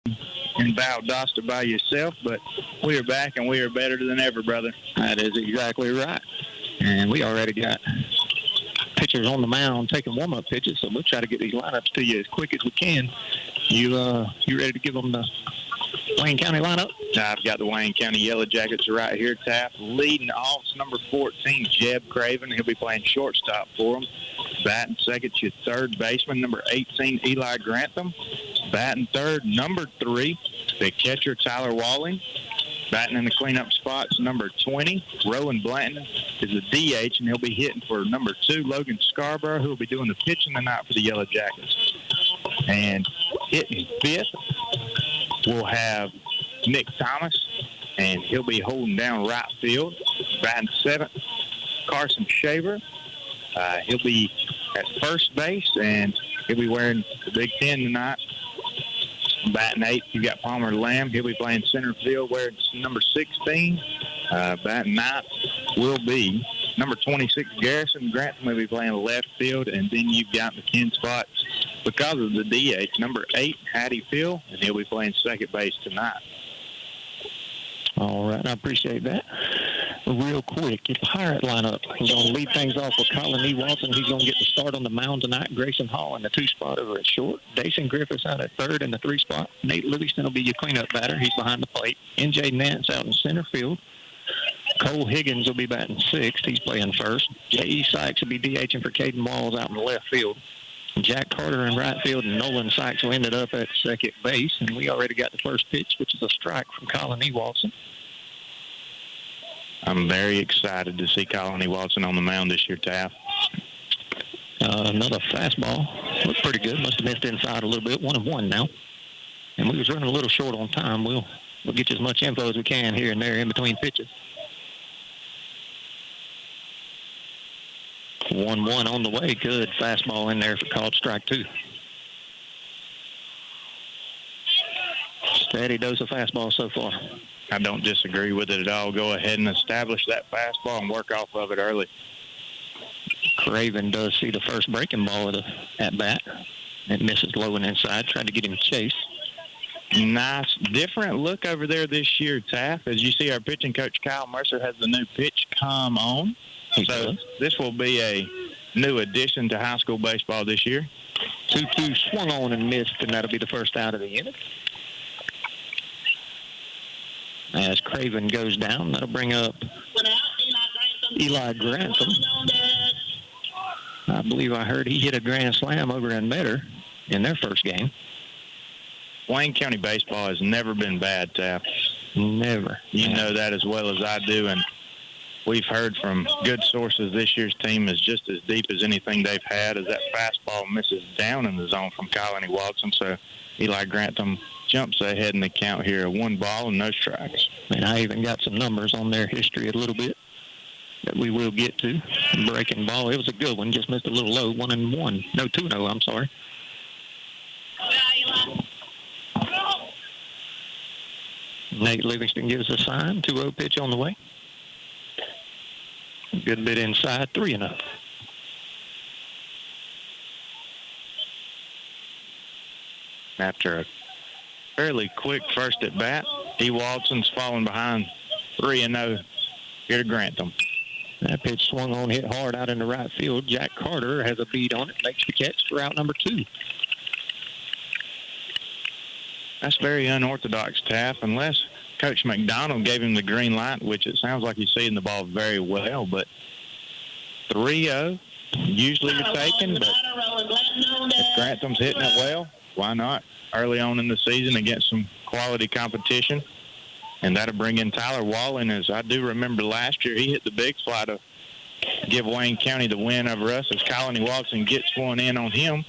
in Valdosta by yourself, but we are back and we are better than ever, brother. That is exactly right. And we already got pitchers on the mound taking warm-up pitches, so we'll try to get these lineups to you as quick as we can. You ready to give them the Wayne County lineup? I've got the Wayne County Yellow Jackets right here, Taft. Leading off is number 14, Jeb Craven. He'll be playing shortstop for them. Batting second, your third baseman, number 18, Eli Grantham. Batting third, number 3, the catcher, Tyler Walling. Batting in the cleanup spots, number 20, Rowan Blanton is the DH, and he'll be hitting for number 2, Logan Scarborough, who will be doing the pitching tonight for the Yellow Jackets. And hitting fifth, we'll have Nick Thomas, and he'll be holding down right field. Batting seventh, Carson Shaver. He'll be at first base, and he'll be wearing the Big Ten tonight. Batting eighth, you got Palmer Lamb. He'll be playing center field wearing number 16. Batting ninth will be number 26, Garrison Grantham. Will be playing left field. And then you've got the 10 spots because of the DH, number 8, Hattie Phil, and he'll be playing second base tonight. All right, I appreciate that. Real quick, your Pirate lineup. I'm going to lead things off with Colin E. Watson. He's going to get the start on the mound tonight. Grayson Hall in the 2 spot over at short. Dason Griffiths out at third in the 3 spot. Nate Livingston will be your cleanup batter. He's behind the plate. N.J. Nance out in center field. Cole Higgins will be batting sixth. He's playing first. J.E. Sykes will be DHing for Caden Walls out in the left field. Jack Carter in right field, and Nolan Sykes will end it up at second base. And we already got the first pitch, which is a strike from Colin E. Watson. I'm very excited to see Colin E. Watson on the mound this year, Taft. Another fastball. Looked pretty good. Must have missed inside a little bit. 1-1 now. And we was running a little short on time. We'll get you as much info as we can here and there in between pitches. 1-1 on the way. Good fastball in there for called strike 2. Steady dose of fastball so far. I don't disagree with it at all. Go ahead and establish that fastball and work off of it early. Craven does see the first breaking ball at bat. It misses low and inside. Trying to get him chased. Nice, different look over there this year, Taft. As you see, our pitching coach, Kyle Mercer, has the new pitch come on. So this will be a new addition to high school baseball this year. 2-2 swung on and missed, and that'll be the first out of the inning. As Craven goes down, that'll bring up Eli Grantham. I believe I heard he hit a grand slam over in Metter in their first game. Wayne County baseball has never been bad, Taft. Never. You know that as well as I do, and we've heard from good sources this year's team is just as deep as anything they've had, as that fastball misses down in the zone from Colin E. Watson. So Eli Grantham jumps ahead in the count here. 1 ball and no strikes. And I even got some numbers on their history a little bit that we will get to. Breaking ball, it was a good one. Just missed a little low. 1-1. No, 2-0, I'm sorry. Nate Livingston gives a sign. 2-0 pitch on the way. Good bit inside. 3-0. After a fairly quick first at bat, E. Watson's falling behind 3-0 here to Grantham. That pitch swung on, hit hard out in the right field. Jack Carter has a beat on it, makes the catch for out number 2. That's very unorthodox, Taft, unless Coach McDonald gave him the green light, which it sounds like he's seeing the ball very well. But 3-0, usually you're taking, but if Grantham's hitting it well, why not? Early on in the season against some quality competition. And that'll bring in Tyler Wallen. As I do remember last year, he hit the big fly to give Wayne County the win over us as Colin E. Watson gets one in on him.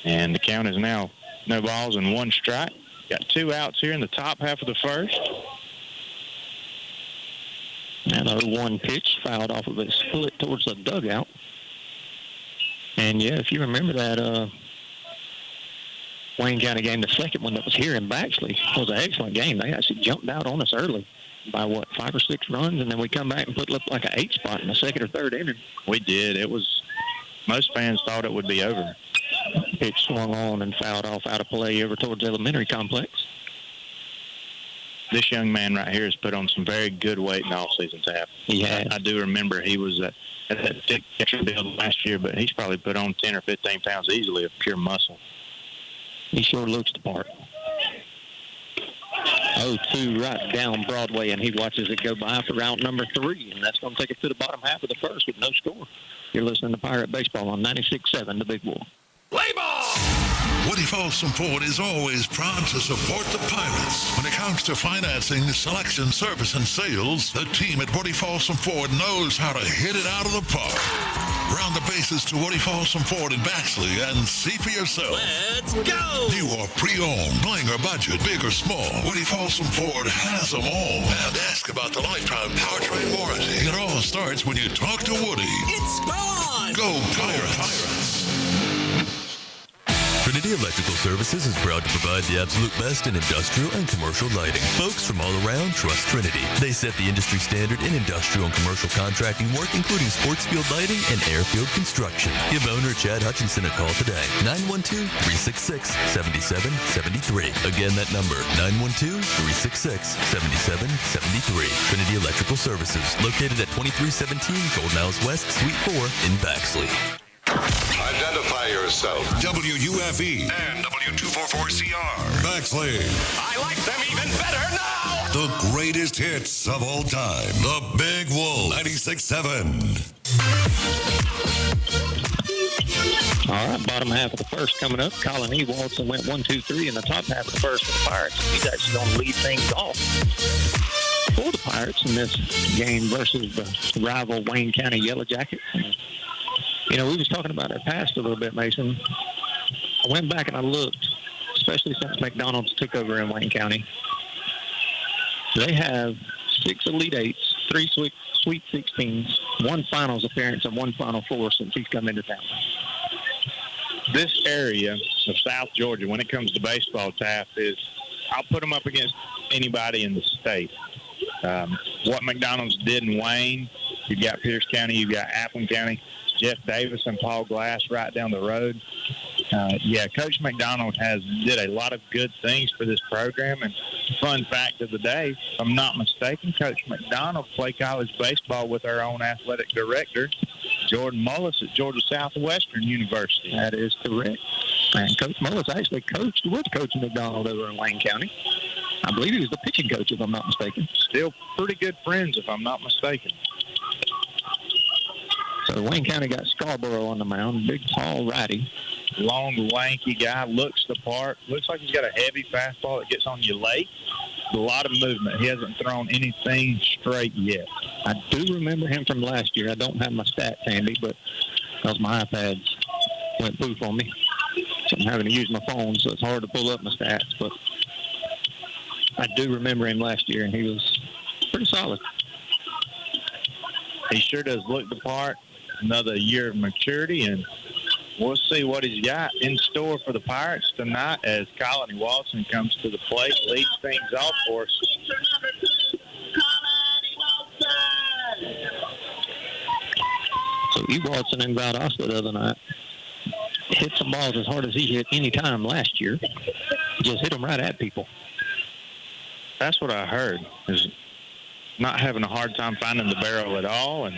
And the count is now no balls and 1 strike. Got 2 outs here in the top half of the first. And a 1 pitch fouled off of his foot towards the dugout. And, yeah, if you remember that Wayne County game, the second one that was here in Baxley, was an excellent game. They actually jumped out on us early by, 5 or 6 runs, and then we come back and put up like an 8 spot in the second or third inning. We did. It was – most fans thought it would be over. Pitch swung on and fouled off out of play over towards the elementary complex. This young man right here has put on some very good weight in the off-season, Taff. He has. I do remember he was at that thick catcher build last year, but he's probably put on 10 or 15 pounds easily of pure muscle. He sure looks the part. 0-2 right down Broadway, and he watches it go by for round number 3, and that's going to take it to the bottom half of the first with no score. You're listening to Pirate Baseball on 96.7, The Big Wolf. Play ball! Woody Folsom Ford is always proud to support the Pirates. When it comes to financing, selection, service, and sales, the team at Woody Folsom Ford knows how to hit it out of the park. Round the bases to Woody Folsom Ford in Baxley and see for yourself. Let's go! New or pre-owned, bling or budget, big or small, Woody Folsom Ford has them all. And ask about the lifetime powertrain warranty. It all starts when you talk to Woody. It's on! Go Pirates! Trinity Electrical Services is proud to provide the absolute best in industrial and commercial lighting. Folks from all around trust Trinity. They set the industry standard in industrial and commercial contracting work, including sports field lighting and airfield construction. Give owner Chad Hutchinson a call today. 912-366-7773. Again, that number, 912-366-7773. Trinity Electrical Services, located at 2317 Golden House West, Suite 4 in Baxley. Identify yourself. WUFE and W244CR. Baxley. I like them even better now. The greatest hits of all time. The Big Wolf 96.7. All right, bottom half of the first coming up. Colin Ewaldson went 1-2-3 in the top half of the first for the Pirates. He's actually going to lead things off for the Pirates in this game versus the rival Wayne County Yellow Jackets. You know, we was talking about our past a little bit, Mason. I went back and I looked, especially since McDonald's took over in Wayne County. They have 6 Elite Eights, 3 Sweet 16s, 1 Finals appearance, and 1 Final Four since he's come into town. This area of South Georgia, when it comes to baseball, Taff, I'll put them up against anybody in the state. What McDonald's did in Wayne, you've got Pierce County, you've got Appleton County, Jeff Davis and Paul Glass right down the road. Coach McDonald did a lot of good things for this program. And fun fact of the day, if I'm not mistaken, Coach McDonald played college baseball with our own athletic director, Jordan Mullis at Georgia Southwestern University. That is correct. And Coach Mullis actually coached with Coach McDonald over in Wayne County. I believe he was the pitching coach, if I'm not mistaken. Still pretty good friends, if I'm not mistaken. So Wayne County got Scarborough on the mound, big, tall righty. Long, lanky guy, looks the part. Looks like he's got a heavy fastball that gets on you late. A lot of movement. He hasn't thrown anything straight yet. I do remember him from last year. I don't have my stats handy, but because my iPads went poof on me. So I'm having to use my phone, so it's hard to pull up my stats. But I do remember him last year, and he was pretty solid. He sure does look the part. Another year of maturity, and we'll see what he's got in store for the Pirates tonight as Colin Ewaldson comes to the plate, leads things off for us. So Ewaldson in Valdosta the other night hit some balls as hard as he hit any time last year. Just hit them right at people. That's what I heard, is not having a hard time finding the barrel at all, and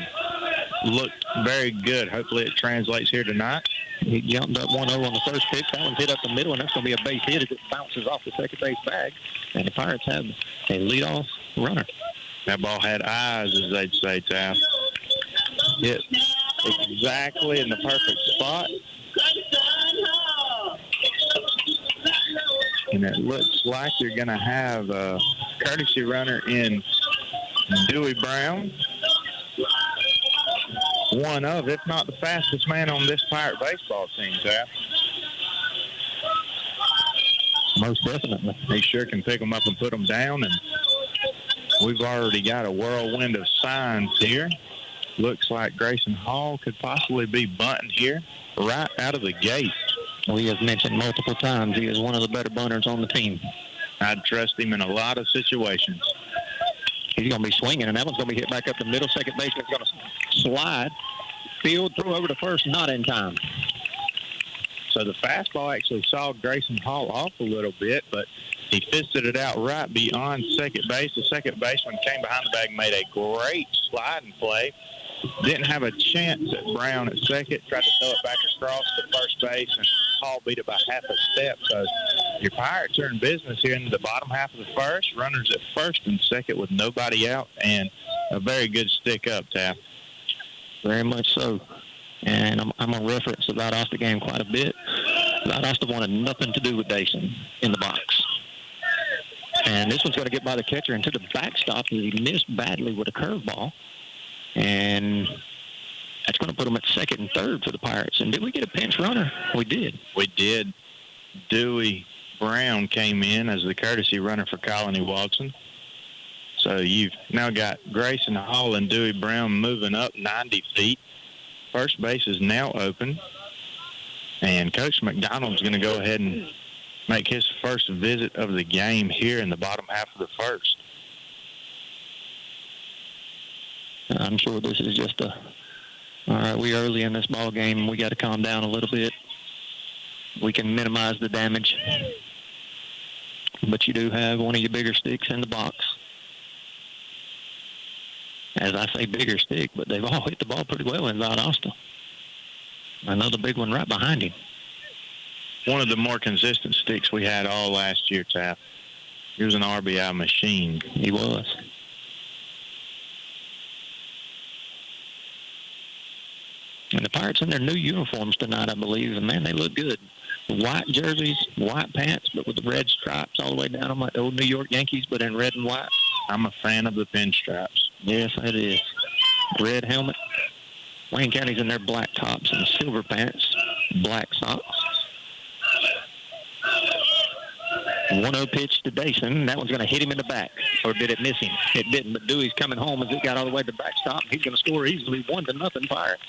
looked very good. Hopefully it translates here tonight. He jumped up 1-0 on the first pitch. That one's hit up the middle, and that's going to be a base hit as it bounces off the second base bag. And the Pirates have a leadoff runner. That ball had eyes, as they'd say, Taff. Hit exactly in the perfect spot. And it looks like you're going to have a courtesy runner in Dewey Brown. One of, if not the fastest man on this Pirate baseball team, Taff. Most definitely. He sure can pick them up and put them down, and we've already got a whirlwind of signs here. Looks like Grayson Hall could possibly be bunting here right out of the gate. We have mentioned multiple times he is one of the better bunters on the team. I'd trust him in a lot of situations. He's going to be swinging, and that one's going to be hit back up the middle. Second baseman's going to slide. Field, throw over to first, not in time. So the fastball actually saw Grayson Hall off a little bit, but he fisted it out right beyond second base. The second baseman came behind the bag, made a great sliding play. Didn't have a chance at Brown at second. Tried to throw it back across to first base, and Hall beat it by half a step. So your Pirates are in business here in the bottom half of the first. Runners at first and second with nobody out, and a very good stick up, Taft. Very much so. And I'm going to reference the Valdosta game quite a bit. Valdosta wanted nothing to do with Dason in the box. And this one's going to get by the catcher into the backstop. He missed badly with a curveball. And that's going to put him at second and third for the Pirates. And did we get a pinch runner? We did. We did. Dewey Brown came in as the courtesy runner for Colony Watson. So you've now got Grayson Hall and Dewey Brown moving up 90 feet. First base is now open. And Coach McDonald's going to go ahead and make his first visit of the game here in the bottom half of the first. I'm sure this is just all right, we're early in this ball game. We got to calm down a little bit. We can minimize the damage. But you do have one of your bigger sticks in the box. As I say bigger stick, but they've all hit the ball pretty well in Valdosta. Another big one right behind him. One of the more consistent sticks we had all last year, Taft. He was an RBI machine. He was. And the Pirates in their new uniforms tonight, I believe, and, man, they look good. White jerseys, white pants, but with the red stripes all the way down them like the old New York Yankees, but in red and white. I'm a fan of the pinstripes. Yes, it is. Red helmet. Wayne County's in their black tops and silver pants, black socks. 1-0 pitch to Dason. That one's going to hit him in the back. Or did it miss him? It didn't, but Dewey's coming home as it got all the way to the backstop. He's going to score easily 1-0 Pirates.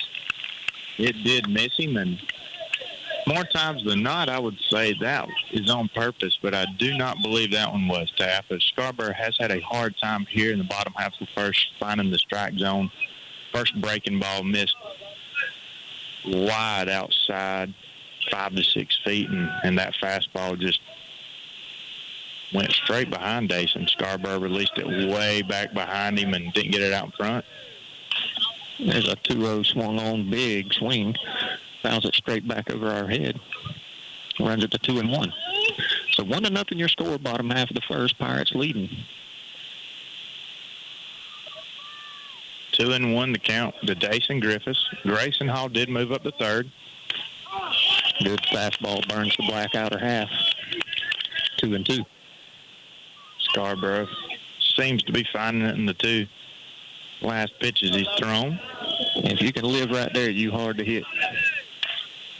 It did miss him, and more times than not, I would say that is on purpose, but I do not believe that one was, Taft. Scarborough has had a hard time here in the bottom half of the first, finding the strike zone. First breaking ball missed wide outside, 5 to 6 feet, and that fastball just went straight behind Dason. Scarborough released it way back behind him and didn't get it out in front. There's a 2-0 swung on, big swing. Fouls it straight back over our head. Runs it to 2-1. So 1-0 your score, bottom half of the first. Pirates leading. 2-1 the count to Dason Griffiths. Grayson Hall did move up to third. Good fastball burns the black outer half. 2-2. Scarborough seems to be finding it in the two last pitches he's thrown. If you can live right there, you hard to hit.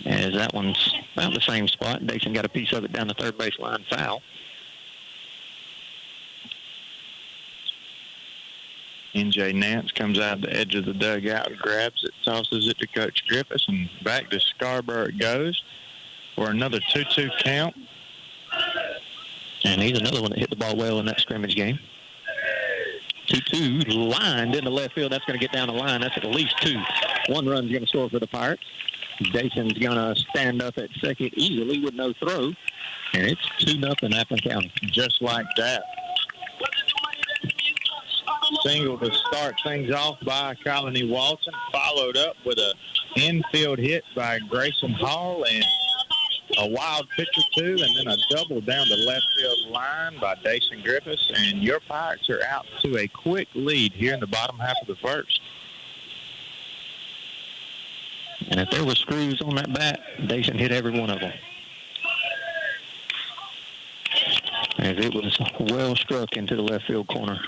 As that one's about the same spot. Dason got a piece of it down the third base line, foul. N.J. Nance comes out the edge of the dugout, grabs it, tosses it to Coach Griffiths, and back to Scarborough it goes for another 2-2 count. And he's another one that hit the ball well in that scrimmage game. 2-2, lined into left field. That's going to get down the line. That's at least 2. 1 run's going to score for the Pirates. Jason's going to stand up at second easily with no throw. And it's 2-0 Appling County. Just like that. Single to start things off by Colony Watson, followed up with an infield hit by Grayson Hall and a wild pitch or two, and then a double down the left field line by Dason Griffiths. And your Pirates are out to a quick lead here in the bottom half of the first. And if there were screws on that bat, Dason hit every one of them. As it was well struck into the left field corner.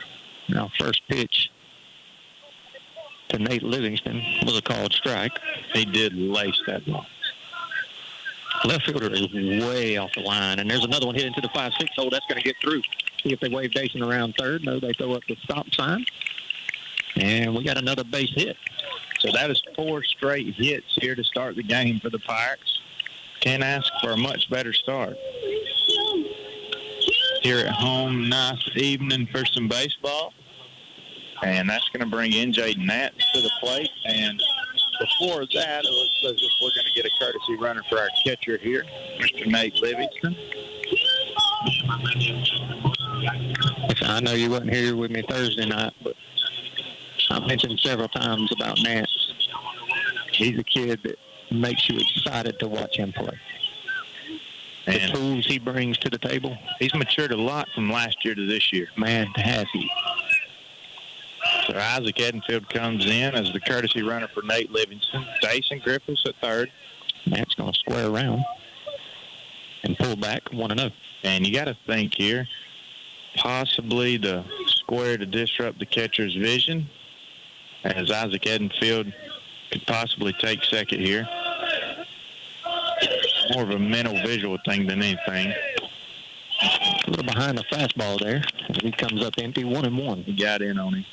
Now, first pitch to Nate Livingston was a called strike. He did lace that ball. Left fielder is way off the line, and there's another one hit into the 5-6 hole. That's going to get through. See if they wave Dason around third. No, they throw up the stop sign. And we got another base hit. So that is 4 straight hits here to start the game for the Pirates. Can't ask for a much better start. Here at home, nice evening for some baseball. And that's going to bring N.J. Nance to the plate. And before that, it looks as if we're going to get a courtesy runner for our catcher here, Mr. Nate Livingston. I know you wasn't here with me Thursday night, but I mentioned several times about Nance. He's a kid that makes you excited to watch him play. The And tools he brings to the table, he's matured a lot from last year to this year. man, has he. So Isaac Edenfield comes in as the courtesy runner for Nate Livingston. Jason Griffiths at third. Nance going to square around and pull back 1-0. And you got to think here, possibly the square to disrupt the catcher's vision, as Isaac Edenfield could possibly take second here. More of a mental visual thing than anything. A little behind the fastball there. As he comes up empty, 1-1. He got in on him.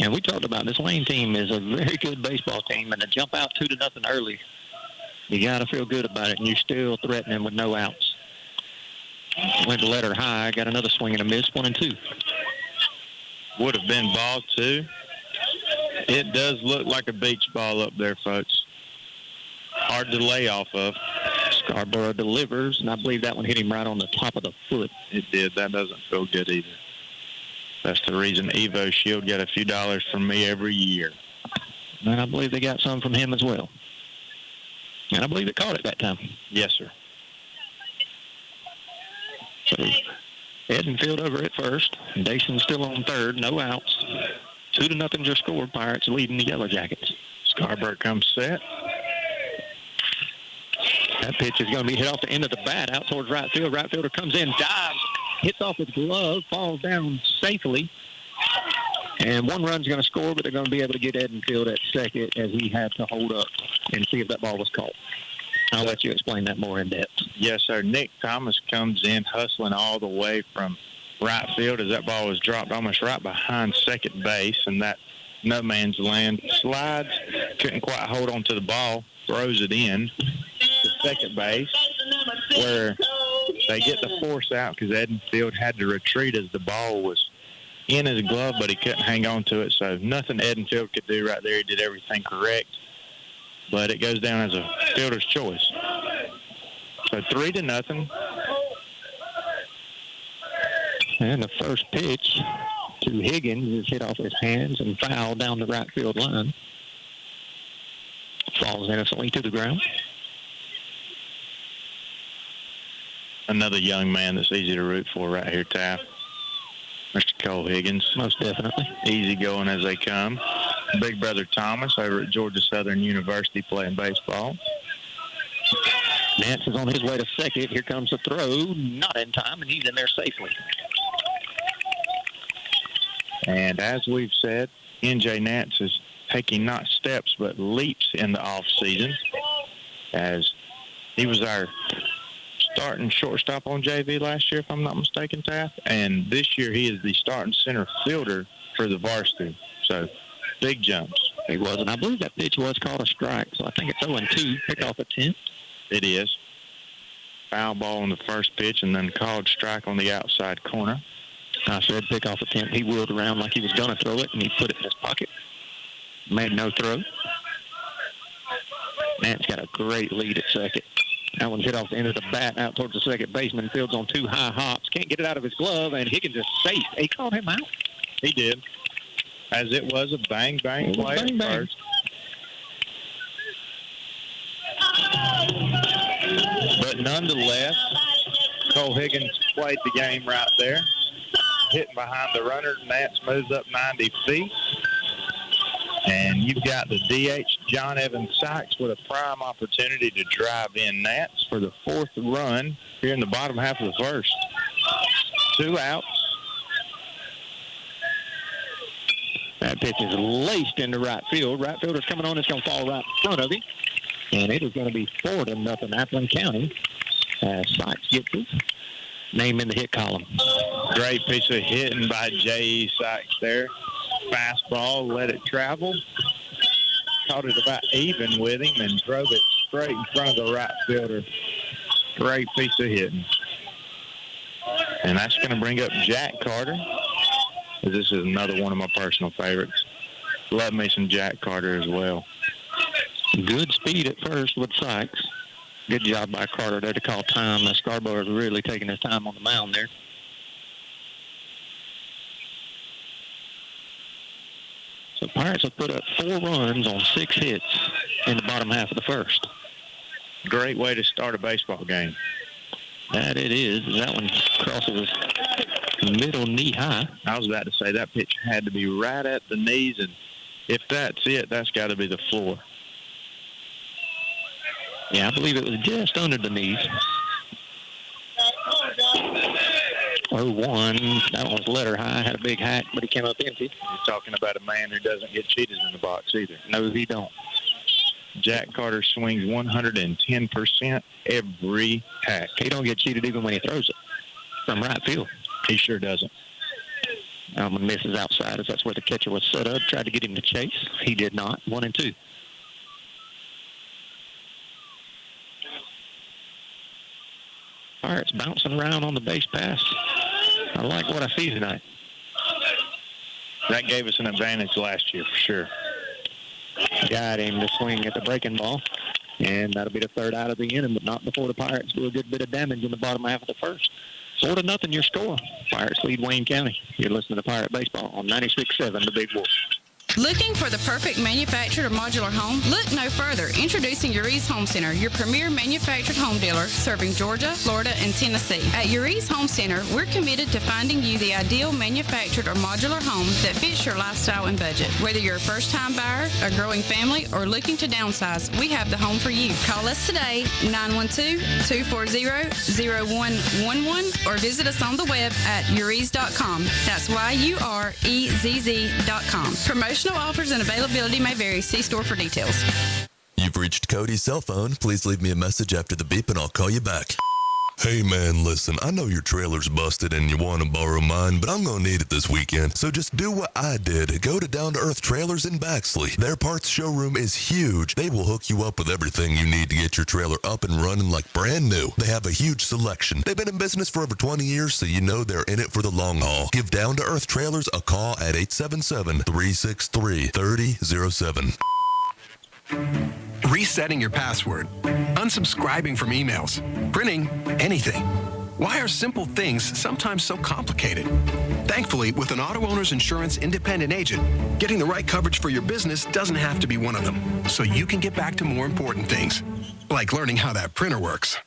And we talked about this Wayne team is a very good baseball team, and to jump out 2-0 early, you got to feel good about it, and you're still threatening with no outs. Went to let her high, got another swing and a miss, 1-2. Would have been ball two. It does look like a beach ball up there, folks. Hard to lay off of. Scarborough delivers, and I believe that one hit him right on the top of the foot. It did. That doesn't feel good either. That's the reason Evo Shield got a few dollars from me every year. And I believe they got some from him as well. And I believe it caught it that time. Yes, sir. So Edenfield over at first. Dason still on third, no outs. 2-0 your score. Pirates leading the Yellow Jackets. Scarborough comes set. That pitch is going to be hit off the end of the bat out towards right field. Right fielder comes in, dives, hits off his glove, falls down safely. And one run's going to score, but they're going to be able to get Edenfield at second as he had to hold up and see if that ball was caught. I'll let you explain that more in depth. Yes, sir. Nick Thomas comes in hustling all the way from right field as that ball was dropped almost right behind second base, and that no man's land slides, couldn't quite hold on to the ball, throws it in to second base, where they get the force out because Edenfield had to retreat as the ball was in his glove, but he couldn't hang on to it. So nothing Edenfield could do right there. He did everything correct, but it goes down as a fielder's choice. So 3-0. And the first pitch to Higgins is hit off his hands and fouled down the right field line. Falls innocently to the ground. Another young man that's easy to root for right here, Taft. Mr. Cole Higgins. Most definitely. Easy going as they come. Big brother Thomas over at Georgia Southern University playing baseball. Nance is on his way to second. Here comes the throw. Not in time, and he's in there safely. And as we've said, NJ Nance is taking not steps but leaps in the off season, as he was our starting shortstop on JV last year, if I'm not mistaken, Taft. And this year he is the starting center fielder for the varsity. So big jumps. He was, and I believe that pitch was called a strike, so I think it's 0-2, pick off attempt. It is. Foul ball on the first pitch and then called strike on the outside corner. I said pick off attempt. He wheeled around like he was going to throw it, and he put it in his pocket. Made no throw. Nance got a great lead at second. That one's hit off the end of the bat out towards the second baseman. Fields on two high hops. Can't get it out of his glove, and Higgins is safe. He called him out. He did. As it was a bang-bang play at first. But nonetheless, Cole Higgins played the game right there. Hitting behind the runner, Nance moves up 90 feet. And you've got the DH, John Evans Sykes, with a prime opportunity to drive in Nance for the fourth run here in the bottom half of the first. 2 outs. That pitch is laced into right field. Right fielder's coming on. It's going to fall right in front of him. And it is going to be 4-0 Appling County as Sykes gets his name in the hit column. Great piece of hitting by J.E. Sykes there. Fastball, let it travel. Caught it about even with him and drove it straight in front of the right fielder. Great piece of hitting. And that's going to bring up Jack Carter. This is another one of my personal favorites. Love me some Jack Carter as well. Good speed at first with Sykes. Good job by Carter there to call time. Scarborough is really taking his time on the mound there. So Pirates have put up 4 runs on 6 hits in the bottom half of the first. Great way to start a baseball game. That it is. That one crosses middle knee high. I was about to say that pitch had to be right at the knees, and if that's it, that's got to be the floor. Yeah, I believe it was just under the knees. 0-1. That one was letter high. Had a big hack, but he came up empty. You're talking about a man who doesn't get cheated in the box either. No, he don't. Jack Carter swings 110% every hack. He don't get cheated even when he throws it from right field. He sure doesn't. Alman misses outside as that's where the catcher was set up. Tried to get him to chase. He did not. 1-2. Pirates bouncing around on the base pass. I like what I see tonight. That gave us an advantage last year for sure. Got him to swing at the breaking ball. And that'll be the third out of the inning, but not before the Pirates do a good bit of damage in the bottom half of the first. 4-0 your score. Pirates lead Wayne County. You're listening to Pirate Baseball on 96.7 The Big Wolf. Looking for the perfect manufactured or modular home? Look no further. Introducing Uri's Home Center, your premier manufactured home dealer serving Georgia, Florida, and Tennessee. At Uri's Home Center, we're committed to finding you the ideal manufactured or modular home that fits your lifestyle and budget. Whether you're a first-time buyer, a growing family, or looking to downsize, we have the home for you. Call us today, 912-240-0111, or visit us on the web at uris.com. That's YUREZZ.com. Promotional offers and availability may vary. See store for details. You've reached Cody's cell phone. Please leave me a message after the beep and I'll call you back. Hey man, listen, I know your trailer's busted and you want to borrow mine, but I'm going to need it this weekend. So just do what I did. Go to Down to Earth Trailers in Baxley. Their parts showroom is huge. They will hook you up with everything you need to get your trailer up and running like brand new. They have a huge selection. They've been in business for over 20 years, so you know they're in it for the long haul. Give Down to Earth Trailers a call at 877-363-3007. Resetting your password, unsubscribing from emails, printing anything. Why are simple things sometimes so complicated? Thankfully, with an Auto Owners Insurance independent agent, getting the right coverage for your business doesn't have to be one of them, so you can get back to more important things, like learning how that printer works.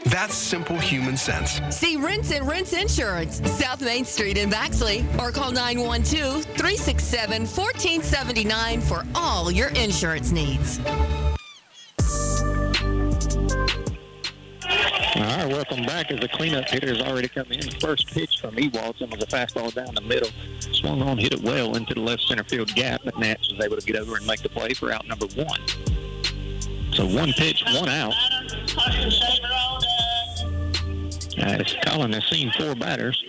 That's simple human sense. See Rinse and Rinse Insurance, South Main Street in Baxley, or call 912-367-1479 for all your insurance needs. All right, welcome back as the cleanup hitter has already come in. The first pitch from Ewaldson was a fastball down the middle. Swung on, hit it well into the left center field gap, but Nats was able to get over and make the play for out number 1. So 1 pitch, 1 out. As Colin has seen 4 batters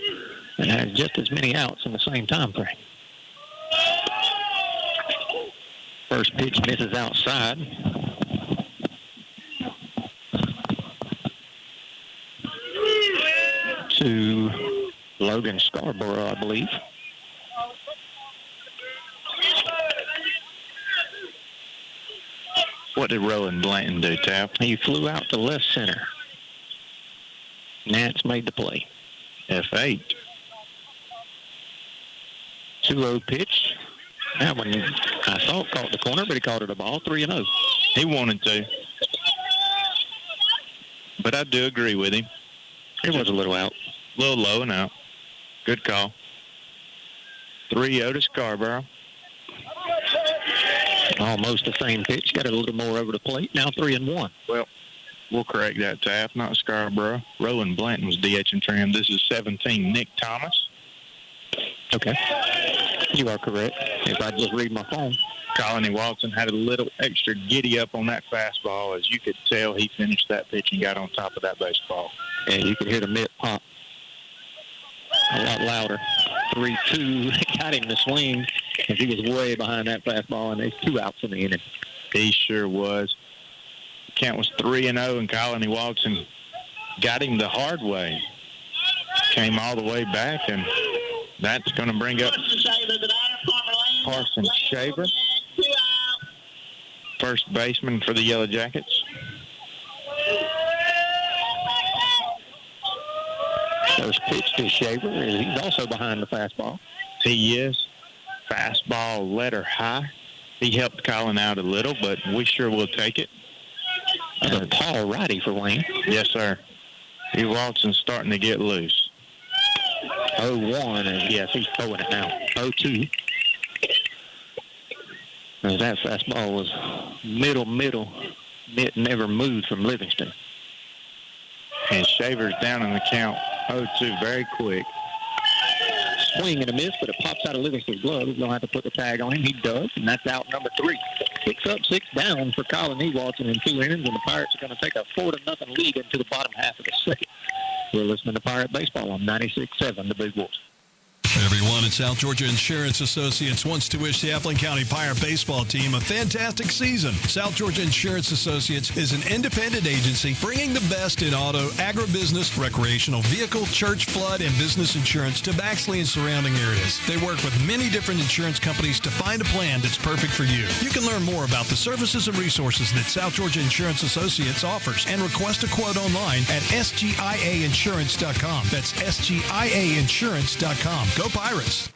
and has just as many outs in the same time frame. First pitch misses outside. To Logan Scarborough, I believe. What did Rowan Blanton do, Tapp? He flew out to left center. Nats made the play. F8. 2-0 pitch. That one I thought caught the corner, but he caught it a ball. 3-0. He wanted to. But I do agree with him. It was a little out. A little low and out. Good call. 3-0 to Scarborough. Almost the same pitch. Got it a little more over the plate. Now 3-1. Well, we'll correct that, Taft. Not Scarborough. Rowan Blanton was DH and trim. This is 17, Nick Thomas. Okay. You are correct. If I just read my phone. Colin Watson had a little extra giddy up on that fastball. As you could tell, he finished that pitch and got on top of that baseball. Yeah, you could hear the mitt pop a lot louder. 3-2 got him to swing as he was way behind that fastball, and there's 2 outs in the inning. He sure was. The count was 3-0, and Colin Watson got him the hard way. Came all the way back and That's going to bring up Carson Shaver, first baseman for the Yellow Jackets. First pitch to Shaver. He's also behind the fastball. He is. Fastball letter high. He helped Colin out a little, but we sure will take it. A tall righty for Wayne. Yes, sir. E. Watson's starting to get loose. 0-1, and yes, he's throwing it now. 0-2. As that fastball was middle. It never moved from Livingston. And Shaver's down in the count. 0-2, very quick. Swing and a miss, but it pops out of Livingston's glove. He's going to have to put the tag on him. He does, and that's out number 3. 6 up, 6 down for Colin E. Watson in 2 innings, and the Pirates are going to take a 4-0 lead into the bottom half of the second. We're listening to Pirate Baseball on 96.7, the Big Wolf. Everyone at South Georgia Insurance Associates wants to wish the Appling County Pirate baseball team a fantastic season. South Georgia Insurance Associates is an independent agency bringing the best in auto, agribusiness, recreational vehicle, church, flood, and business insurance to Baxley and surrounding areas. They work with many different insurance companies to find a plan that's perfect for you. You can learn more about the services and resources that South Georgia Insurance Associates offers and request a quote online at sgiainsurance.com. That's sgiainsurance.com. Go Pirates!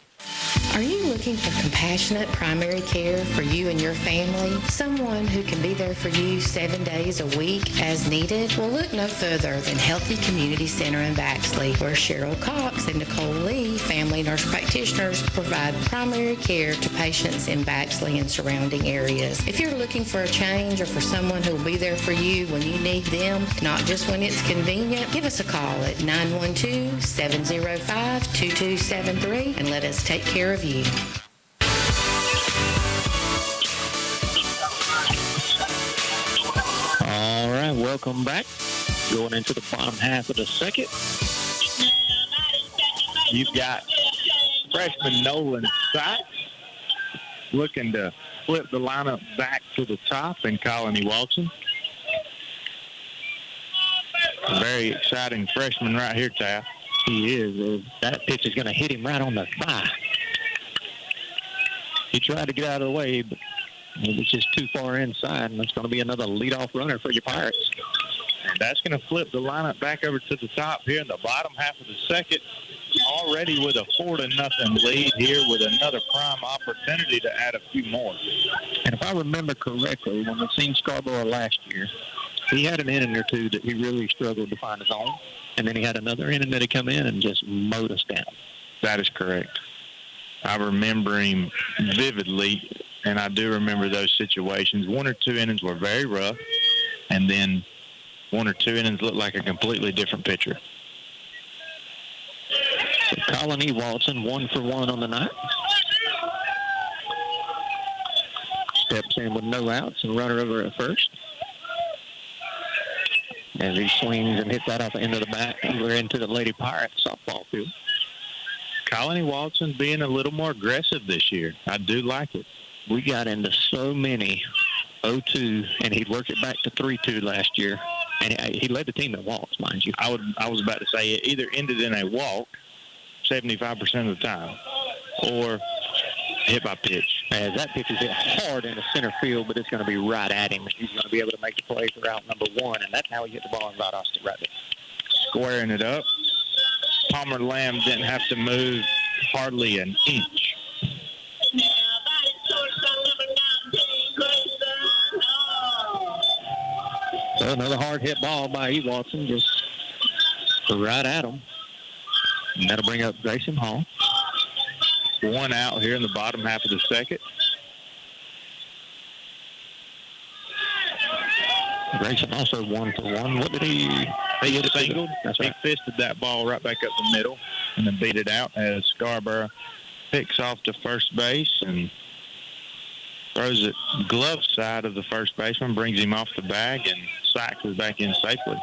Are you looking for compassionate primary care for you and your family? Someone who can be there for you 7 days a week as needed? Well, look no further than Healthy Community Center in Baxley, where Cheryl Cox and Nicole Lee, family nurse practitioners, provide primary care to patients in Baxley and surrounding areas. If you're looking for a change or for someone who will be there for you when you need them, not just when it's convenient, give us a call at 912-705-2273 and let us take care of you. All right, welcome back. Going into the bottom half of the second. You've got freshman Nolan Sykes looking to flip the lineup back to the top, and Colin E. Watson. A very exciting freshman right here, Taft. He is. That pitch is going to hit him right on the thigh. He tried to get out of the way, but it was just too far inside, and it's going to be another leadoff runner for your Pirates. And that's going to flip the lineup back over to the top here in the bottom half of the second, already with a 4-0 lead here with another prime opportunity to add a few more. And if I remember correctly, when we seen Scarborough last year, he had an inning or two that he really struggled to find his own, and then he had another inning that he come in and just mowed us down. That is correct. I remember him vividly, and I do remember those situations. 1 or 2 innings were very rough, and then 1 or 2 innings looked like a completely different pitcher. So Colin E. Watson, 1 for 1 on the night. Steps in with no outs and runner over at first. As he swings and hits that off the end of the bat, we're into the Lady Pirates softball field. Colin E. Watson being a little more aggressive this year. I do like it. We got into so many 0-2, and he worked it back to 3-2 last year. And he led the team in walks, mind you. I was about to say it either ended in a walk 75% of the time or hit by pitch. As that pitch is hit hard into center field, but it's going to be right at him. He's going to be able to make the play for out number 1, and that's how he hit the ball in right off the right there. Squaring it up. Palmer Lamb didn't have to move hardly an inch. So another hard hit ball by E. Watson, just right at him. And that'll bring up Grayson Hall. 1 out here in the bottom half of the second. Grayson also 1 for 1. What did he? He singled. That's right. He fisted that ball right back up the middle and then beat it out as Scarborough picks off to first base and throws it glove side of the first baseman, brings him off the bag, and Sykes is back in safely.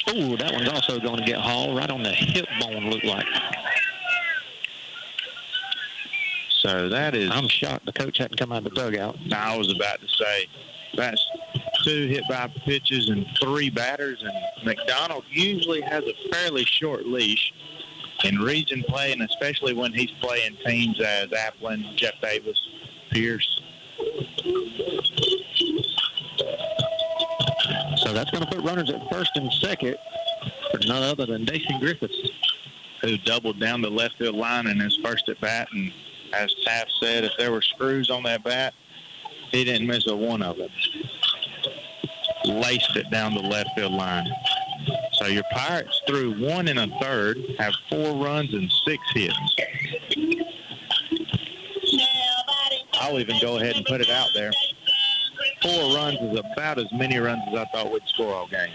Oh, that one's also going to get Hall right on the hip bone, look like. So that is... I'm shocked the coach hadn't come out of the dugout. I was about to say, that's 2 hit by pitches and 3 batters, and McDonald usually has a fairly short leash. in region play, and especially when he's playing teams as Appleton, Jeff Davis, Pierce. So that's going to put runners at first and second for none other than Dason Griffiths, who doubled down the left field line in his first at bat. And as Taft said, if there were screws on that bat, he didn't miss a one of them. Laced it down the left field line. So your Pirates, through 1 1/3, have 4 runs and 6 hits. I'll even go ahead and put it out there. 4 runs is about as many runs as I thought we'd score all game.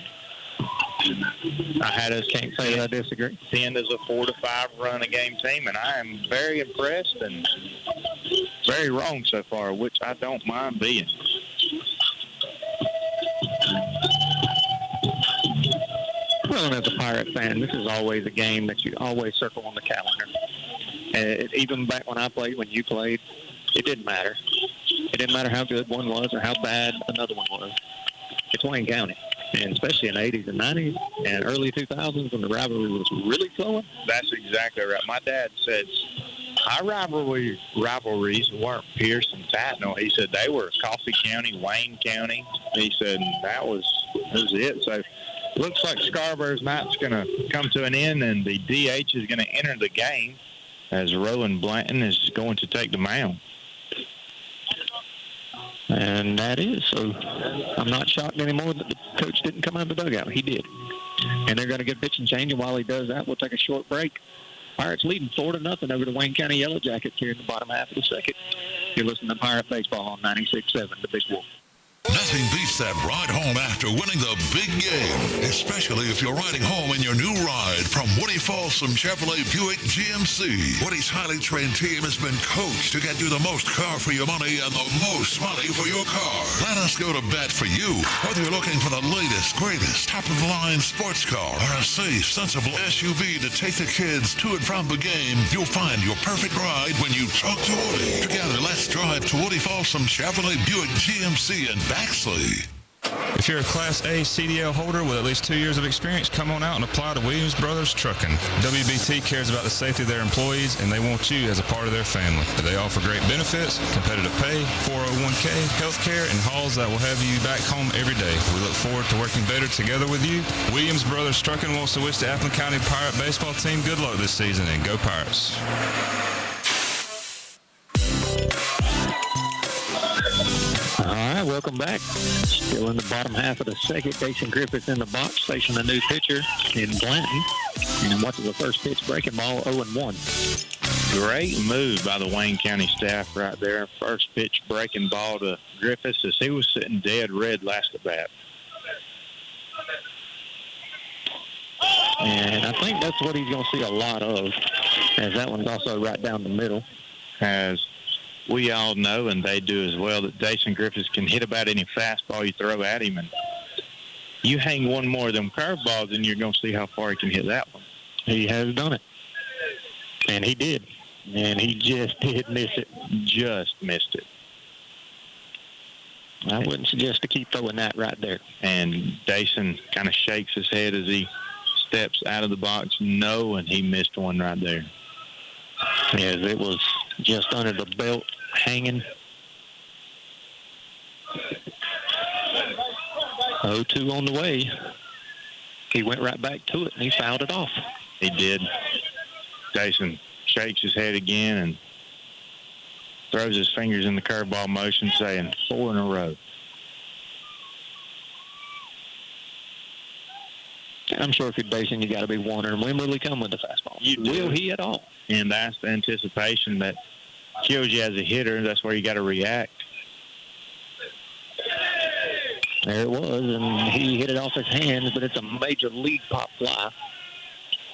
I had us, can't say that I disagree, 10 as a 4 to 5 run a game team, and I am very impressed and very wrong so far, which I don't mind being. Well, and as a Pirate fan, this is always a game that you always circle on the calendar. Even back when I played, when you played, it didn't matter. It didn't matter how good one was or how bad another one was. It's Wayne County, and especially in the 80s and 90s and early 2000s when the rivalry was really flowing. That's exactly right. My dad said our rivalries weren't Pierce and Tatnall. He said they were Coffee County, Wayne County. He said that was it. So looks like Scarborough's night's going to come to an end, and the DH is going to enter the game as Rowan Blanton is going to take the mound. And that is. So I'm not shocked anymore that the coach didn't come out of the dugout. He did. And they're going to get pitch and change, and while he does that, we'll take a short break. Pirates leading 4-0 over the Wayne County Yellow Jackets here in the bottom half of the second. You're listening to Pirate Baseball on 96.7, The Big Wolf. Nothing beats that ride home after winning the big game, especially if you're riding home in your new ride from Woody Folsom Chevrolet Buick GMC. Woody's highly trained team has been coached to get you the most car for your money and the most money for your car. Let us go to bat for you. Whether you're looking for the latest, greatest, top-of-the-line sports car or a safe, sensible SUV to take the kids to and from the game, you'll find your perfect ride when you talk to Woody. Together, let's drive to Woody Folsom Chevrolet Buick GMC in Baxley. If you're a Class A CDL holder with at least 2 years of experience, come on out and apply to Williams Brothers Trucking. WBT cares about the safety of their employees, and they want you as a part of their family. They offer great benefits, competitive pay, 401k, health care, and hauls that will have you back home every day. We look forward to working better together with you. Williams Brothers Trucking wants to wish the Appleton County Pirate baseball team good luck this season, and go Pirates. All right, welcome back. Still in the bottom half of the second. Dason Griffith in the box, facing a new pitcher in Blanton. And watching the first pitch, breaking ball 0-1. Great move by the Wayne County staff right there. First pitch breaking ball to Griffiths as he was sitting dead red last at bat. And I think that's what he's going to see a lot of, as that one's also right down the middle. As we all know, and they do as well, that Dason Griffiths can hit about any fastball you throw at him. And you hang one more of them curveballs, and you're going to see how far he can hit that one. He has done it. And he did. And he just did miss it. Just missed it. I wouldn't suggest to keep throwing that right there. And Dason kind of shakes his head as he steps out of the box, knowing he missed one right there. Yes, it was just under the belt, hanging. 0-2 on the way. He went right back to it, and he fouled it off. He did. Dason shakes his head again and throws his fingers in the curveball motion, saying 4 in a row. I'm sure if you're Dason, you got to be wondering, when will he come with the fastball? Will he at all? And that's the anticipation that kills you as a hitter. That's where you got to react. There it was, and he hit it off his hands, but it's a major league pop fly.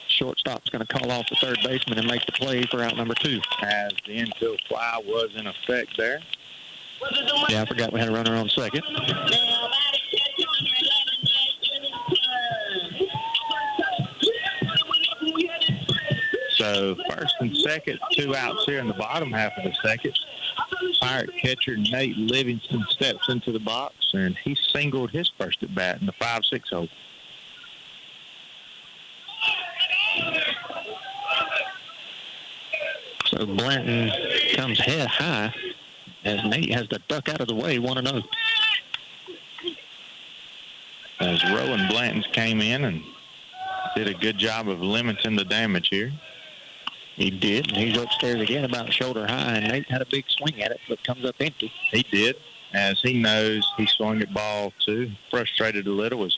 Shortstop's going to call off the third baseman and make the play for out number 2. As the infield fly was in effect there. Yeah, I forgot we had a runner on second. So first and second, 2 outs here in the bottom half of the second. Pirate catcher Nate Livingston steps into the box, and he singled his first at bat in the 5-6 hole. So Blanton comes head high as Nate has to duck out of the way, 1-0. As Rowan Blanton's came in and did a good job of limiting the damage here. He did, and he's upstairs again about shoulder high, and Nate had a big swing at it, but comes up empty. He did, as he knows he swung at ball too. Frustrated a little was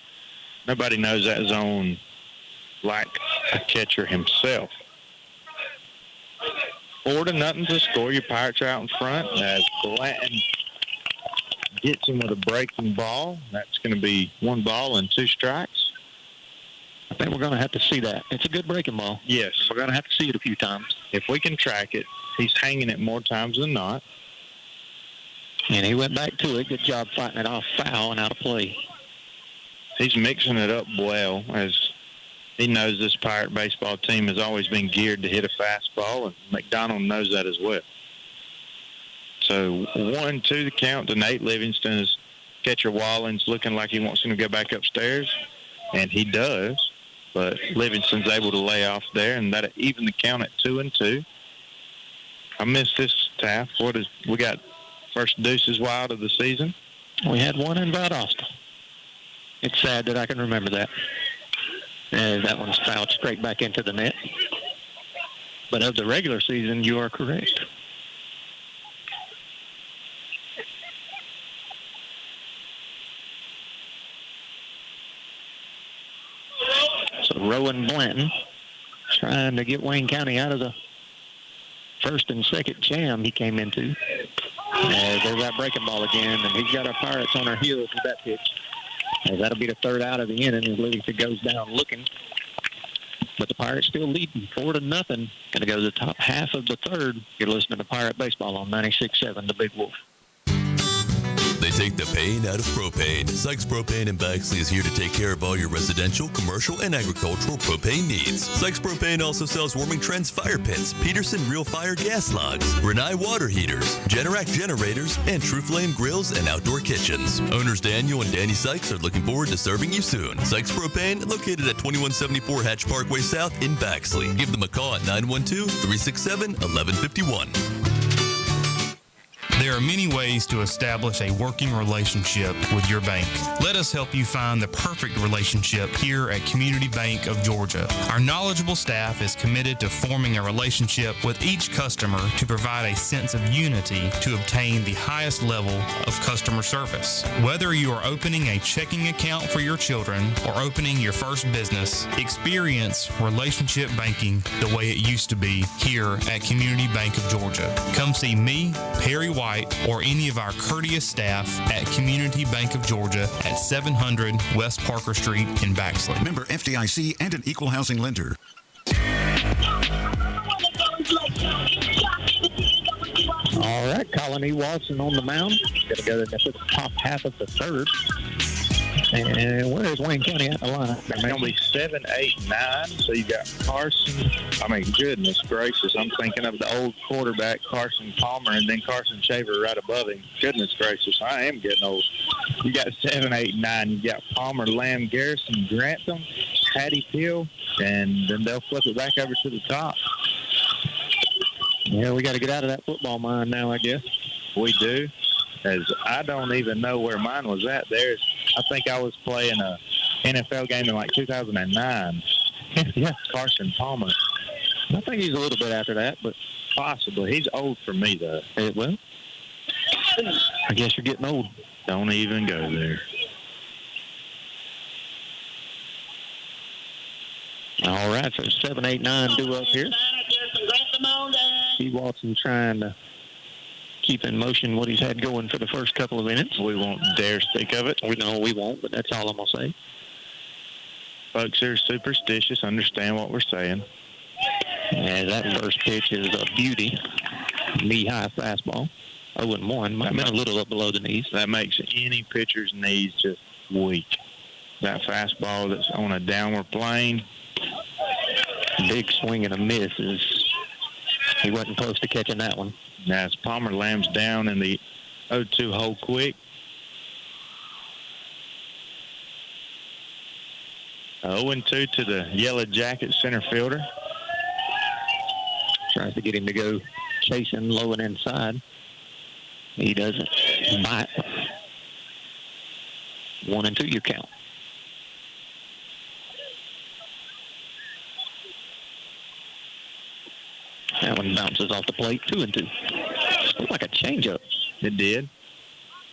nobody knows that zone like a catcher himself. 4-0 to score. Your Pirates are out in front as Blanton gets him with a breaking ball. That's going to be 1 ball and 2 strikes. I think we're going to have to see that. It's a good breaking ball. Yes. We're going to have to see it a few times. If we can track it, he's hanging it more times than not. And he went back to it. Good job fighting it off foul and out of play. He's mixing it up well, as he knows this Pirate baseball team has always been geared to hit a fastball, and McDonald knows that as well. So 1-2 the count to Nate Livingston. As catcher Wallins looking like he wants him to go back upstairs, and he does. But Livingston's able to lay off there, and that even the count at 2-2. I missed this, Taft. We got first Deuces Wild of the season? We had one in Valdosta. It's sad that I can remember that. And that one's fouled straight back into the net. But of the regular season, you are correct. So Rowan Blanton trying to get Wayne County out of the first and second jam he came into. There's that breaking ball again, and he's got our Pirates on our heels with that pitch. That'll be the third out of the inning as Livingston goes down looking. But the Pirates still leading 4-0. Going to go to the top half of the third. You're listening to Pirate Baseball on 96.7 The Big Wolf. They take the pain out of propane. Sykes Propane in Baxley is here to take care of all your residential, commercial, and agricultural propane needs. Sykes Propane also sells Warming Trends fire pits, Peterson Real Fire gas logs, Renai water heaters, Generac generators, and True Flame grills and outdoor kitchens. Owners Daniel and Danny Sykes are looking forward to serving you soon. Sykes Propane, located at 2174 Hatch Parkway South in Baxley. Give them a call at 912-367-1151. There are many ways to establish a working relationship with your bank. Let us help you find the perfect relationship here at Community Bank of Georgia. Our knowledgeable staff is committed to forming a relationship with each customer to provide a sense of unity to obtain the highest level of customer service. Whether you are opening a checking account for your children or opening your first business, experience relationship banking the way it used to be here at Community Bank of Georgia. Come see me, Perry White, or any of our courteous staff at Community Bank of Georgia at 700 West Parker Street in Baxley. Member FDIC and an equal housing lender. All right, Colony Watson on the mound. Going to go to the top half of the third. And where is Wayne County at the lineup? It's going to be 7, 8, 9. So you got Carson. I mean, goodness gracious. I'm thinking of the old quarterback, Carson Palmer, and then Carson Shaver right above him. Goodness gracious. I am getting old. You got 7, 8, 9. You got Palmer, Lamb, Garrison, Grantham, Hattie Peel, and then they'll flip it back over to the top. Yeah, we got to get out of that football mind now, I guess. We do, as I don't even know where mine was at. I think I was playing a NFL game in like 2009. Yeah, Carson Palmer. I think he's a little bit after that, but possibly. He's old for me, though. Well, I guess you're getting old. Don't even go there. All right, so 7, 8, 9 due up here. Steve Watson trying to keep in motion what he's had going for the first couple of innings. We won't dare speak of it. We know we won't, but that's all I'm going to say. Folks who are superstitious understand what we're saying. Yeah, that first pitch is a beauty. Knee-high fastball. 0-1. Might have been a little up below the knees. That makes any pitcher's knees just weak. That fastball that's on a downward plane. Big swing and a miss. He wasn't close to catching that one. Now, as Palmer lambs down in the 0-2 hole quick. 0-2 to the Yellow Jacket center fielder. Tries to get him to go chasing low and inside. He doesn't bite. 1-2 your count. That one bounces off the plate, 2-2. Looked like a changeup. It did.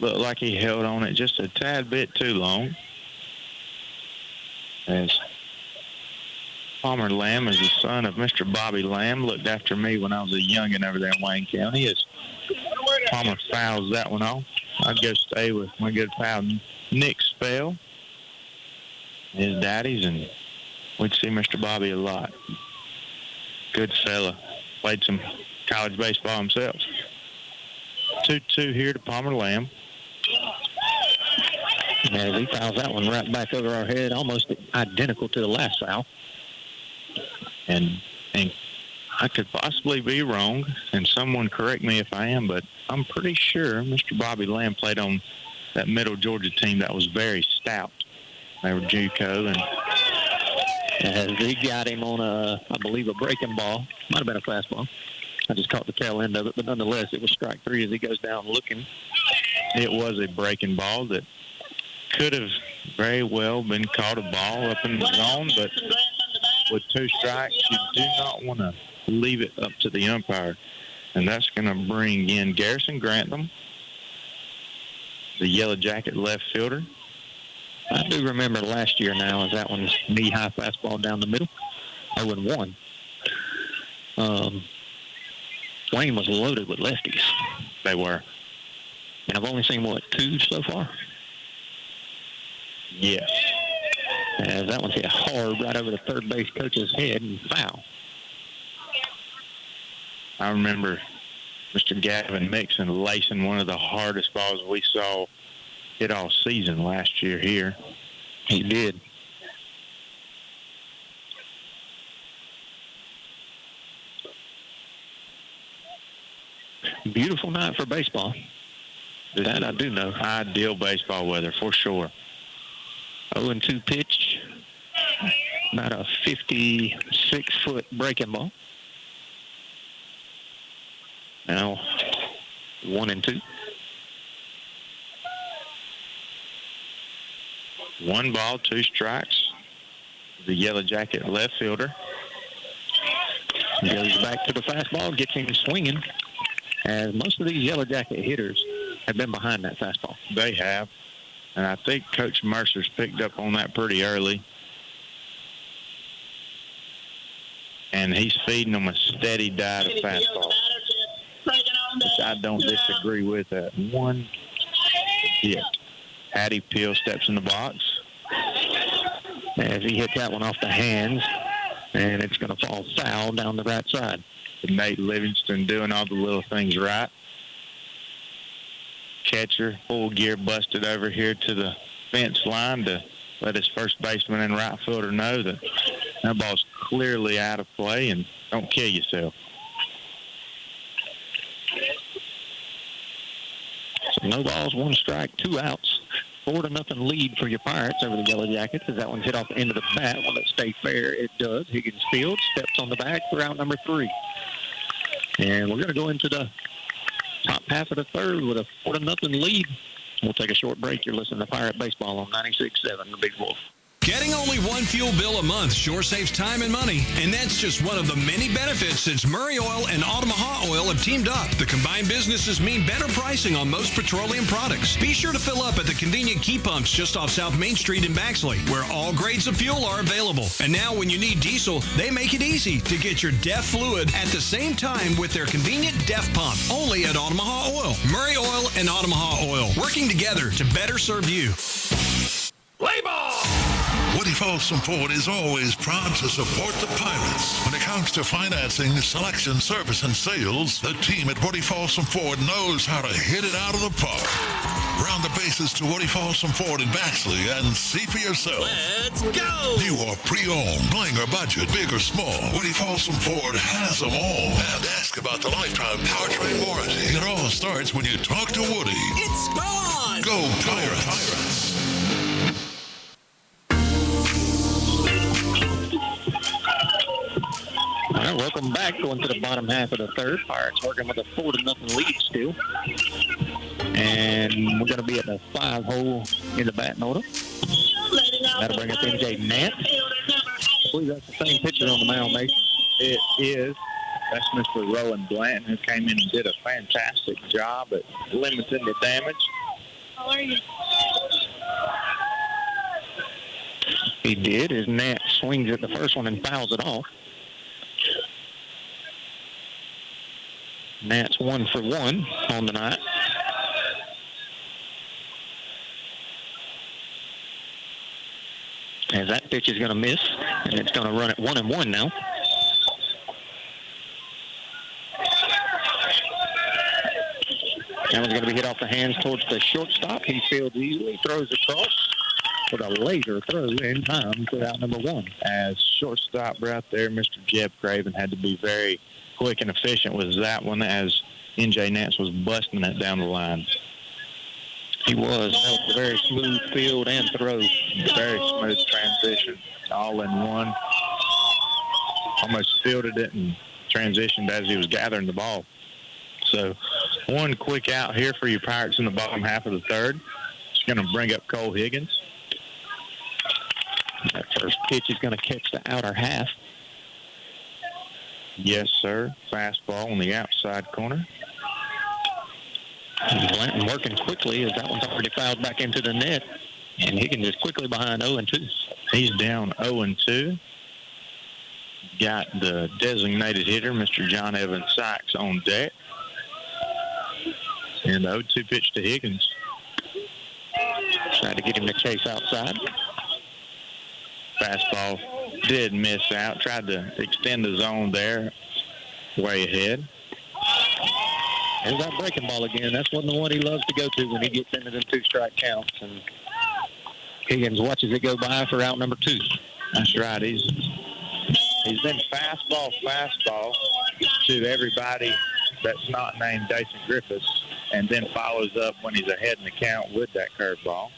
Looked like he held on it just a tad bit too long. As Palmer Lamb is the son of Mr. Bobby Lamb, looked after me when I was a youngin' over there in Wayne County. As Palmer fouls that one off, I'd go stay with my good pal Nick Spell, his daddies, and we'd see Mr. Bobby a lot. Good fella. Played some college baseball himself. 2-2 here to Palmer Lamb. As he fouls that one right back over our head, almost identical to the last foul. And I could possibly be wrong, and someone correct me if I am, but I'm pretty sure Mr. Bobby Lamb played on that Middle Georgia team that was very stout. They were JUCO, and as he got him on I believe a breaking ball. Might have been a fastball. I just caught the tail end of it, but nonetheless, it was strike 3 as he goes down looking. It was a breaking ball that could have very well been called a ball up in the zone, but with 2 strikes, you do not want to leave it up to the umpire. And that's going to bring in Garrison Grantham, the Yellow Jacket left fielder. I do remember last year now as that one's knee-high fastball down the middle, 0-1. Wayne was loaded with lefties. They were. And I've only seen, 2 so far? Yes. As that one's hit hard right over the third base coach's head and foul. I remember Mr. Gavin Mixon lacing one of the hardest balls we saw hit all season last year here. He did. Beautiful night for baseball. That I do know. Ideal baseball weather for sure. 0-2 pitch. About a 56-foot breaking ball. Now 1-2. 1 ball, 2 strikes. The Yellow Jacket left fielder goes back to the fastball, gets him swinging. As most of these Yellow Jacket hitters have been behind that fastball. They have. And I think Coach Mercer's picked up on that pretty early. And he's feeding them a steady diet of fastball, which I don't disagree with that one hit. Hattie Peel steps in the box. As he hits that one off the hands, and it's going to fall foul down the right side. Nate Livingston doing all the little things right. Catcher, full gear busted over here to the fence line to let his first baseman and right fielder know that that ball's clearly out of play and don't kill yourself. So no balls, 1 strike, 2 outs. 4-0 lead for your Pirates over the Yellow Jackets as that one's hit off the end of the bat. Will it stay fair? It does. Higgins fields, steps on the bag for out number 3. And we're going to go into the top half of the third with a 4-0 lead. We'll take a short break. You're listening to Pirate Baseball on 96.7, The Big Wolf. Getting only 1 fuel bill a month sure saves time and money, and that's just one of the many benefits since Murray Oil and Altamaha Oil have teamed up. The combined businesses mean better pricing on most petroleum products. Be sure to fill up at the convenient key pumps just off South Main Street in Baxley, where all grades of fuel are available. And now when you need diesel, they make it easy to get your DEF fluid at the same time with their convenient DEF pump, only at Altamaha Oil. Murray Oil and Altamaha Oil, working together to better serve you. Play ball! Woody Folsom Ford is always proud to support the Pirates. When it comes to financing, selection, service, and sales, the team at Woody Folsom Ford knows how to hit it out of the park. Round the bases to Woody Folsom Ford in Baxley and see for yourself. Let's go! New or pre-owned, bling or budget, big or small, Woody Folsom Ford has them all. And ask about the lifetime powertrain warranty. It all starts when you talk to Woody. It's gone! Go Pirates! All right, welcome back. Going to the bottom half of the third. Pirates working with a 4-0 lead still. And we're going to be at the 5-hole in the batting order. That'll bring up NJ Nance. I believe that's the same pitcher on the mound, Mason. It is. That's Mr. Rowan Blanton, who came in and did a fantastic job at limiting the damage. How are you? He did. His Nance swings at the first one and fouls it off. Nance 1 for 1 on the night. As that pitch is going to miss, and it's going to run at 1-1 now. That one's going to be hit off the hands towards the shortstop. He fields easily, throws across with a laser throw in time to out number 1. As shortstop right there, Mr. Jeb Craven had to be very quick and efficient with that one as NJ Nance was busting it down the line. He was. That was a very smooth field and throw. Very smooth transition, all in one. Almost fielded it and transitioned as he was gathering the ball. So one quick out here for your Pirates in the bottom half of the third. It's going to bring up Cole Higgins. That first pitch is going to catch the outer half. Yes, sir. Fastball on the outside corner. Blanton working quickly as that one's already fouled back into the net. And Higgins is quickly behind 0-2. He's down 0-2. Got the designated hitter, Mr. John Evans Sykes, on deck. And the 0-2 pitch to Higgins. Tried to get him to chase outside. Fastball did miss out. Tried to extend the zone there. Way ahead. There's that breaking ball again. That's one of the one he loves to go to when he gets into them 2-strike counts. And Higgins watches it go by for out number 2. That's right. He's been fastball to everybody that's not named Jason Griffiths, and then follows up when he's ahead in the count with that curveball.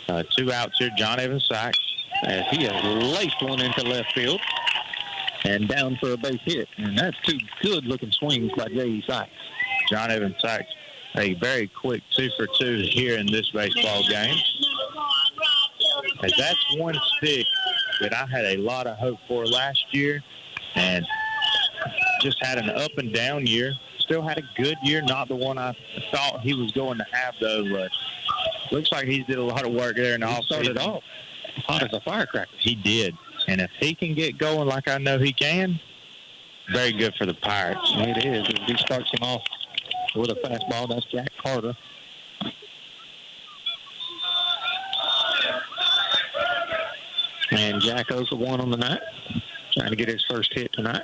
2 outs here. John Evans Sykes, as he has laced one into left field and down for a base hit. And that's 2 good-looking swings by J.E. Sykes. John Evans Sykes, a very quick 2 for 2 here in this baseball game. And that's one stick that I had a lot of hope for last year, and just had an up and down year. Still had a good year, not the one I thought he was going to have, though. But looks like he did a lot of work there in the offseason. Started off hot as a firecracker. He did. And if he can get going like I know he can, very good for the Pirates. It is. If he starts him off with a fastball, that's Jack Carter. And Jack 0 for 1 on the night, trying to get his first hit tonight.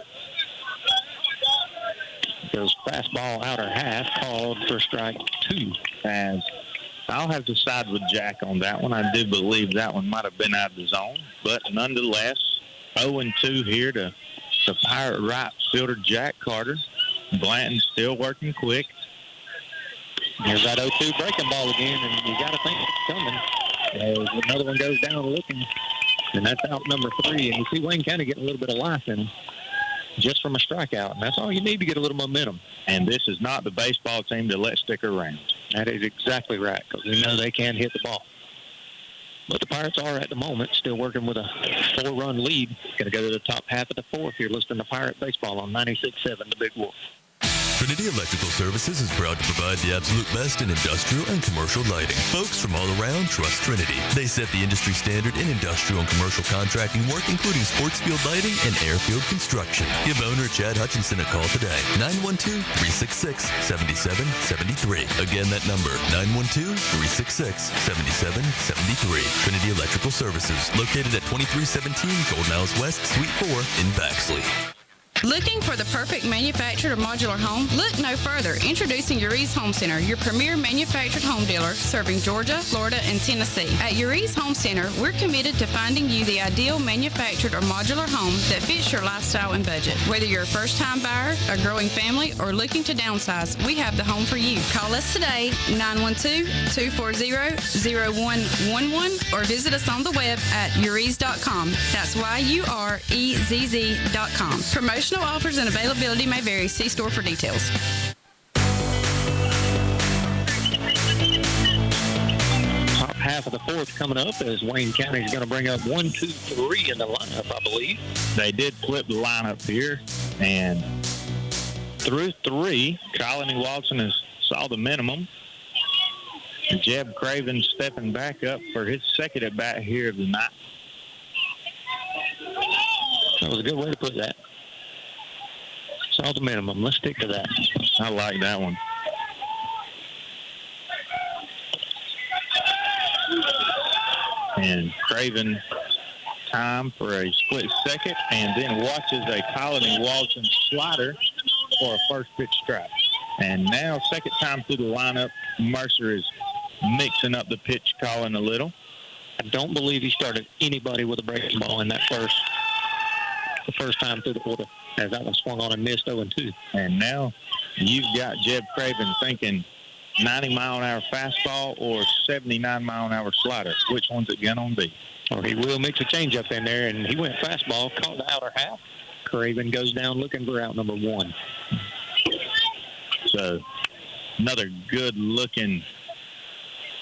Goes fastball outer half, called for strike 2. And I'll have to side with Jack on that one. I do believe that one might have been out of the zone. But nonetheless, 0-2 here to the Pirate right fielder, Jack Carter. Blanton still working quick. Here's that 0-2 breaking ball again, and you got to think it's coming. Another one goes down looking, and that's out number 3. And you see Wayne County getting a little bit of life in him just from a strikeout, and that's all you need to get a little momentum. And this is not the baseball team to let stick around. That is exactly right, because we know they can hit the ball. But the Pirates are, at the moment, still working with a 4-run lead. Going to go to the top half of the 4th. You're listening to Pirate Baseball on 96.7 The Big Wolf. Trinity Electrical Services is proud to provide the absolute best in industrial and commercial lighting. Folks from all around trust Trinity. They set the industry standard in industrial and commercial contracting work, including sports field lighting and airfield construction. Give owner Chad Hutchinson a call today. 912-366-7773. Again, that number, 912-366-7773. Trinity Electrical Services, located at 2317 Gold Miles West, Suite 4 in Baxley. Looking for the perfect manufactured or modular home? Look no further. Introducing Uri's Home Center, your premier manufactured home dealer serving Georgia, Florida, and Tennessee. At Uri's Home Center, we're committed to finding you the ideal manufactured or modular home that fits your lifestyle and budget. Whether you're a first-time buyer, a growing family, or looking to downsize, we have the home for you. Call us today, 912-240-0111, or visit us on the web at uris.com. That's YUREZZ.com. Promotion Promotional offers and availability may vary. See store for details. Top half of the fourth coming up as Wayne County is going to bring up 1, 2, 3 in the lineup, I believe. They did flip the lineup here, and through 3, Colony Watson has saw the minimum. Jeb Craven stepping back up for his second at bat here of the night. That was a good way to put that. Saw the minimum. Let's stick to that. I like that one. And Craven time for a split second, and then watches a Colony Watson slider for a first pitch strike. And now, second time through the lineup, Mercer is mixing up the pitch calling a little. I don't believe he started anybody with a breaking ball in that the first time through the quarter, as that one swung on and missed 0-2. And now you've got Jeb Craven thinking 90-mile-an-hour fastball or 79-mile-an-hour slider. Which one's it going to be? Or he will mix a changeup in there, and he went fastball, caught the outer half. Craven goes down looking for out number 1. So another good-looking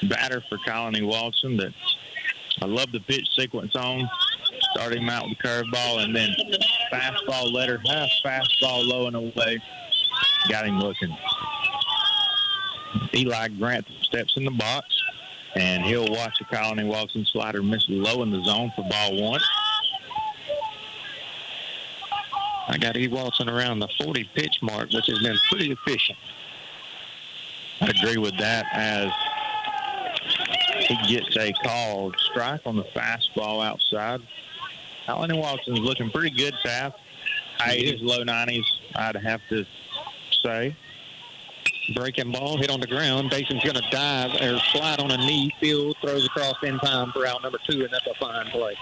batter for Colony Watson that I love the pitch sequence on. Start him out with the curveball, and then fastball letter half, fastball low and away. Got him looking. Eli Grant steps in the box, and he'll watch a Colony Watson slider miss low in the zone for ball 1. I got E. Watson around the 40 pitch mark, which has been pretty efficient. I agree with that, as he gets a called strike on the fastball outside. Colony Watson's looking pretty good, Taft. High 80s, low 90s, I'd have to say. Breaking ball, hit on the ground. Dason's going to dive or slide on a knee. Field throws across in time for out number 2, and that's a fine play.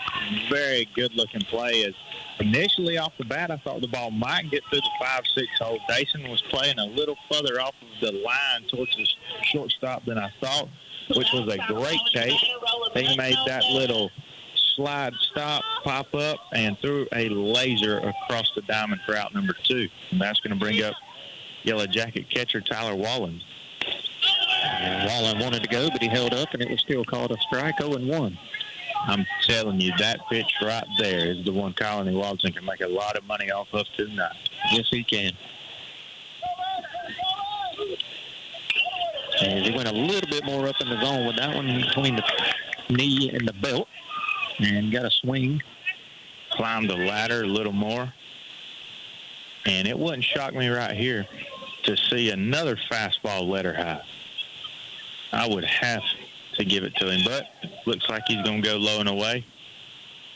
Very good-looking play. As initially off the bat, I thought the ball might get through the 5-6 hole. Dason was playing a little further off of the line towards the shortstop than I thought, which was a great take. He made that little slide stop, pop up, and threw a laser across the diamond for out number 2. And that's going to bring up Yellow Jacket catcher Tyler Wallen. And Wallen wanted to go, but he held up, and it was still called a strike, 0-1. I'm telling you, that pitch right there is the one Colony Watson can make a lot of money off of tonight. Yes, he can. And he went a little bit more up in the zone with that one between the knee and the belt, and got a swing. Climbed the ladder a little more. And it wouldn't shock me right here to see another fastball letter high. I would have to give it to him, but looks like he's going to go low and away.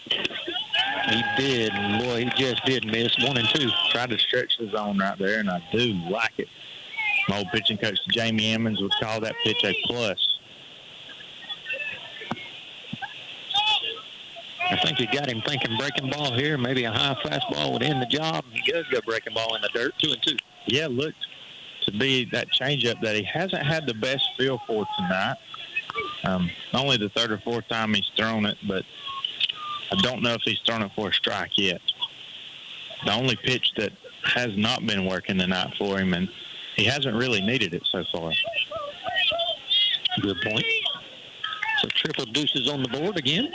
He did. Boy, he just did miss 1 and 2. Tried to stretch the zone right there, and I do like it. My old pitching coach, Jamie Emmons, would call that pitch a plus. I think you got him thinking breaking ball here. Maybe a high fastball would end the job. He does go breaking ball in the dirt, 2 and 2. Yeah, looked to be that changeup that he hasn't had the best feel for tonight. Only the 3rd or 4th time he's thrown it, but I don't know if he's thrown it for a strike yet. The only pitch that has not been working tonight for him, and he hasn't really needed it so far. Good point. So triple deuces on the board again.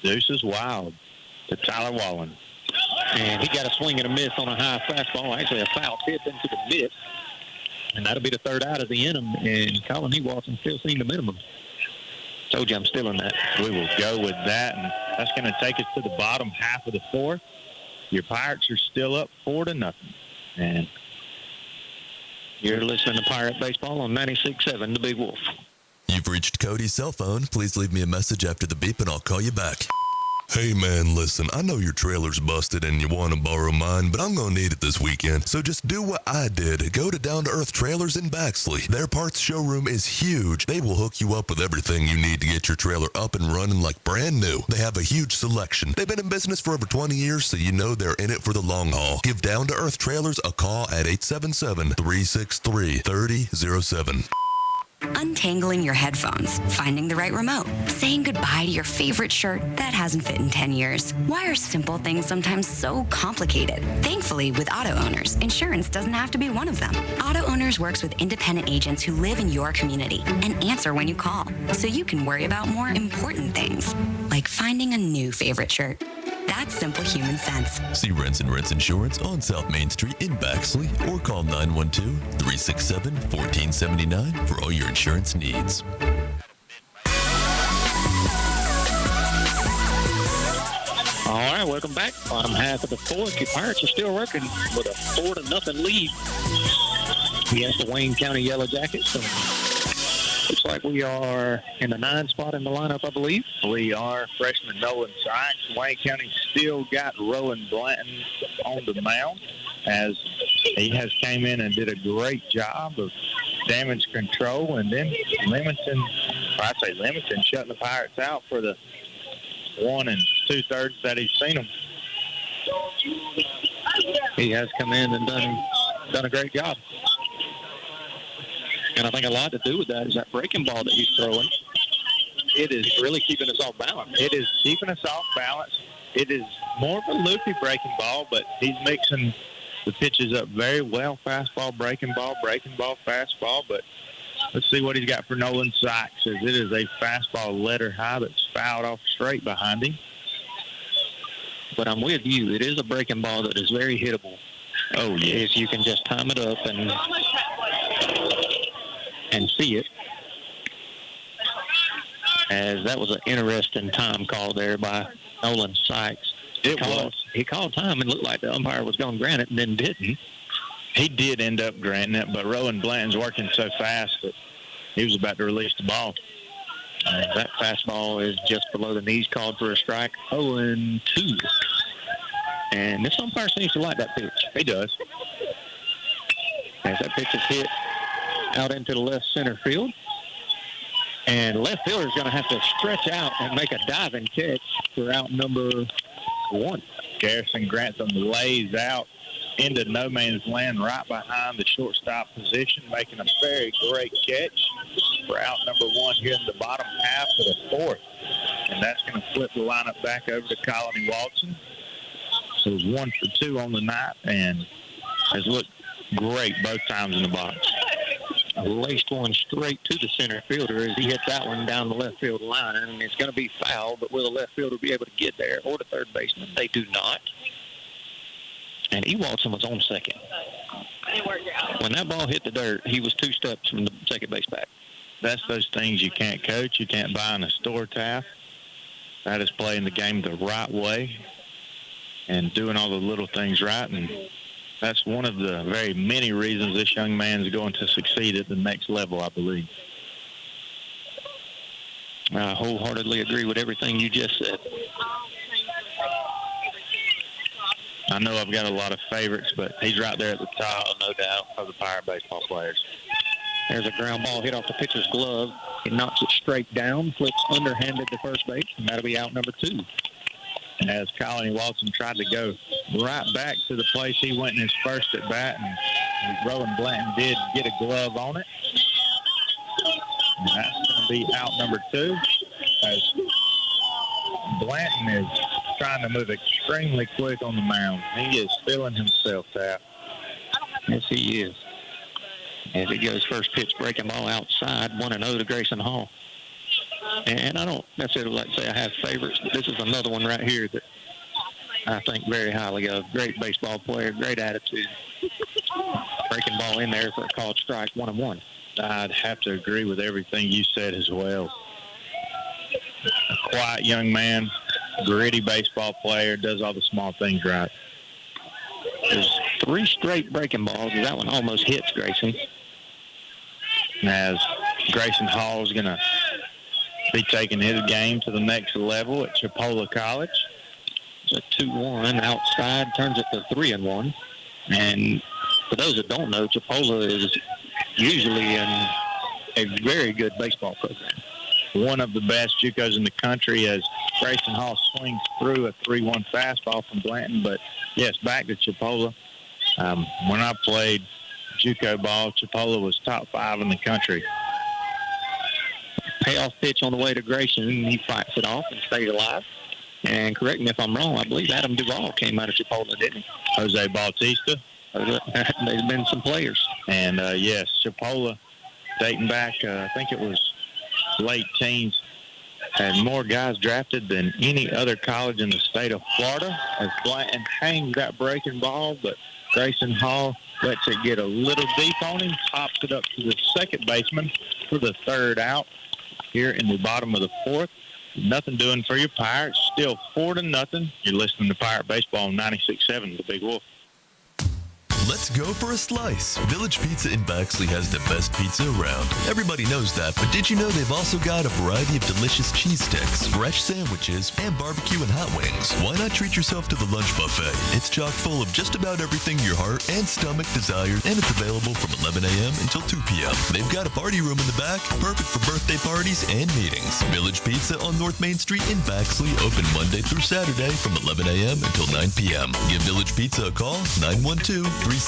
Deuces wild to Tyler Wallen. And he got a swing and a miss on a high fastball, actually a foul tip into the mitt. And that'll be the 3rd out of the inning. And Colony Watson still seeing the minimum. Told you I'm still in that. We will go with that. And that's going to take us to the bottom half of the 4th. Your Pirates are still up 4-0. And you're listening to Pirate Baseball on 96.7 The Big Wolf. You've reached Cody's cell phone. Please leave me a message after the beep and I'll call you back. Hey man, listen, I know your trailer's busted and you want to borrow mine, but I'm going to need it this weekend. So just do what I did. Go to Down to Earth Trailers in Baxley. Their parts showroom is huge. They will hook you up with everything you need to get your trailer up and running like brand new. They have a huge selection. They've been in business for over 20 years, so you know they're in it for the long haul. Give Down to Earth Trailers a call at 877-363-3007. untangling your headphones, finding the right remote, saying goodbye to your favorite shirt that hasn't fit in 10 years. Why are simple things sometimes so complicated? Thankfully, with Auto Owners, insurance doesn't have to be one of them. Auto Owners works with independent agents who live in your community and answer when you call, so you can worry about more important things, like finding a new favorite shirt. That's simple human sense. See Rents and Rents Insurance on South Main Street in Baxley or call 912-367-1479 for all your insurance needs. All right, welcome back. Bottom half of the fourth. Your Pirates are still working with a 4-0 lead against the Wayne County Yellow Jackets. So looks like we are in the 9 spot in the lineup, I believe. We are. Freshman Nolan Sykes. Wayne County still got Rowan Blanton on the mound, as he has came in and did a great job of damage control. And then Leamington shutting the Pirates out for the 1 2/3 that he's seen them. He has come in and done a great job. And I think a lot to do with that is that breaking ball that he's throwing. It is really keeping us off balance. It is keeping us off balance. It is more of a loopy breaking ball, but he's mixing the pitches up very well. Fastball, breaking ball, fastball. But let's see what he's got for Nolan Sykes, as it is a fastball letter high that's fouled off straight behind him. But I'm with you. It is a breaking ball that is very hittable. Oh, yes. If you can just time it up and see it. As that was an interesting time call there by Nolan Sykes. He called time and looked like the umpire was going to grant it and then didn't. He did end up granting it, but Rowan Blanton's working so fast that he was about to release the ball. That fastball is just below the knees, called for a strike. 0-2. And this umpire seems to like that pitch. He does. As that pitch is hit out into the left center field. And left fielder is going to have to stretch out and make a diving catch for out number 1. Garrison Grantham lays out into no man's land right behind the shortstop position, making a very great catch for out number 1 here in the bottom half of the fourth. And that's going to flip the lineup back over to Colony Watson. So it's 1 for 2 on the night and has looked great both times in the box. Laced one straight to the center fielder as he hit that one down the left field line. And it's going to be foul, but will the left fielder be able to get there, or the third baseman? They do not. And E. Watson was on second. When that ball hit the dirt, he was 2 steps from the second base back. That's those things you can't coach. You can't buy in a store, Taft. That is playing the game the right way and doing all the little things right. And that's one of the very many reasons this young man is going to succeed at the next level, I believe. I wholeheartedly agree with everything you just said. I know I've got a lot of favorites, but he's right there at the top, no doubt, of the Pirate baseball players. There's a ground ball hit off the pitcher's glove. He knocks it straight down, flips underhanded to first base, and that'll be out number 2. As Colony Watson tried to go right back to the place he went in his first at bat, and Rowan Blanton did get a glove on it. And that's going to be out number 2, as Blanton is trying to move extremely quick on the mound. He is feeling himself, Tap. Yes, he is. As he goes first pitch, breaking ball outside, 1-0 to Grayson Hall. And I don't necessarily like to say I have favorites, but this is another one right here that I think very highly of. Great baseball player, great attitude. Breaking ball in there for a called strike, 1-1. I'd have to agree with everything you said as well. A quiet young man, gritty baseball player, does all the small things right. There's 3 straight breaking balls. That one almost hits Grayson. As Grayson Hall is going to be taking his game to the next level at Chipola College. It's a 2-1 outside, turns it to 3-1. And for those that don't know, Chipola is usually in a very good baseball program. One of the best JUCOs in the country, as Grayson Hall swings through a 3-1 fastball from Blanton. But, yes, back to Chipola. When I played JUCO ball, Chipola was top 5 in the country. payoff pitch on the way to Grayson, and he fights it off and stays alive. And correct me if I'm wrong, I believe Adam Duvall came out of Chipola, didn't he? Jose Bautista. There's been some players. And, yes, Chipola, dating back, I think it was late teens, had more guys drafted than any other college in the state of Florida. As Blanton hangs that breaking ball, but Grayson Hall lets it get a little deep on him, pops it up to the second baseman for the third out here in the bottom of the fourth. Nothing doing for your Pirates. Still 4-0. You're listening to Pirate Baseball on 96.7, The Big Wolf. Let's go for a slice. Village Pizza in Baxley has the best pizza around. Everybody knows that, but did you know they've also got a variety of delicious cheese sticks, fresh sandwiches, and barbecue and hot wings? Why not treat yourself to the lunch buffet? It's chock full of just about everything your heart and stomach desires, and it's available from 11 a.m. until 2 p.m. They've got a party room in the back, perfect for birthday parties and meetings. Village Pizza on North Main Street in Baxley, open Monday through Saturday from 11 a.m. until 9 p.m. Give Village Pizza a call, 912-367-9851.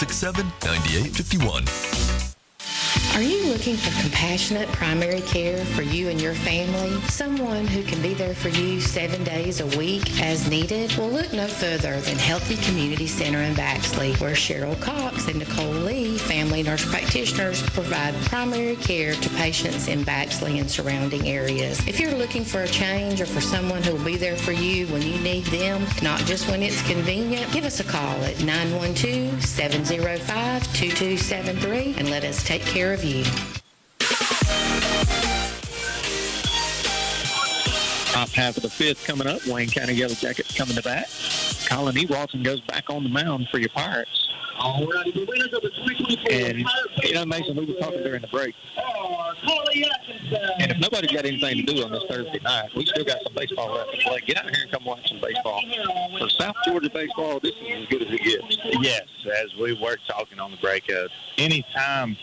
Are you looking for compassionate primary care for you and your family? Someone who can be there for you 7 days a week as needed? Well, look no further than Healthy Community Center in Baxley, where Cheryl Cox and Nicole Lee, family nurse practitioners, provide primary care to patients in Baxley and surrounding areas. If you're looking for a change or for someone who will be there for you when you need them, not just when it's convenient, give us a call at 912-705-2273 and let us take care of you. Top half of the fifth coming up. Wayne County Yellow Jackets coming to bat. Colin E. Walton goes back on the mound for your Pirates. And, Mason, we were talking during the break. And if nobody's got anything to do on this Thursday night, we still got some baseball left to play. Get out here and come watch some baseball. For South Georgia baseball, this is as good as it gets. Yes, as we were talking on the break, anytime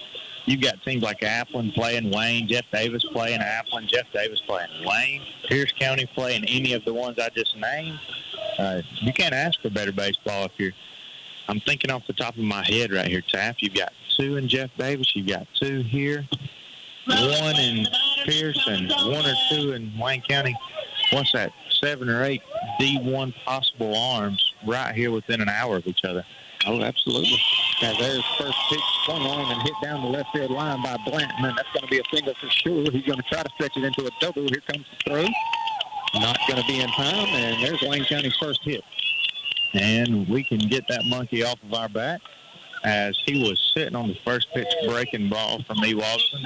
you've got teams like Applin playing Wayne, Jeff Davis playing Applin, Jeff Davis playing Wayne, Pierce County playing any of the ones I just named, you can't ask for better baseball I'm thinking off the top of my head right here, Taft. You've got 2 in Jeff Davis. You've got 2 here, 1 in Pierce, and 1 or 2 in Wayne County. What's that, 7 or 8 D1 possible arms right here within an hour of each other. Oh, absolutely. Now, there's first pitch swung on and hit down the left field line by Blanton, and that's going to be a single for sure. He's going to try to stretch it into a double. Here comes the throw. Not going to be in time, and there's Wayne County's first hit. And we can get that monkey off of our back as he was sitting on the first pitch breaking ball from E. Watson.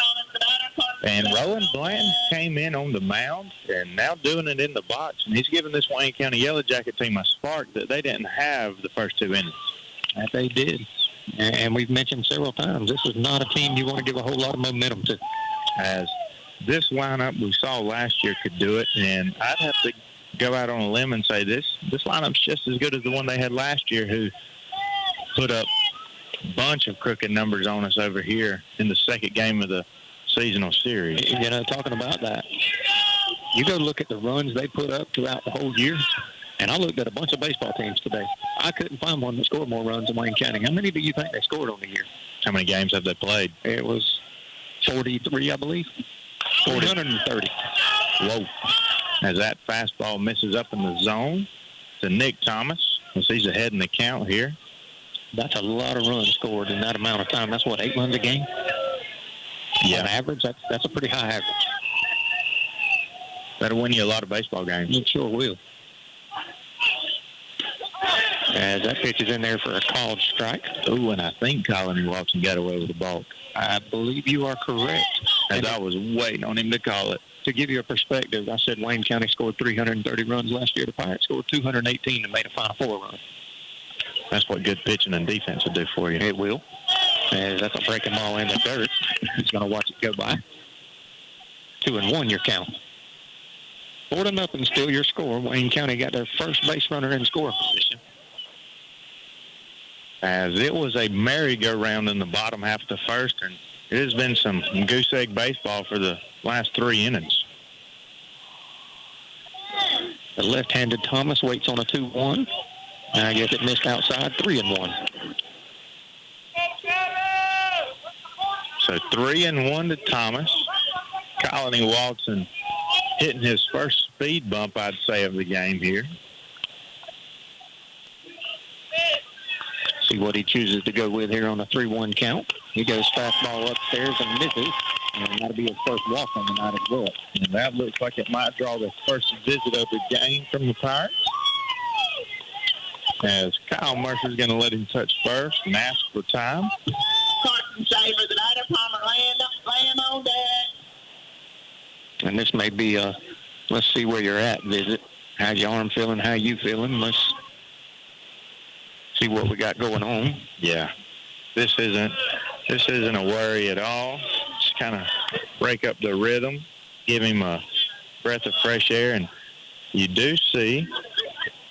And Rowan Blanton came in on the mound and now doing it in the box. And he's giving this Wayne County Yellow Jacket team a spark that they didn't have the first 2 innings. That they did. And we've mentioned several times, this is not a team you want to give a whole lot of momentum to. As this lineup we saw last year could do it, and I'd have to go out on a limb and say this lineup's just as good as the one they had last year, who put up a bunch of crooked numbers on us over here in the second game of the seasonal series. Talking about that, you go look at the runs they put up throughout the whole year, and I looked at a bunch of baseball teams today. I couldn't find one that scored more runs than Wayne County. How many do you think they scored on the year? How many games have they played? It was 43, I believe. 430. Whoa. As that fastball misses up in the zone to Nick Thomas, as he's ahead in the count here. That's a lot of runs scored in that amount of time. That's, 8 runs a game? Yeah. On average, that's a pretty high average. That'll win you a lot of baseball games. It sure will. As that pitch is in there for a called strike. Ooh, and I think Colin Watson got away with the ball. I believe you are correct. As I was waiting on him to call it. To give you a perspective, I said Wayne County scored 330 runs last year. The Pirates scored 218 and made a Final Four run. That's what good pitching and defense will do for you. It will. And that's a breaking ball in the dirt. He's going to watch it go by. 2-1 your count. 4-0 still your score. Wayne County got their first base runner in scoring position. As it was a merry-go-round in the bottom half of the first, and it has been some goose egg baseball for the last 3 innings. The left-handed Thomas waits on a 2-1. And I guess it missed outside, 3-1. So 3-1 to Thomas. Colony Watson hitting his first speed bump, I'd say, of the game here. See what he chooses to go with here on a 3-1 count. He goes fastball upstairs and misses, and that'll be his first walk on the night as well. And that looks like it might draw the first visit of the game from the Pirates, as Kyle Mercer's going to let him touch first and ask for time. Carson Shaver, the night of Palmer, land on deck. And this may be a let's see where you're at visit. How's your arm feeling? How you feeling? Let's see what we got going on. Yeah, this isn't a worry at all. Just kind of break up the rhythm, give him a breath of fresh air, and you do see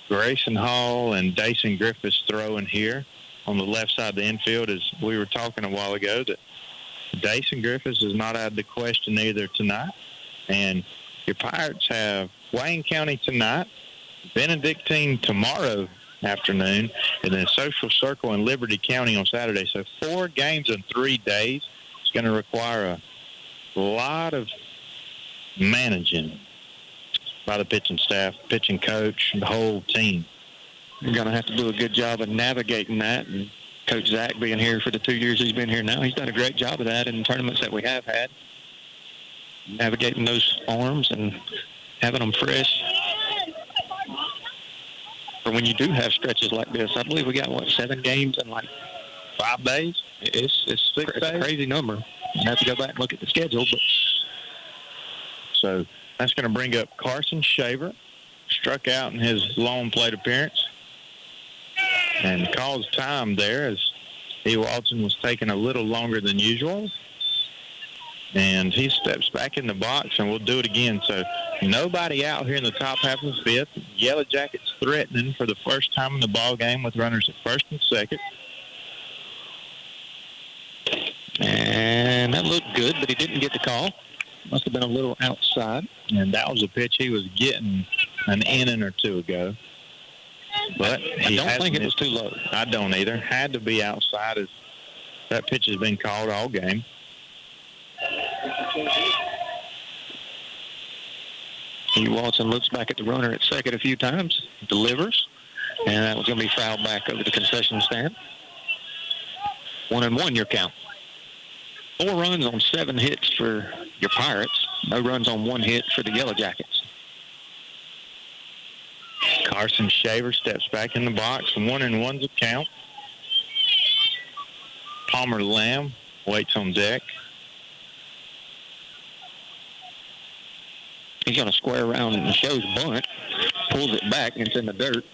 Grayson Hall and Dason Griffiths throwing here on the left side of the infield. As we were talking a while ago, that Dason Griffiths is not out of the question either tonight. And your Pirates have Wayne County tonight, Benedictine tomorrow afternoon, and then Social Circle and Liberty County on Saturday. So 4 games in 3 days. It's going to require a lot of managing by the pitching staff, pitching coach, the whole team. You're going to have to do a good job of navigating that. And Coach Zach being here for the 2 years he's been here now, he's done a great job of that in tournaments that we have had. Navigating those arms and having them fresh for when you do have stretches like this. I believe we got, 7 games in 5 days? It's 6 days. It's a crazy number. I have to go back and look at the schedule. But so that's going to bring up Carson Shaver. Struck out in his long plate appearance and calls time there as E. Watson was taking a little longer than usual. And he steps back in the box, and we'll do it again. So nobody out here in the top half of the 5th. Yellow Jackets threatening for the first time in the ball game with runners at first and second. And that looked good, but he didn't get the call. Must have been a little outside. And that was a pitch he was getting an inning or 2 ago. But I don't think it was too low. I don't either. Had to be outside, as that pitch has been called all game. E. Watson looks back at the runner at second a few times, delivers, and that was going to be fouled back over the concession stand. 1-1 your count. 4 runs on 7 hits for your Pirates. No runs on 1 hit for the Yellow Jackets. Carson Shaver steps back in the box. 1-1's a count. Palmer Lamb waits on deck. He's going to square around and shows bunt, pulls it back, and it's in the dirt.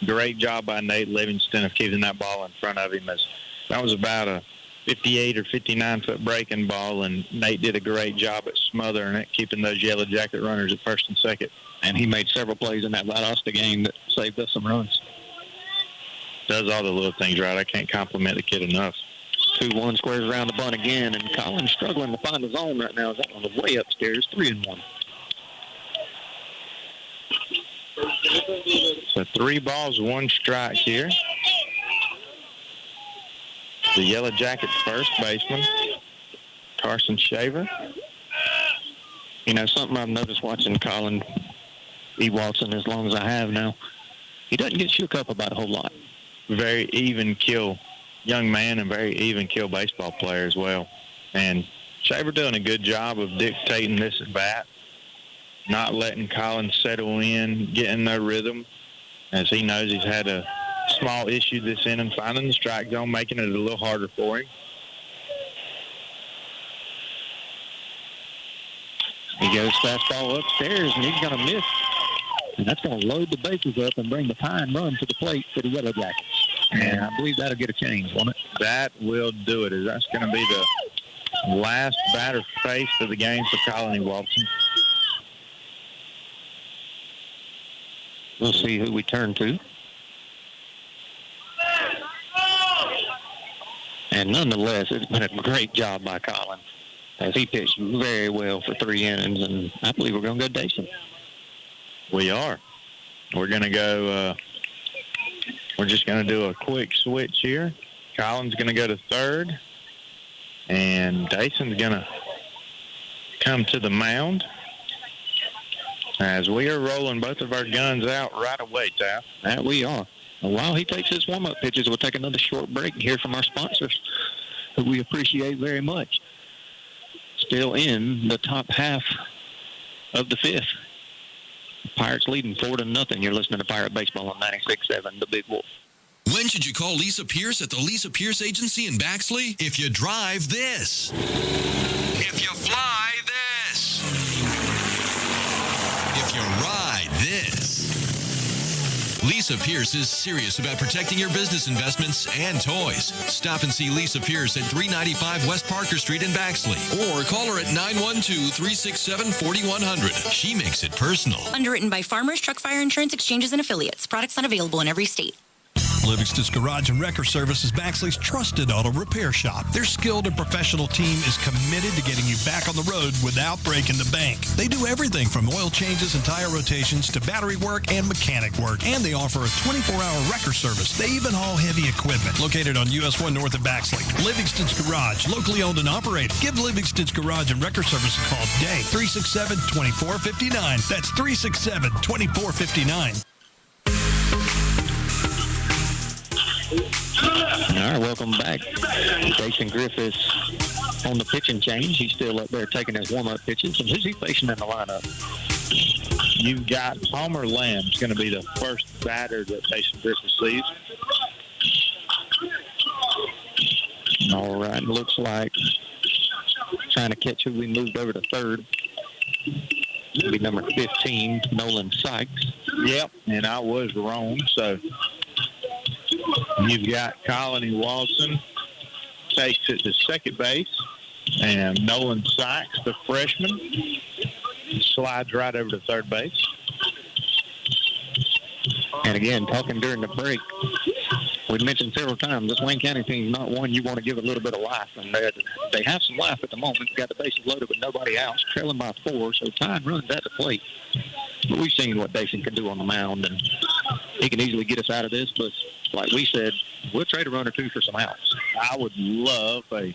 Great job by Nate Livingston of keeping that ball in front of him. As that was about a 58 or 59-foot breaking ball, and Nate did a great job at smothering it, keeping those Yellow Jacket runners at first and second. And he made several plays in that Valdosta game that saved us some runs. Does all the little things right. I can't compliment the kid enough. 2-1 squares around the bunt again, and Colin's struggling to find his zone right now. That one was way upstairs, 3-1. So 3 balls, 1 strike here. The Yellow Jackets first baseman, Carson Shaver. You know, something I've noticed watching Colin E. Watson as long as I have now, he doesn't get shook up about a whole lot. Very even kill young man and very even kill baseball player as well. And Shaver doing a good job of dictating this at bat, not letting Colin settle in, getting their rhythm, as he knows he's had a small issue this inning, finding the strike zone, making it a little harder for him. He goes fastball upstairs, and he's going to miss. And that's going to load the bases up and bring the tying run to the plate for the Yellow Jackets. And I believe that'll get a change, won't it? That will do it. That's going to be the last batter faced of the game for Colony Watson. We'll see who we turn to. And nonetheless, it's been a great job by Colin, as he pitched very well for 3 innings, and I believe we're going to go Dason. We are. We're going to go, we're just going to do a quick switch here. Colin's going to go to third, and Dason's going to come to the mound as we are rolling both of our guns out right away, Taff. That we are. While he takes his warm-up pitches, we'll take another short break and hear from our sponsors, who we appreciate very much. Still in the top half of the fifth. Pirates leading 4-0. You're listening to Pirate Baseball on 96.7, The Big Wolf. When should you call Lisa Pierce at the Lisa Pierce Agency in Baxley? If you drive this. If you fly this. If you ride this. Lisa Pierce is serious about protecting your business investments and toys. Stop and see Lisa Pierce at 395 West Parker Street in Baxley. Or call her at 912-367-4100. She makes it personal. Underwritten by Farmers Truck Fire Insurance Exchanges and Affiliates. Products not available in every state. Livingston's Garage and Wrecker Service is Baxley's trusted auto repair shop. Their skilled and professional team is committed to getting you back on the road without breaking the bank. They do everything from oil changes and tire rotations to battery work and mechanic work, and they offer a 24-hour wrecker service. They even haul heavy equipment. Located on US 1 North of Baxley. Livingston's Garage, locally owned and operated. Give Livingston's Garage and Wrecker Service a call today. 367-2459. That's 367-2459. All right, welcome back. Jason Griffiths on the pitching change. He's still up there taking his warm-up pitches. And who's he facing in the lineup? You've got Palmer Lamb's going to be the first batter that Jason Griffiths sees. All right, looks like trying to catch who we moved over to third. It'll be number 15, Nolan Sykes. Yep, and I was wrong, so... You've got Colony Watson takes it to second base, and Nolan Sykes, the freshman, slides right over to third base. And again, talking during the break, we mentioned several times this Wayne County team is not one you want to give a little bit of life, and they have some life at the moment. Got the bases loaded with nobody out, trailing by 4, so tying runs at the plate. But we've seen what Dason can do on the mound, and he can easily get us out of this. But like we said, we'll trade a run or two for some outs. I would love a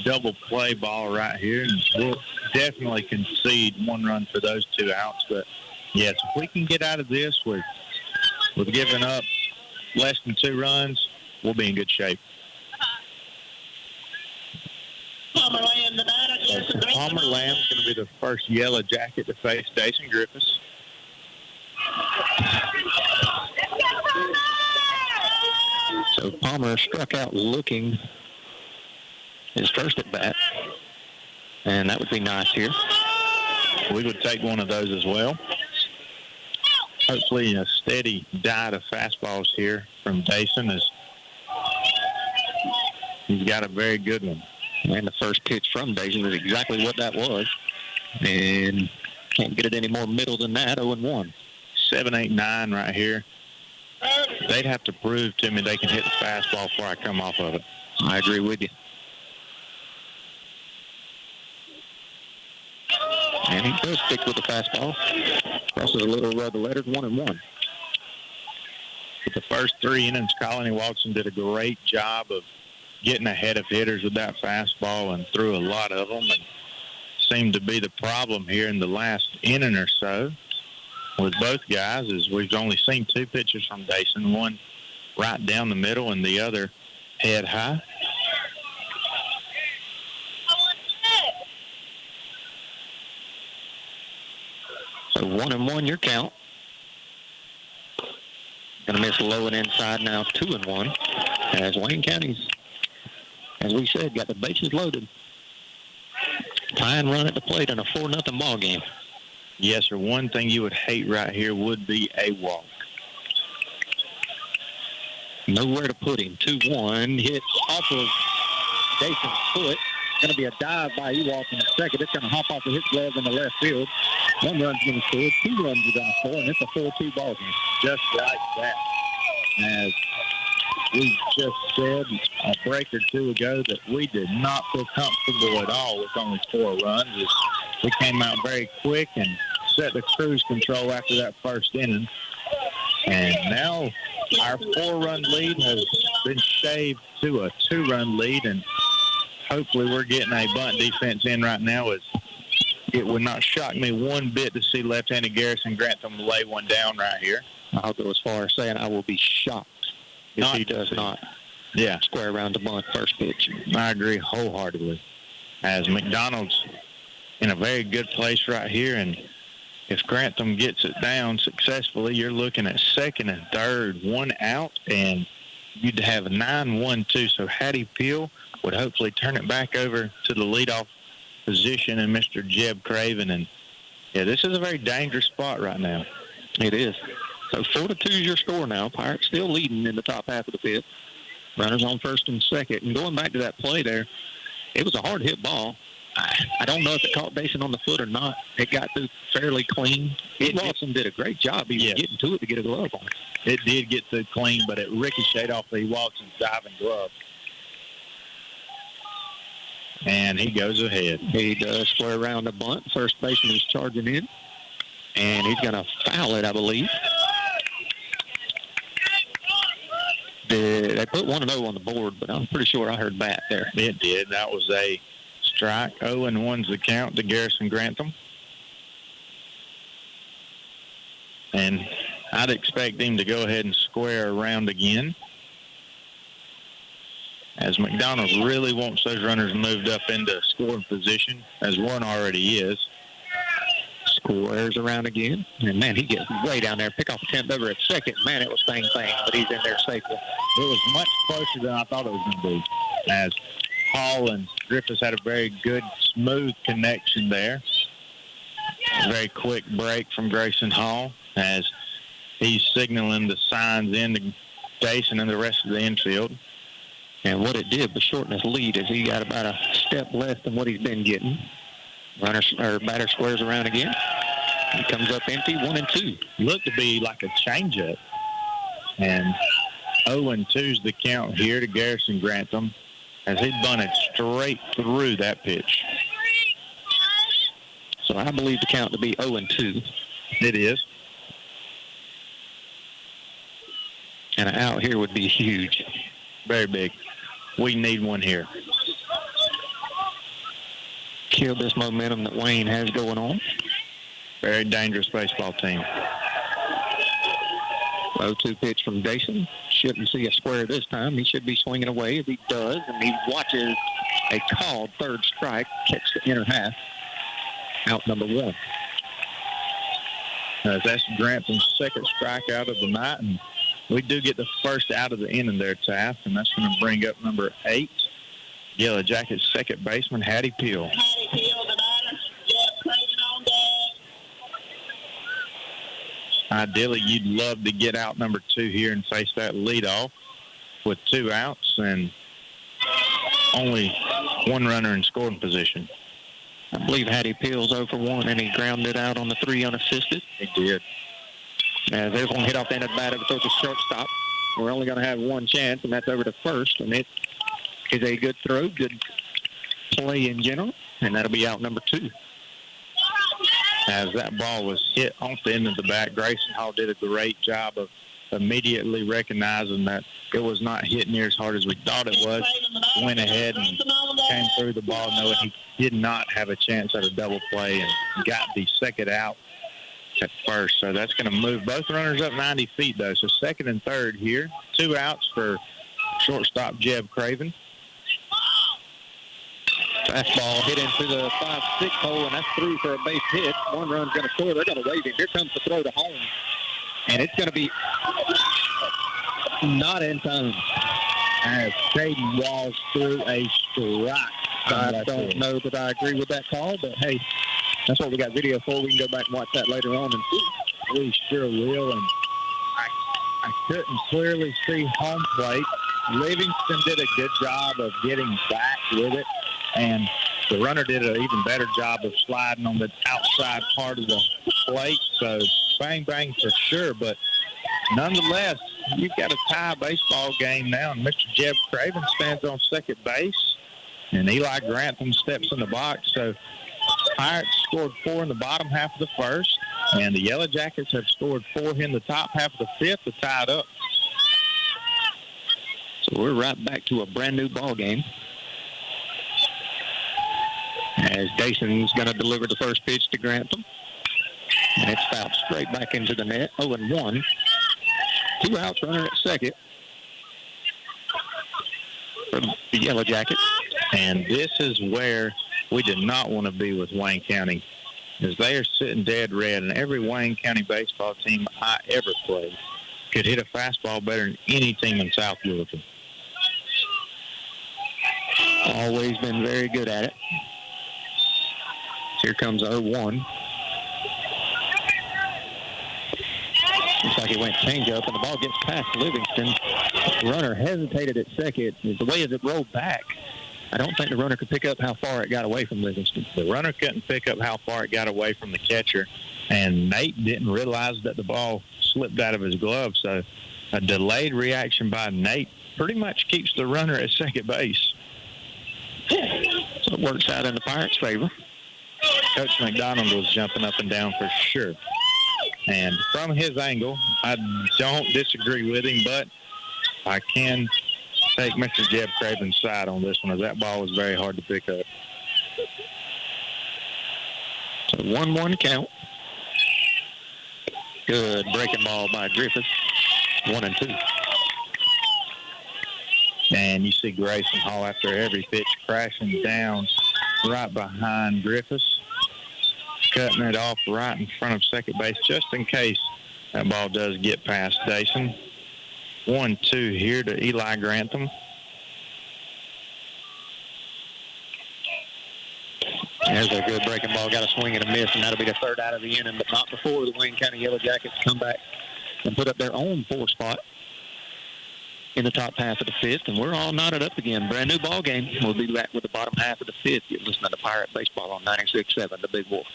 double play ball right here, and we'll definitely concede one run for those 2 outs. But yes, if we can get out of this with giving up less than 2 runs, we'll be in good shape. Palmer Lamb, the batter. Palmer Lamb's going to be the first Yellow Jacket to face Dason Griffiths. So Palmer struck out looking his first at bat, and that would be nice here. We would take one of those as well. Hopefully a steady diet of fastballs here from Dason, as he's got a very good one. And the first pitch from Dason is exactly what that was. And can't get it any more middle than that, 0-1. 7, 8, 9 right here. They'd have to prove to me they can hit the fastball before I come off of it. I agree with you. And he does stick with the fastball. Crosses a little above the letters, 1-1. With the first 3 innings, Colony Watson did a great job of getting ahead of hitters with that fastball and threw a lot of them, and seemed to be the problem here in the last inning or so with both guys, is we've only seen 2 pitches from Dason, one right down the middle and the other head high. So 1-1 your count. Gonna miss low and inside now, 2-1. As Wayne County's, as we said, got the bases loaded. Tying run at the plate in a 4-0 ball game. Yes, sir. One thing you would hate right here would be a walk. Nowhere to put him. 2-1. Hit off of Dason's foot. Going to be a dive by Ewald in a second. It's going to hop off of his glove in the left field. 1 run's going to score. 2 runs are going to score, and it's a 4-2 ball game. Just like that. As we just said a break or 2 ago that we did not feel comfortable at all with only 4 runs. We came out very quick and set the cruise control after that first inning. And now our 4-run lead has been shaved to a 2-run lead, and hopefully we're getting a bunt defense in right now as it would not shock me one bit to see left-handed Garrison Grantham lay one down right here. I'll go as far as saying I will be shocked if he does not square around the bunt first pitch. I agree wholeheartedly. As McDonald's in a very good place right here, and if Grantham gets it down successfully, you're looking at second and third, one out, and you'd have a 9-1-2. So Hattie Peel would hopefully turn it back over to the leadoff position and Mr. Jeb Craven. And, yeah, this is a very dangerous spot right now. It is. So 4-2 is your score now. Pirates still leading in the top half of the fifth. Runners on first and second. And going back to that play there, it was a hard-hit ball. I don't know if it caught Dason on the foot or not. It got through fairly clean. Watson did a great job even getting to it to get a glove on it. It did get through clean, but it ricocheted off the Watson's diving glove. And he goes ahead. He does square around the bunt. First baseman is charging in. And he's going to foul it, I believe. They put 1-0 on the board, but I'm pretty sure I heard bat there. It did. That was a strike. 0-1's the count to Garrison Grantham. And I'd expect him to go ahead and square around again, as McDonald really wants those runners moved up into scoring position, as one already is. Squares around again. And, man, he gets way down there. Pick off the 10th over at second. Man, it was bang, but he's in there safely. It was much closer than I thought it was going to be, as Hall and Griffiths had a very good, smooth connection there. A very quick break from Grayson Hall as he's signaling the signs in to Dason and the rest of the infield. And what it did was shorten his lead as he got about a step less than what he's been getting. Batter squares around again. He comes up empty, 1-2. Looked to be like a changeup. And 0-2's the count here to Garrison Grantham as he bunted straight through that pitch. So I believe the count to be 0-2. It is. And an out here would be huge. Very big. We need one here. Kill this momentum that Wayne has going on. Very dangerous baseball team. 0-2 pitch from Dason. Shouldn't see a square this time. He should be swinging away as he does, and he watches a called third strike catch the inner half. Out number one. That's Grantham's second strikeout of the night, and we do get the first out of the inning there, Taft, and that's going to bring up number 8, Yellow Jackets second baseman, Hattie Peel. Hattie Peel, the batter. Jeb Craven on deck. Ideally, you'd love to get out number 2 here and face that leadoff with 2 outs and only one runner in scoring position. I believe Hattie Peel's 0 for 1, and he grounded out on the 3 unassisted. He did. Now, there's one hit off the end of the bat if it throws a shortstop. We're only going to have one chance, and that's over to first, and it is a good throw, good play in general, and that'll be out number 2. As that ball was hit off the end of the bat, Grayson Hall did a great job of immediately recognizing that it was not hit near as hard as we thought it was. Went ahead and came through the ball knowing he did not have a chance at a double play and got the second out at first. So that's going to move both runners up 90 feet, though. So second and third here. 2 outs for shortstop Jeb Craven. Fastball hit into the 5-6 hole, and that's 3 for a base hit. One run's going to score. They're going to wave him. Here comes the throw to home. And it's going to be not in time. As Caden Walls threw a strike. I don't know that I agree with that call, but hey, that's what we got video for. We can go back and watch that later on and see. We sure will. And I couldn't clearly see home plate. Livingston did a good job of getting back with it, and the runner did an even better job of sliding on the outside part of the plate. So bang, bang for sure. But nonetheless, you've got a tie baseball game now, and Mr. Jeb Craven stands on second base, and Eli Grantham steps in the box. So Pirates scored 4 in the bottom half of the first, and the Yellow Jackets have scored 4 in the top half of the fifth to tie it up. So we're right back to a brand new ball game. as Dason's going to deliver the first pitch to Grantham. And it's fouled straight back into the net. 0-1. 2 outs, runner at second for the Yellow Jackets. And this is where we did not want to be with Wayne County, as they are sitting dead red, and every Wayne County baseball team I ever played could hit a fastball better than any team in South Louisville. Always been very good at it. Here comes 0-1. Looks like it went changeup, and the ball gets past Livingston. The runner hesitated at second. The way as it rolled back, I don't think the runner could pick up how far it got away from Livingston. The runner couldn't pick up how far it got away from the catcher, and Nate didn't realize that the ball slipped out of his glove. So a delayed reaction by Nate pretty much keeps the runner at second base. So it works out in the Pirates' favor. Coach McDonald was jumping up and down for sure. And from his angle, I don't disagree with him, but I can take Mr. Jeb Craven's side on this one, as that ball was very hard to pick up. So 1-1 count. Good breaking ball by Griffith. 1-2. And you see Grayson Hall after every pitch crashing down right behind Griffiths, cutting it off right in front of second base just in case that ball does get past Dason. 1-2 here to Eli Grantham. There's a good breaking ball. Got a swing and a miss, and that'll be the third out of the inning, but not before the Wayne County Yellow Jackets come back and put up their own 4 spot in the top half of the 5th, and we're all knotted up again. Brand new ball game. We'll be back with the bottom half of the 5th. You're listening to Pirate Baseball on 96.7, The Big Wolf.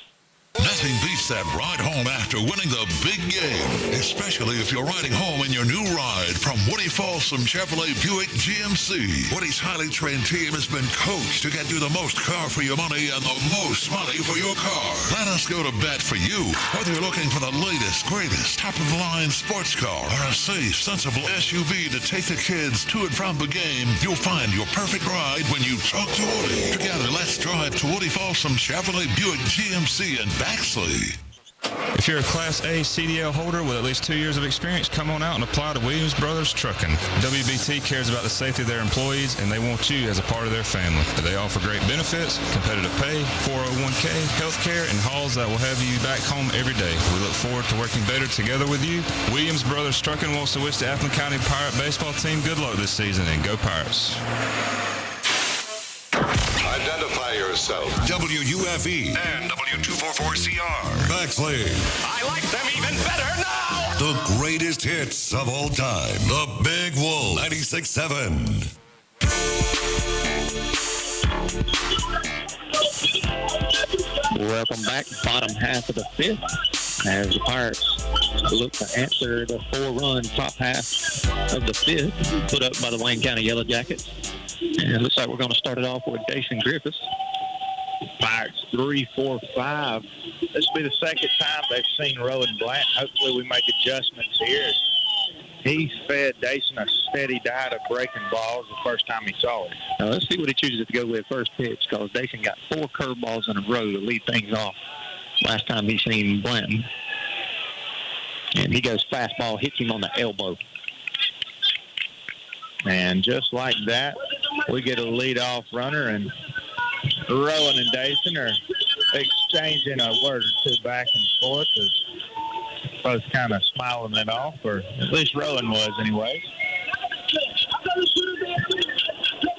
Nothing beats that ride home after winning the big game, especially if you're riding home in your new ride from Woody Folsom Chevrolet Buick GMC. Woody's highly trained team has been coached to get you the most car for your money and the most money for your car. Let us go to bat for you. Whether you're looking for the latest, greatest, top-of-the-line sports car or a safe, sensible SUV to take the kids to and from the game, you'll find your perfect ride when you talk to Woody. Together, let's drive to Woody Folsom Chevrolet Buick GMC in Baxley. If you're a Class A CDL holder with at least 2 years of experience, come on out and apply to Williams Brothers Trucking. WBT cares about the safety of their employees, and they want you as a part of their family. They offer great benefits, competitive pay, 401k, health care, and hauls that will have you back home every day. We look forward to working better together with you. Williams Brothers Trucking wants to wish the Athlone County Pirate baseball team good luck this season, and go Pirates. Identify yourself. WUFE and W244CR. Baxley. I like them even better now. The greatest hits of all time. The Big Wolf. 96.7. Welcome back. Bottom half of the 5th as the Pirates look to answer the 4-run top half of the 5th put up by the Wayne County Yellow Jackets. And it looks like we're going to start it off with Dason Griffiths. Pirates 3, 4, 5. This will be the second time they've seen Rowan Blanton. Hopefully we make adjustments here. He fed Dason a steady diet of breaking balls the first time he saw it. Now let's see what he chooses to go with first pitch, because Dason got 4 curveballs in a row to lead things off last time he seen Blanton. And he goes fastball, hits him on the elbow. And just like that, we get a leadoff runner, and Rowan and Dason are exchanging a word or two back and forth, as both kind of smiling it off, or at least Rowan was anyway.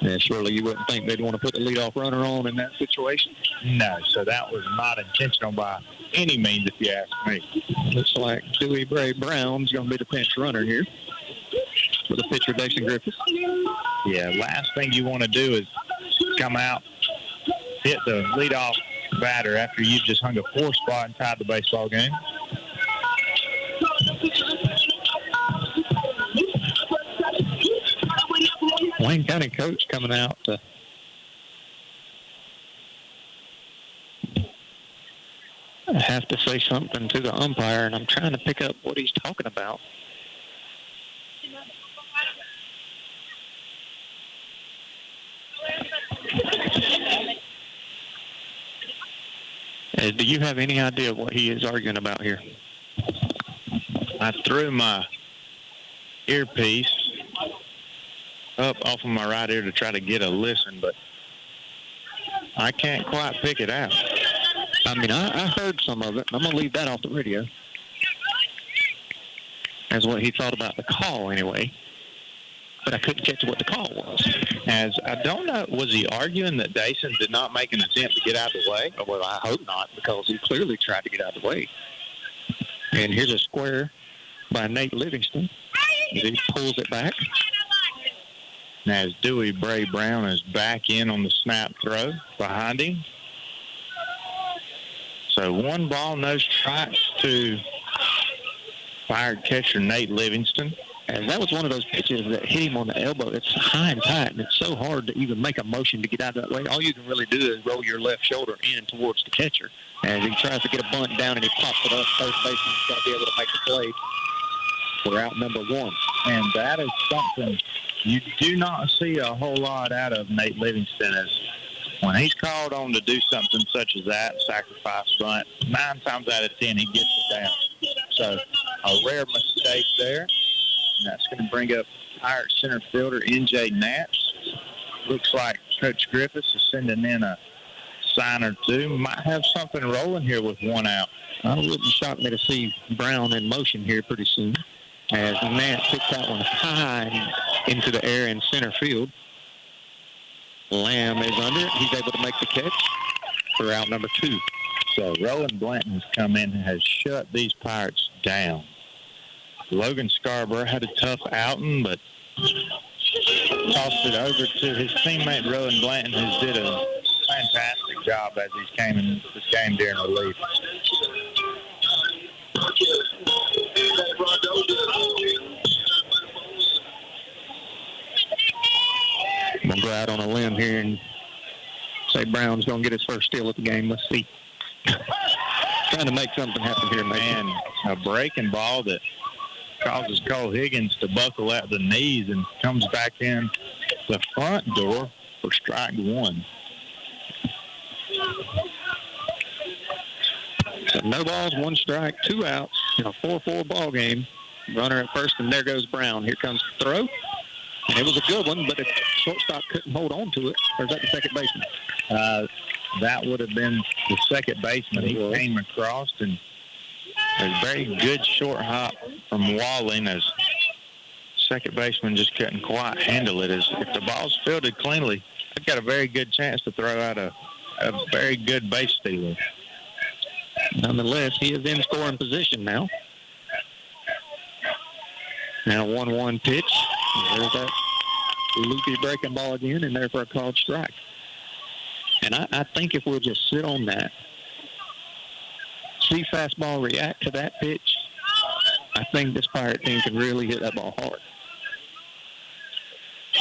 Yeah, surely you wouldn't think they'd want to put the leadoff runner on in that situation. No, so that was not intentional by any means, if you ask me. Looks like Dewey Bray Brown's going to be the pinch runner here for the pitcher, Dason Griffiths. Yeah, last thing you want to do is come out, hit the leadoff batter after you've just hung a 4 spot and tied the baseball game. Wayne County coach coming out to have to say something to the umpire, and I'm trying to pick up what he's talking about. Do you have any idea what he is arguing about here? I threw my earpiece up off of my right ear to try to get a listen, but I can't quite pick it out. I mean, I heard some of it. I'm going to leave that off the radio. That's what he thought about the call anyway. But I couldn't catch what the call was. As I don't know, was he arguing that Dason did not make an attempt to get out of the way? Well, I hope not, because he clearly tried to get out of the way. And here's a square by Nate Livingston. He pulls it back. Now, as Dewey Bray Brown is back in on the snap throw behind him. So 1 ball, no strikes to fired catcher Nate Livingston. And that was one of those pitches that hit him on the elbow. It's high and tight, and it's so hard to even make a motion to get out of that way. All you can really do is roll your left shoulder in towards the catcher. As he tries to get a bunt down and he pops it up, first baseman's got to be able to make the play for out number 1. And that is something you do not see a whole lot out of Nate Livingston. As when he's called on to do something such as that, sacrifice bunt, 9 times out of 10 he gets it down. So a rare mistake there. And that's going to bring up Pirate center fielder N.J. Nats. Looks like Coach Griffiths is sending in a sign or two. Might have something rolling here with 1 out. It wouldn't shock me to see Brown in motion here pretty soon. As Nats hits that one high into the air in center field. Lamb is under it. He's able to make the catch for out number 2. So Roland Blanton has come in and has shut these Pirates down. Logan Scarborough had a tough outing, but tossed it over to his teammate Roland Blanton, who did a fantastic job as he came in this game during relief. I'm going to go out on a limb here and say Brown's going to get his first steal of the game. Let's see. Trying to make something happen here, man. A breaking ball that causes Cole Higgins to buckle at the knees and comes back in the front door for strike 1. So no balls, 1 strike, 2 outs in a 4-4 ball game. Runner at first, and there goes Brown. Here comes the throw. And it was a good one, but the shortstop couldn't hold on to it. Or is that the second baseman? That would have been the second baseman. He came across, and a very good short hop from Walling as second baseman just couldn't quite handle it. As if the ball's fielded cleanly, they've got a very good chance to throw out a very good base stealer. Nonetheless, he is in scoring position now. Now 1-1 pitch. There's that loopy breaking ball again, and there for a called strike. And I think if we'll just sit on that, see fastball react to that pitch, I think this Pirate team can really hit that ball hard.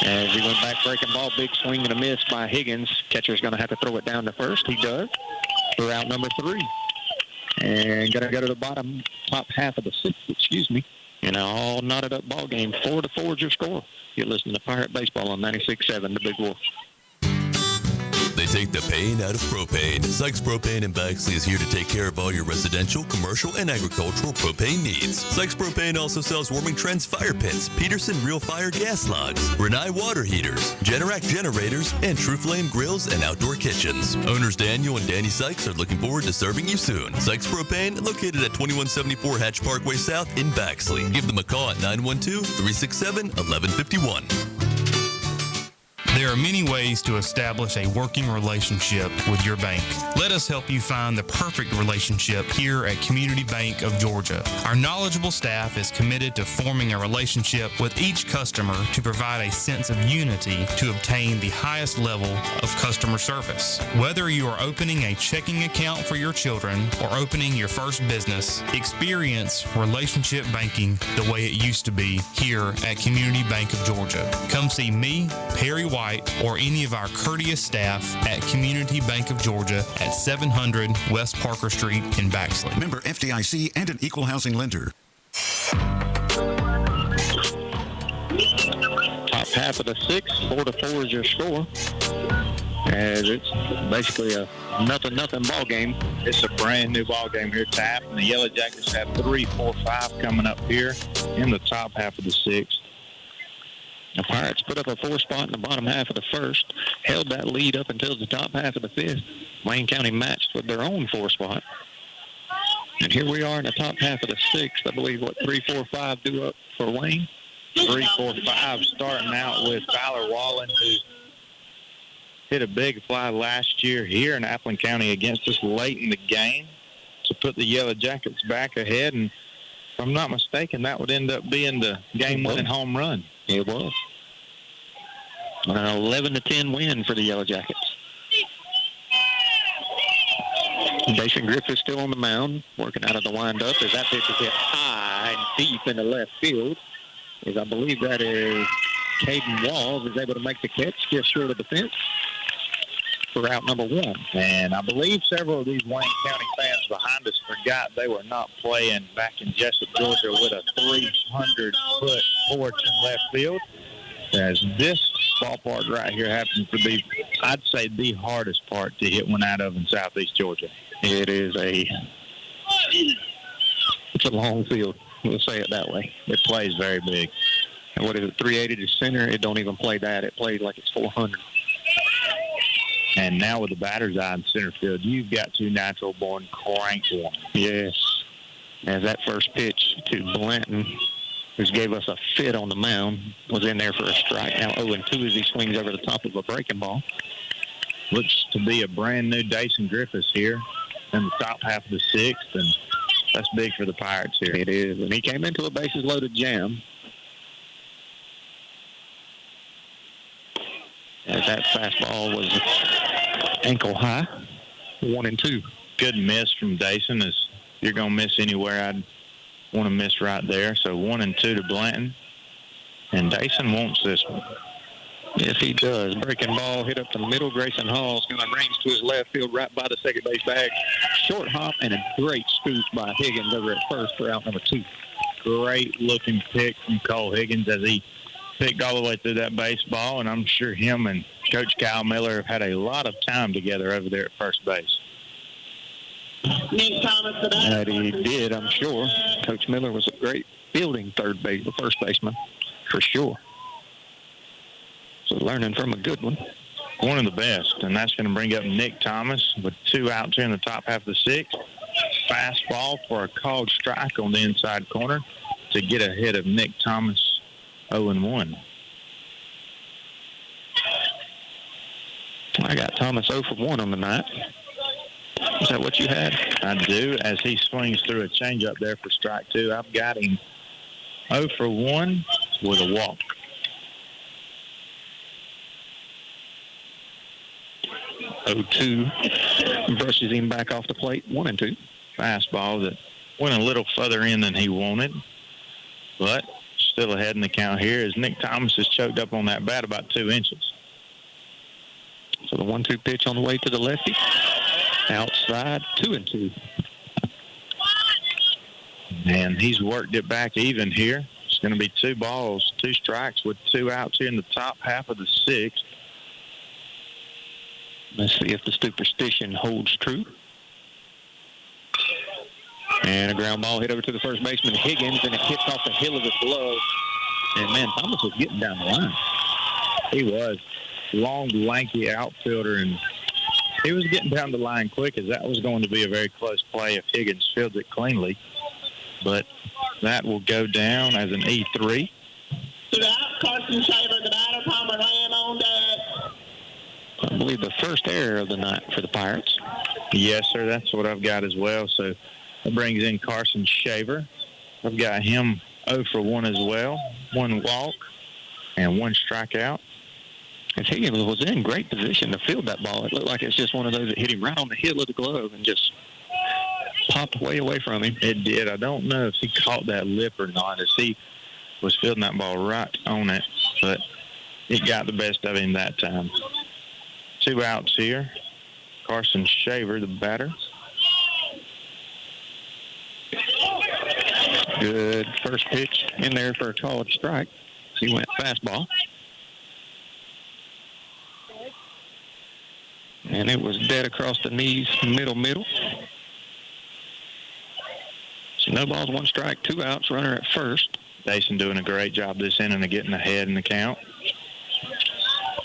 As he went back, breaking ball, big swing and a miss by Higgins. Catcher's going to have to throw it down to first. He does for out number 3. And going to go to the top half of the 6th, in an all knotted up ball game. 4-4 is your score. You're listening to Pirate Baseball on 96.7, The Big Wolf. They take the pain out of propane. Sykes Propane in Baxley is here to take care of all your residential, commercial, and agricultural propane needs. Sykes Propane also sells Warming Trends fire pits, Peterson Real Fire gas logs, Renai water heaters, Generac generators, and True Flame grills and outdoor kitchens. Owners Daniel and Danny Sykes are looking forward to serving you soon. Sykes Propane, located at 2174 Hatch Parkway South in Baxley. Give them a call at 912-367-1151. There are many ways to establish a working relationship with your bank. Let us help you find the perfect relationship here at Community Bank of Georgia. Our knowledgeable staff is committed to forming a relationship with each customer to provide a sense of unity to obtain the highest level of customer service. Whether you are opening a checking account for your children or opening your first business, experience relationship banking the way it used to be here at Community Bank of Georgia. Come see me, Perry White, or any of our courteous staff at Community Bank of Georgia at 700 West Parker Street in Baxley. Member FDIC and an equal housing lender. Top half of the 6th, 4-4 is your score. as it's basically a nothing ball game. It's a brand new ball game here, Taft, and the Yellow Jackets have 3, 4, 5 coming up here in the top half of the sixth. The Pirates put up a 4 spot in the bottom half of the first, held that lead up until the top half of the fifth. Wayne County matched with their own 4 spot. And here we are in the top half of the sixth. I believe, 3, 4, 5 do up for Wayne? 3, 4, 5 starting out with Tyler Wallen, who hit a big fly last year here in Appleton County against us late in the game to put the Yellow Jackets back ahead. And if I'm not mistaken, that would end up being the game-winning home run. It was. An 11-10 win for the Yellow Jackets. Jason Griffith still on the mound, working out of the windup as that pitch is hit high and deep in the left field. As I believe that is Caden Walls is able to make the catch just short of the fence for out number 1. And I believe several of these Wayne County fans behind us forgot they were not playing back in Jessup, Georgia with a 300-foot porch in left field, as this ballpark right here happens to be, I'd say, the hardest part to hit one out of in southeast Georgia. It is it's a long field. We'll say it that way. It plays very big. And what is it, 380 to center? It don't even play that. It plays like it's 400. And now with the batter's eye in center field, you've got 2 natural-born crank one. Yes. As that first pitch to Blanton, who gave us a fit on the mound, was in there for a strike. Now 0-2 as he swings over the top of a breaking ball. Looks to be a brand-new Jason Griffiths here in the top half of the sixth, and that's big for the Pirates here. It is, and he came into a bases-loaded jam. As that fastball was ankle high, 1-2. Good miss from Dason. As you're going to miss anywhere, I'd want to miss right there. So 1-2 to Blanton. And Dason wants this one. Yes, he does. Breaking ball hit up the middle. Grayson Hall is going to range to his left field right by the second base bag. Short hop and a great scoop by Higgins over at first for out number 2. Great looking pick from Cole Higgins as he picked all the way through that baseball, and I'm sure him and Coach Kyle Miller have had a lot of time together over there at first base. Nick Thomas, That he did, I'm sure. Coach Miller was a great fielding first baseman, for sure. So learning from a good one. One of the best, and that's going to bring up Nick Thomas with 2 outs here in the top half of the sixth. Fastball for a called strike on the inside corner to get ahead of Nick Thomas, 0-1. I got Thomas 0 for 1 on the night. Is that what you had? I do. As he swings through a changeup there for strike 2, I've got him 0 for 1 with a walk. (0-2) brushes him back off the plate. 1-2. Fastball that went a little further in than he wanted, but still ahead in the count here as Nick Thomas is choked up on that bat about 2 inches. So the 1-2 pitch on the way to the lefty. Outside, 2-2. And he's worked it back even here. It's going to be 2 balls, 2 strikes with 2 outs here in the top half of the sixth. Let's see if the superstition holds true. And a ground ball hit over to the first baseman, Higgins, and it hits off the heel of his glove. And, man, Thomas was getting down the line. He was. Long, lanky outfielder, and he was getting down the line quick as that was going to be a very close play if Higgins fields it cleanly. But that will go down as an E3. To the out, Carson Shaver, the batter, Palmer Lamb on deck. I believe the first error of the night for the Pirates. Yes, sir. That's what I've got as well. So that brings in Carson Shaver. I've got him 0 for 1 as well. 1 walk and 1 strikeout. And Higgins was in great position to field that ball. It looked like it's just one of those that hit him right on the heel of the glove and just popped way away from him. It did. I don't know if he caught that lip or not as he was fielding that ball right on it, but it got the best of him that time. 2 outs here. Carson Shaver, the batter. Good first pitch in there for a called strike. He went fastball. And it was dead across the knees, middle. So no balls, 1 strike, 2 outs, runner at first. Dason doing a great job this inning of getting ahead in the count.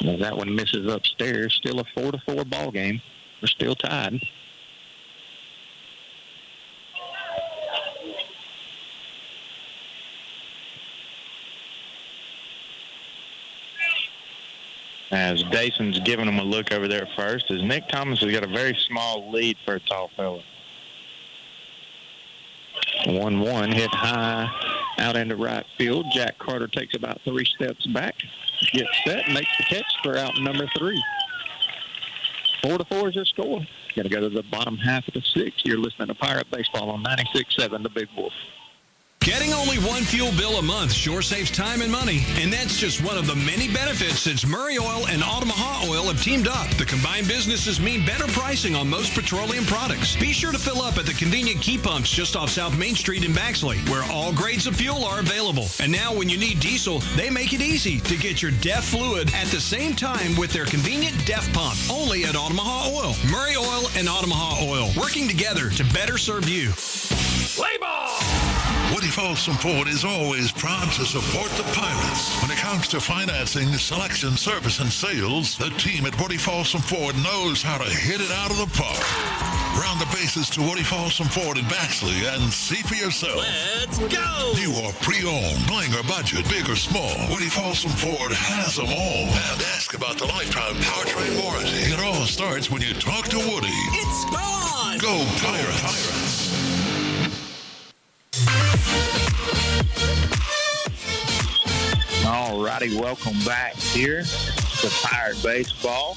Well, that one misses upstairs. Still a 4-4 ball game. We're still tied. As Dason's giving him a look over there first, as Nick Thomas has got a very small lead for a tall fella. 1-1 hit high out into right field. Jack Carter takes about 3 steps back, gets set, makes the catch for out number 3. 4-4 is your score. Got to go to the bottom half of the 6th. You're listening to Pirate Baseball on 96.7 The Big Wolf. Getting only one fuel bill a month sure saves time and money, and that's just one of the many benefits since Murray Oil and Altamaha Oil have teamed up. The combined businesses mean better pricing on most petroleum products. Be sure to fill up at the convenient key pumps just off South Main Street in Baxley, where all grades of fuel are available. And now when you need diesel, they make it easy to get your DEF fluid at the same time with their convenient DEF pump, only at Altamaha Oil. Murray Oil and Altamaha Oil, working together to better serve you. Play ball! Woody Folsom Ford is always proud to support the Pirates. When it comes to financing, selection, service, and sales, the team at Woody Folsom Ford knows how to hit it out of the park. Round the bases to Woody Folsom Ford in Baxley and see for yourself. Let's go! New or pre-owned, bling or budget, big or small, Woody Folsom Ford has them all. And ask about the lifetime powertrain warranty. It all starts when you talk to Woody. It's gone! Go Pirates! All righty, welcome back here to Pirate Baseball.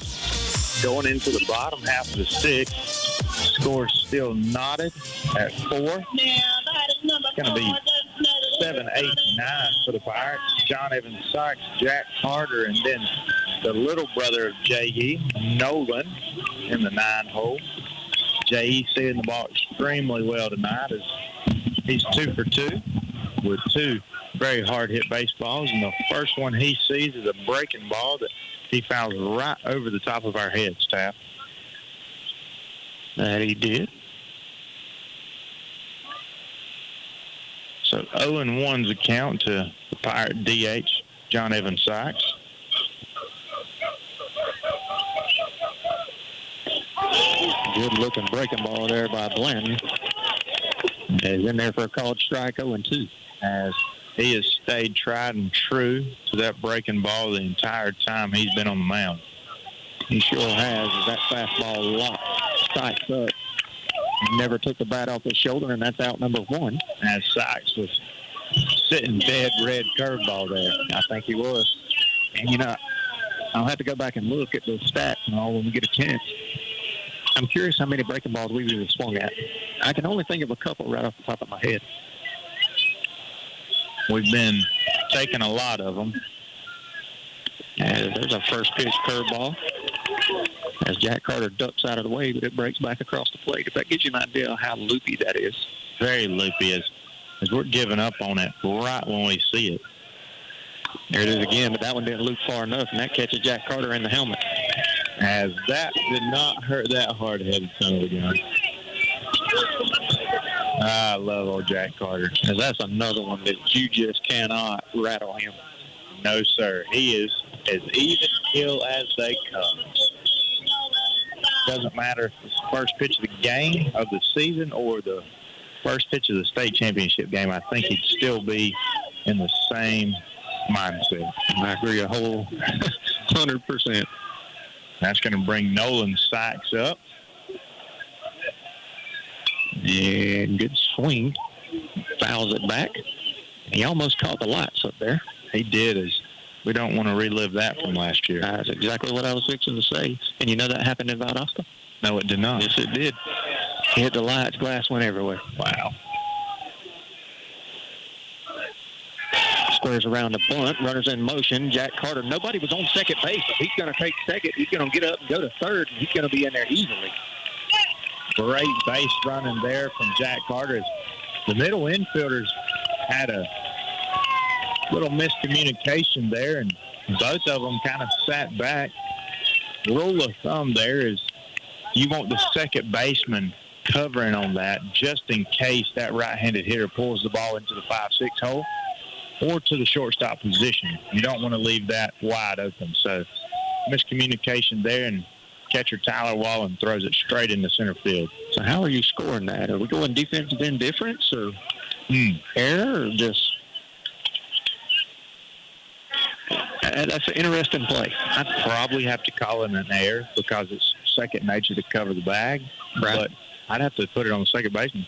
Going into the bottom half of the 6th. Score still knotted at 4. It's going to be 7, 8, 9 for the Pirates. John Evans Sykes, Jack Carter, and then the little brother of J.E., Nolan, in the 9 hole. J.E. seeing the ball extremely well tonight as he's 2 for 2 with 2 very hard-hit baseballs, and the first one he sees is a breaking ball that he fouls right over the top of our heads, Taff. That he did. So 0-1's a count to the Pirate DH, John Evans Sykes. Good-looking breaking ball there by Blanton. He's in there for a called strike, 0-2. As he has stayed tried and true to that breaking ball the entire time he's been on the mound. He sure has. That fastball locked Sykes up. Never took the bat off his shoulder, and that's out number 1. As Sykes was sitting dead red curveball there. I think he was. And, you know, I'll have to go back and look at those stats and all when we get a chance. I'm curious how many breaking balls we've even swung at. I can only think of a couple right off the top of my head. We've been taking a lot of them. And there's a first pitch curveball as Jack Carter ducks out of the way, but it breaks back across the plate. If that gives you an idea of how loopy that is. Very loopy as we're giving up on it right when we see it. There it is again, but that one didn't loop far enough, and that catches Jack Carter in the helmet. As that did not hurt that hard-headed son of a gun. I love old Jack Carter. Because that's another one that you just cannot rattle him. No, sir. He is as even keel as they come. Doesn't matter if it's the first pitch of the game of the season or the first pitch of the state championship game. I think he'd still be in the same mindset. I agree a whole 100%. That's going to bring Nolan Sykes up. And good swing. Fouls it back. He almost caught the lights up there. He did. As we don't want to relive that from last year. That's exactly what I was fixing to say. And you know that happened in Valdosta? No, it did not. Yes, it did. He hit the lights. Glass went everywhere. Wow. Squares around the bunt. Runners in motion. Jack Carter. Nobody was on second base. If he's going to take second, he's going to get up and go to third, and he's going to be in there easily. Great base running there from Jack Carter. The middle infielders had a little miscommunication there, and both of them kind of sat back. Rule of thumb there is you want the second baseman covering on that just in case that right-handed hitter pulls the ball into the 5-6 hole or to the shortstop position. You don't want to leave that wide open. So miscommunication there, and catcher Tyler Wallen throws it straight into center field. So how are you scoring that? Are we going defensive indifference or error or just... That's an interesting play. I'd probably have to call it an error because it's second nature to cover the bag. Right. But I'd have to put it on the second baseman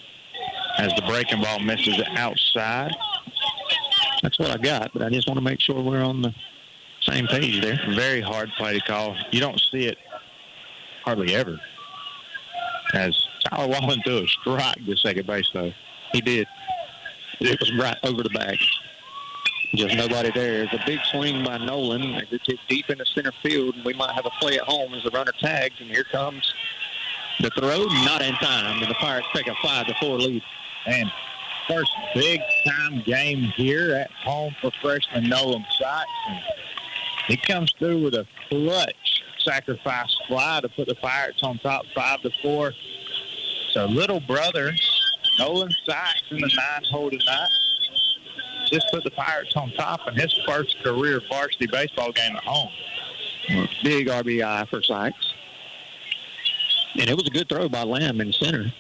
as the breaking ball misses it outside. That's what I got, but I just want to make sure we're on the same page there. Very hard play to call. You don't see it hardly ever. As Tyler Wallen threw a strike to second base, though. He did. It was right over the bag. Just nobody there. It's a big swing by Nolan. It's hit deep into center field, and we might have a play at home as the runner tags, and here comes the throw, not in time, and the Pirates take a 5-4 lead. And first big-time game here at home for freshman Nolan Sykes. And he comes through with a clutch sacrifice fly to put the Pirates on top 5-4. So little brother Nolan Sykes in the 9-hole tonight just put the Pirates on top in his first career varsity baseball game at home. Big RBI for Sykes. And it was a good throw by Lamb in center.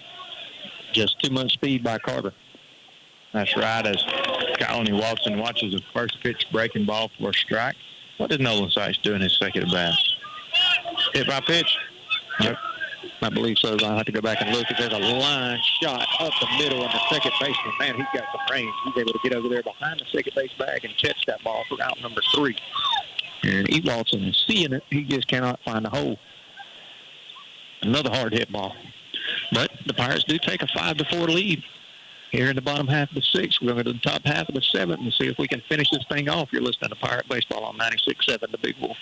Just too much speed by Carter. That's right, as Colony Watson watches the first pitch breaking ball for a strike. What did Nolan Sykes do in his second at bat? Hit by pitch? Yep. I believe so. I'll have to go back and look. If there's a line shot up the middle on the second baseman, man, he's got some range. He's able to get over there behind the second base bag and catch that ball for out number 3. And E. Watson is seeing it. He just cannot find the hole. Another hard hit ball. But the Pirates do take a 5-4 lead here in the bottom half of the 6th. We're going to go to the top half of the 7th and see if we can finish this thing off. You're listening to Pirate Baseball on 96.7 The Big Wolf.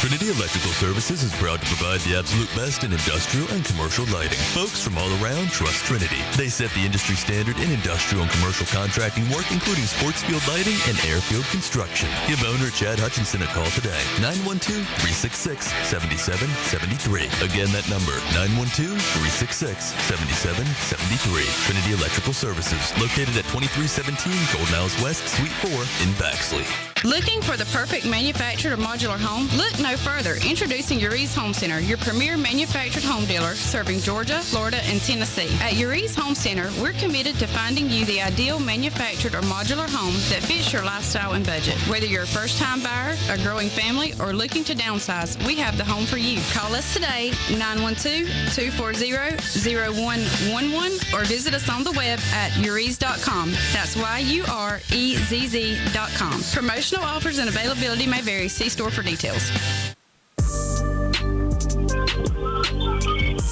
Trinity Electrical Services is proud to provide the absolute best in industrial and commercial lighting. Folks from all around trust Trinity. They set the industry standard in industrial and commercial contracting work, including sports field lighting and airfield construction. Give owner Chad Hutchinson a call today. 912-366-7773. Again, that number, 912-366-7773. Trinity Electrical Services, located at 2317 Golden House West, Suite 4 in Baxley. Looking for the perfect manufactured or modular home? Look no further. Introducing Uri's Home Center, your premier manufactured home dealer serving Georgia, Florida, and Tennessee. At Uri's Home Center, we're committed to finding you the ideal manufactured or modular home that fits your lifestyle and budget. Whether you're a first-time buyer, a growing family, or looking to downsize, we have the home for you. Call us today, 912-240-0111, or visit us on the web at uris.com. That's YUREZZ.com. Promotional offers and availability may vary. See store for details.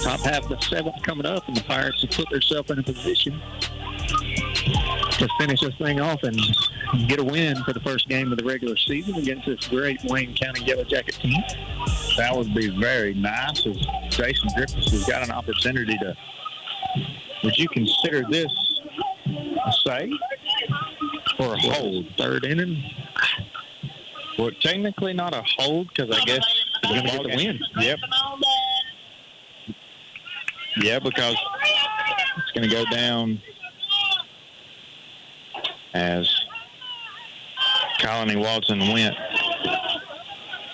Top half of the 7th coming up, and the Pirates have put themselves in a position to finish this thing off and get a win for the first game of the regular season against this great Wayne County Yellow Jacket team. That would be very nice, as Jason Griffiths has got an opportunity to... Would you consider this a save or a hold? Third inning? Well, technically not a hold, because I guess he's going to get the win. Yep. Yeah, because it's going to go down as Colony Watson went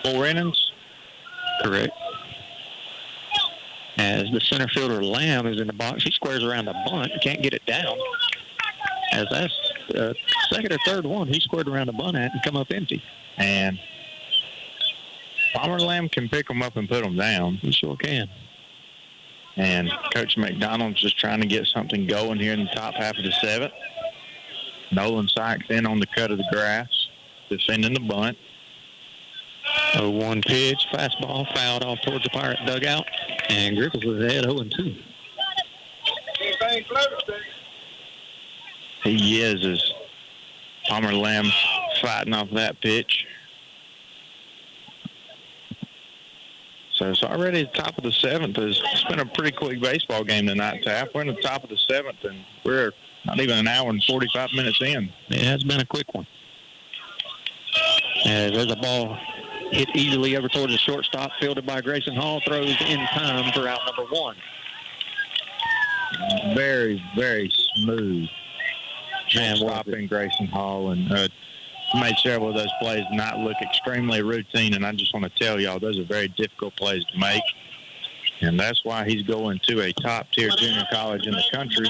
4 innings. Correct. As the center fielder Lamb is in the box, he squares around the bunt, can't get it down. As that's second or third one, he squared around the bunt at and come up empty. And Palmer Lamb can pick them up and put them down. He sure can. And Coach McDonald's just trying to get something going here in the top half of the 7th. Nolan Sykes in on the cut of the grass, defending the bunt. 0-1 pitch, fastball, fouled off towards the Pirate dugout, and Griffiths was ahead 0-2. He is, as Palmer Lamb fighting off that pitch. So it's already the top of the 7th. It's been a pretty quick baseball game tonight, Taff. We're in the top of the 7th, and we're not even an hour and 45 minutes in. It has been a quick one. There's a ball hit easily over towards the shortstop, fielded by Grayson Hall, throws in time for out number 1. Very, very smooth. Man, stopping Grayson Hall, and made several of those plays not look extremely routine, and I just want to tell y'all those are very difficult plays to make, and that's why he's going to a top-tier junior college in the country.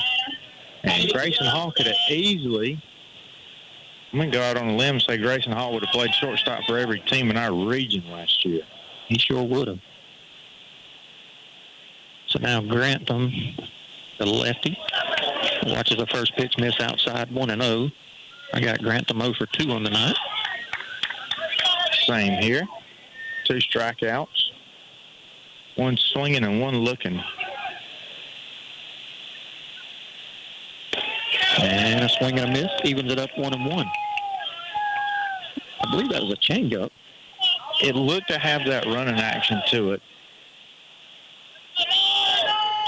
And Grayson Hall could have easily, I'm going to go out on a limb and say Grayson Hall would have played shortstop for every team in our region last year. He sure would have. So now Grantham, the lefty, watches the first pitch miss outside, 1-0. I got Grantham 0 for 2 on the night. Same here. 2 strikeouts. 1 swinging and 1 looking. And a swing and a miss, evens it up 1-1. I believe that was a changeup. It looked to have that running action to it.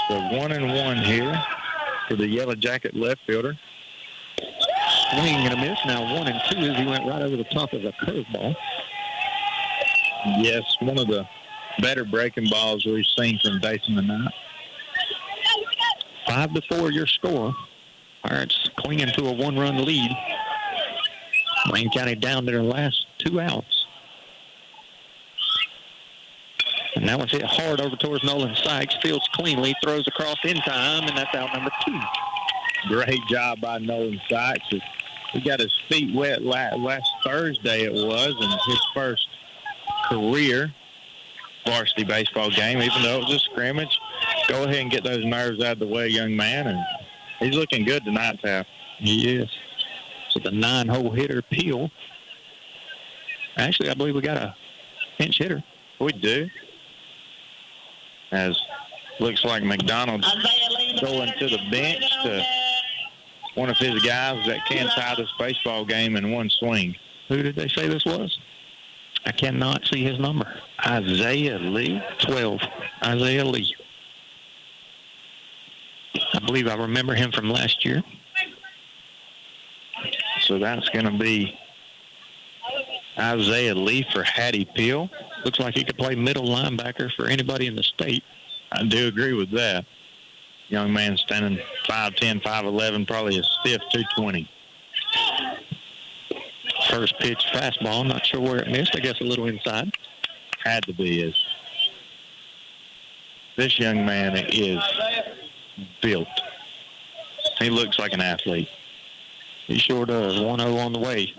So 1-1 here for the Yellow Jacket left fielder. Swing and a miss. Now 1-2 as he went right over the top of a curveball. Yes, one of the better breaking balls we've seen from Dason tonight. 5-4 your score. Pirates clinging to a 1-run lead. Wayne County down to their last 2 outs. And that one's hit hard over towards Nolan Sykes. Fields cleanly, throws across in time, and that's out number 2. Great job by Nolan Sykes. He got his feet wet last Thursday it was, in his first career varsity baseball game, even though it was a scrimmage. Go ahead and get those nerves out of the way, young man, and he's looking good tonight, Taff. He is. So the 9-hole hitter, Peel. Actually, I believe we got a pinch hitter. We do. As looks like McDonald's going to the bench to one of his guys that can tie this baseball game in one swing. Who did they say this was? I cannot see his number. Isaiah Lee. 12. Isaiah Lee. I believe I remember him from last year. So that's going to be Isaiah Lee for Hattie Peel. Looks like he could play middle linebacker for anybody in the state. I do agree with that. Young man standing 5'10", 5'11", probably a stiff 220. First pitch fastball. Not sure where it missed. I guess a little inside. Had to be. This young man is built. He looks like an athlete. He sure does. 1-0 on the way.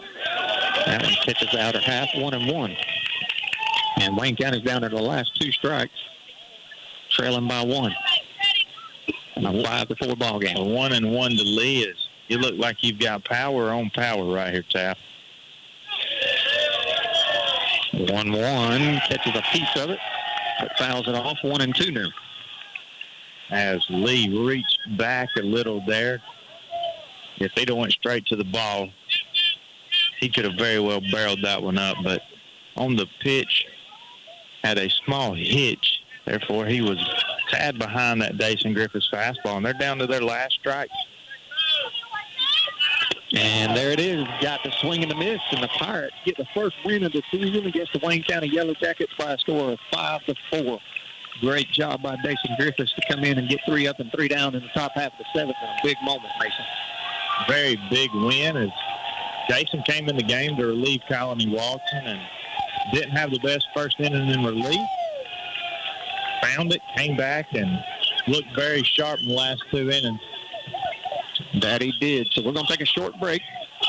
That one catches the outer half, 1-1. And Wayne County's down to the last 2 strikes, trailing by 1. And a 5-4 ball game. A 1-1 to Lee is. You look like you've got power on power right here, Taff. 1-1, catches a piece of it, but fouls it off. 1-2 now. As Lee reached back a little there, if he'd have went straight to the ball, he could have very well barreled that one up. But on the pitch, had a small hitch. Therefore, he was tad behind that Dason Griffiths fastball, and they're down to their last strikes. And there it is. Got the swing and the miss, and the Pirates get the first win of the season against the Wayne County Yellow Jackets by a score of 5-4. Great job by Dason Griffiths to come in and get 3 up and 3 down in the top half of the 7th. A big moment, Mason. Very big win as Jason came in the game to relieve Colony Walton and didn't have the best first inning in relief. Found it, came back, and looked very sharp in the last 2 innings. That he did. So we're going to take a short break.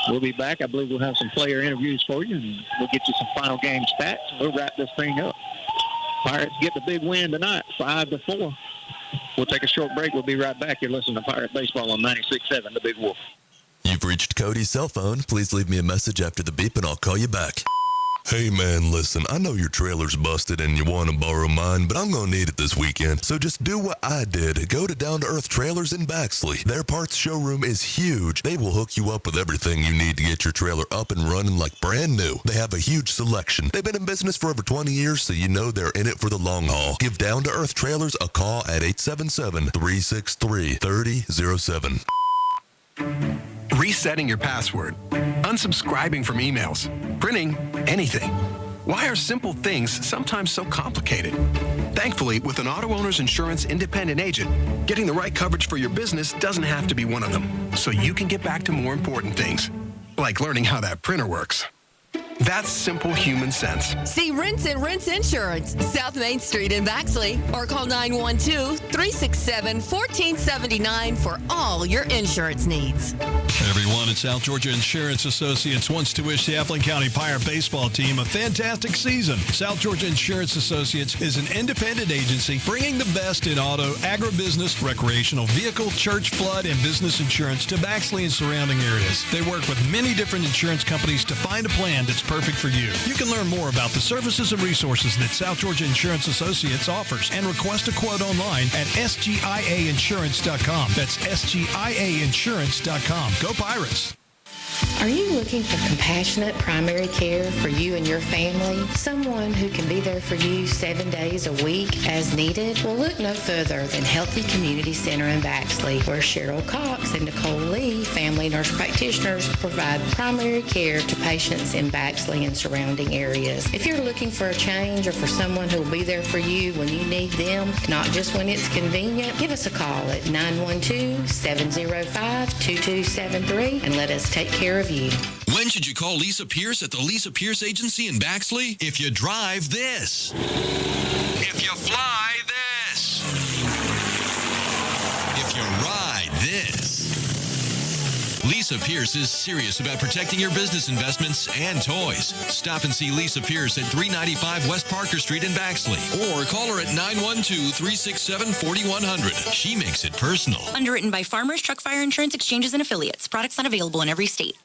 We'll be back. I believe we'll have some player interviews for you, and we'll get you some final game stats, and we'll wrap this thing up. Pirates get the big win tonight, 5-4. We'll take a short break. We'll be right back. You're listening to Pirate Baseball on 96.7, The Big Wolf. You've reached Cody's cell phone. Please leave me a message after the beep, and I'll call you back. Hey man, listen, I know your trailer's busted and you want to borrow mine, but I'm going to need it this weekend. So just do what I did. Go to Down to Earth Trailers in Baxley. Their parts showroom is huge. They will hook you up with everything you need to get your trailer up and running like brand new. They have a huge selection. They've been in business for over 20 years, so you know they're in it for the long haul. Give Down to Earth Trailers a call at 877-363-3007. Resetting your password, unsubscribing from emails, printing anything. Why are simple things sometimes so complicated? Thankfully, with an Auto Owners Insurance independent agent, getting the right coverage for your business doesn't have to be one of them, so you can get back to more important things, like learning how that printer works. That's simple human sense. See Rinse and Rinse Insurance, South Main Street in Baxley, or call 912-367-1479 for all your insurance needs. Everyone at South Georgia Insurance Associates wants to wish the Appling County Pirate baseball team a fantastic season. South Georgia Insurance Associates is an independent agency bringing the best in auto, agribusiness, recreational vehicle, church, flood, and business insurance to Baxley and surrounding areas. They work with many different insurance companies to find a plan that's perfect for you. You can learn more about the services and resources that South Georgia Insurance Associates offers and request a quote online at sgiainsurance.com. That's sgiainsurance.com. Go Pirates! Are you looking for compassionate primary care for you and your family? Someone who can be there for you 7 days a week as needed? Well, look no further than Healthy Community Center in Baxley, where Cheryl Cox and Nicole Lee, family nurse practitioners, provide primary care to patients in Baxley and surrounding areas. If you're looking for a change or for someone who will be there for you when you need them, not just when it's convenient, give us a call at 912-705-2273 and let us take care of you. When should you call Lisa Pierce at the Lisa Pierce Agency in Baxley? If you drive this. If you fly this. If you ride this. Lisa Pierce is serious about protecting your business investments and toys. Stop and see Lisa Pierce at 395 West Parker Street in Baxley, or call her at 912-367-4100. She makes it personal. Underwritten by Farmers Truck Fire Insurance Exchanges and Affiliates. Products not available in every state.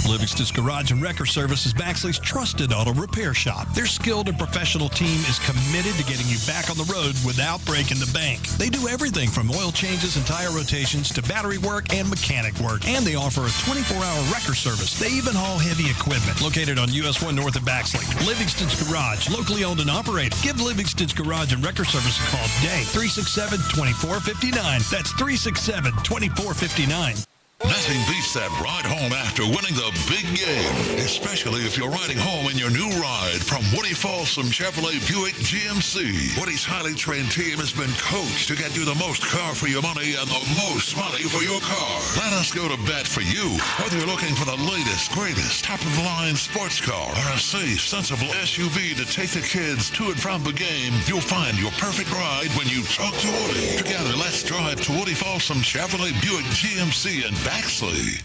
Livingston's Garage and Wrecker Service is Baxley's trusted auto repair shop. Their skilled and professional team is committed to getting you back on the road without breaking the bank. They do everything from oil changes and tire rotations to battery work and mechanic work. And they offer a 24-hour wrecker service. They even haul heavy equipment. Located on US 1 north of Baxley. Livingston's Garage, locally owned and operated. Give Livingston's Garage and Wrecker Service a call today. 367-2459. That's 367-2459. Nothing beats that ride home after winning the big game, especially if you're riding home in your new ride from Woody Folsom Chevrolet Buick GMC. Woody's highly trained team has been coached to get you the most car for your money and the most money for your car. Let us go to bat for you. Whether you're looking for the latest, greatest, top-of-the-line sports car or a safe, sensible SUV to take the kids to and from the game, you'll find your perfect ride when you talk to Woody. Together, let's drive to Woody Folsom Chevrolet Buick GMC in Baxley.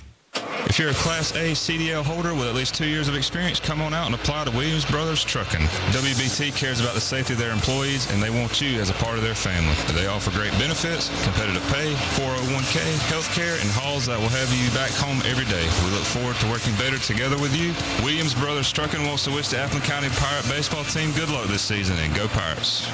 If you're a Class A CDL holder with at least 2 years of experience, come on out and apply to Williams Brothers Trucking. WBT cares about the safety of their employees, and they want you as a part of their family. They offer great benefits, competitive pay, 401k, health care, and hauls that will have you back home every day. We look forward to working better together with you. Williams Brothers Trucking wants to wish the Appling County Pirate baseball team good luck this season, and go Pirates.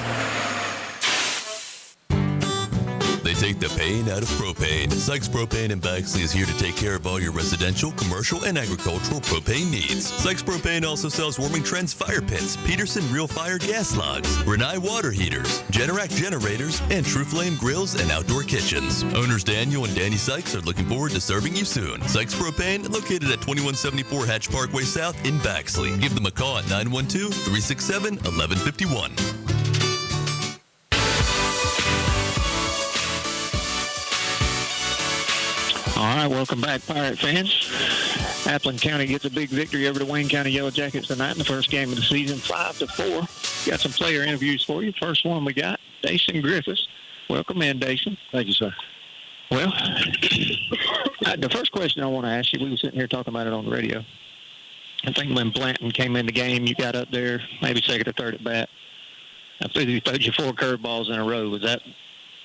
They take the pain out of propane. Sykes Propane in Baxley is here to take care of all your residential, commercial, and agricultural propane needs. Sykes Propane also sells Warming Trends fire pits, Peterson Real Fire gas logs, Renai water heaters, Generac generators, and True Flame grills and outdoor kitchens. Owners Daniel and Danny Sykes are looking forward to serving you soon. Sykes Propane, located at 2174 Hatch Parkway South in Baxley. Give them a call at 912-367-1151. All right, welcome back, Pirate fans. Appling County gets a big victory over the Wayne County Yellow Jackets tonight in the first game of the season, 5-4. Got some player interviews for you. First one we got, Dason Griffiths. Welcome in, Dason. Thank you, sir. Well, the first question I want to ask you, we were sitting here talking about it on the radio. I think when Blanton came in the game, you got up there, maybe second or third at bat. I think you threw you 4 curveballs in a row.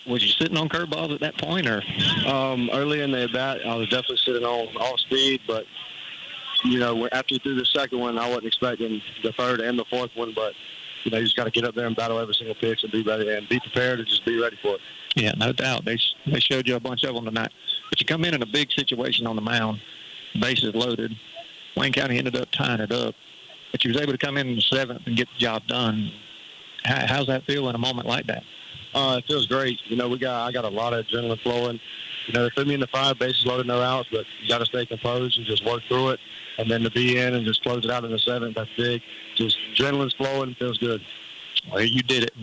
Was you sitting on curveballs at that point, or? Early in the at bat, I was definitely sitting on all speed, but after you threw the second one, I wasn't expecting the third and the fourth one, but you just got to get up there and battle every single pitch and be ready and be prepared and just be ready for it. Yeah, no doubt. They showed you a bunch of them tonight, but you come in a big situation on the mound, bases loaded. Wayne County ended up tying it up, but you was able to come in the 7th and get the job done. How's that feel in a moment like that? It feels great. I got a lot of adrenaline flowing. they threw me in the fire, bases loaded, no outs, but you got to stay composed and just work through it. And then to be in and just close it out in the seventh, that's big. Just adrenaline's flowing, feels good. Well, you did it,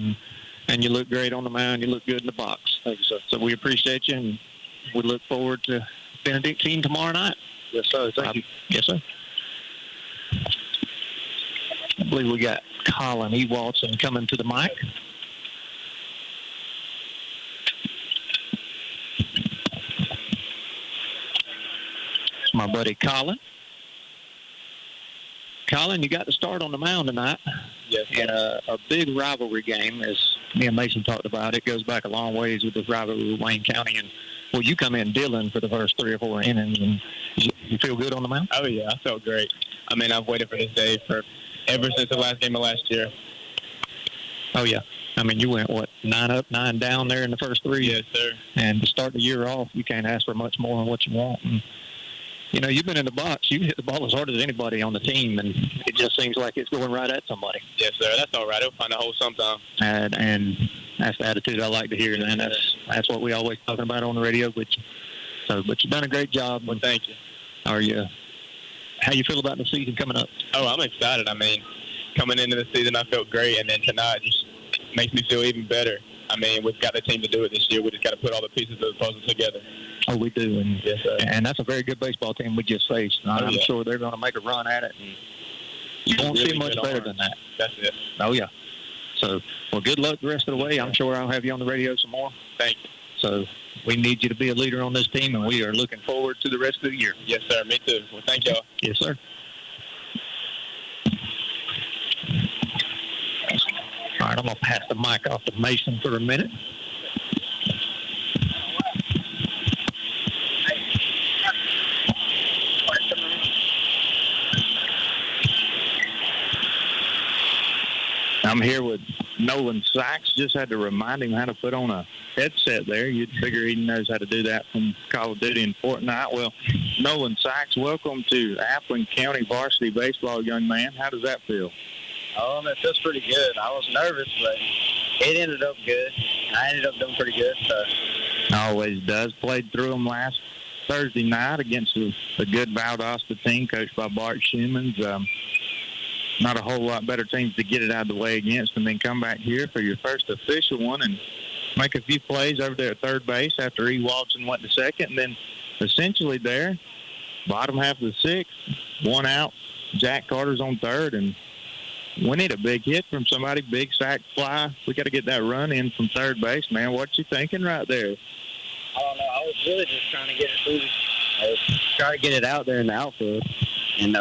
and you look great on the mound. You look good in the box. Thank you, sir. So we appreciate you, and we look forward to Benedictine tomorrow night. Yes, sir. Thank you. Yes, sir. I believe we got Colin Ewaldson coming to the mic. It's my buddy Colin. Colin, you got to start on the mound tonight. Yes. In a big rivalry game, as me and Mason talked about. It goes back a long ways with this rivalry with Wayne County. And, well, you come in Dillon for the first 3 or 4 innings, and you feel good on the mound? Oh, yeah, I felt great. I mean, I've waited for this day ever since the last game of last year. Oh, yeah. I mean, you went, 9 up, 9 down there in the first 3? Yes, sir. And to start the year off, you can't ask for much more than what you want. And, you've been in the box. You hit the ball as hard as anybody on the team, and it just seems like it's going right at somebody. Yes, sir. That's all right. It'll find a hole sometime. And that's the attitude I like to hear, and that's what we always talking about on the radio. But you've done a great job. Well, thank you. How you feel about the season coming up? Oh, I'm excited. I mean, coming into the season, I felt great, and then tonight just makes me feel even better. I mean, we've got the team to do it this year. We just got to put all the pieces of the puzzle together. Oh, we do. And, yes, sir. And that's a very good baseball team we just faced. I'm sure they're going to make a run at it. And you won't see much better than that. That's it. Oh, yeah. So, well, good luck the rest of the way. I'm sure I'll have you on the radio some more. Thank you. So we need you to be a leader on this team, and we are looking forward to the rest of the year. Yes, sir. Me too. Well, thank y'all. Yes, sir. All right, I'm going to pass the mic off to Mason for a minute. I'm here with Nolan Sykes. Just had to remind him how to put on a headset there. You'd figure he knows how to do that from Call of Duty and Fortnite. Well, Nolan Sykes, welcome to Appling County Varsity Baseball, young man. How does that feel? It feels pretty good. I was nervous, but it ended up good. I ended up doing pretty good. So. Always does. Played through them last Thursday night against a good Valdosta team coached by Bart Schumans. Not a whole lot better teams to get it out of the way against, and then come back here for your first official one and make a few plays over there at third base after E. Watson went to second. And then essentially there, bottom half of the sixth, 1 out, Jack Carter's on third, and we need a big hit from somebody, big sack fly. We got to get that run in from third base, man. What you thinking right there? I don't know. I was really just trying to get it through. I was trying to get it out there in the outfield and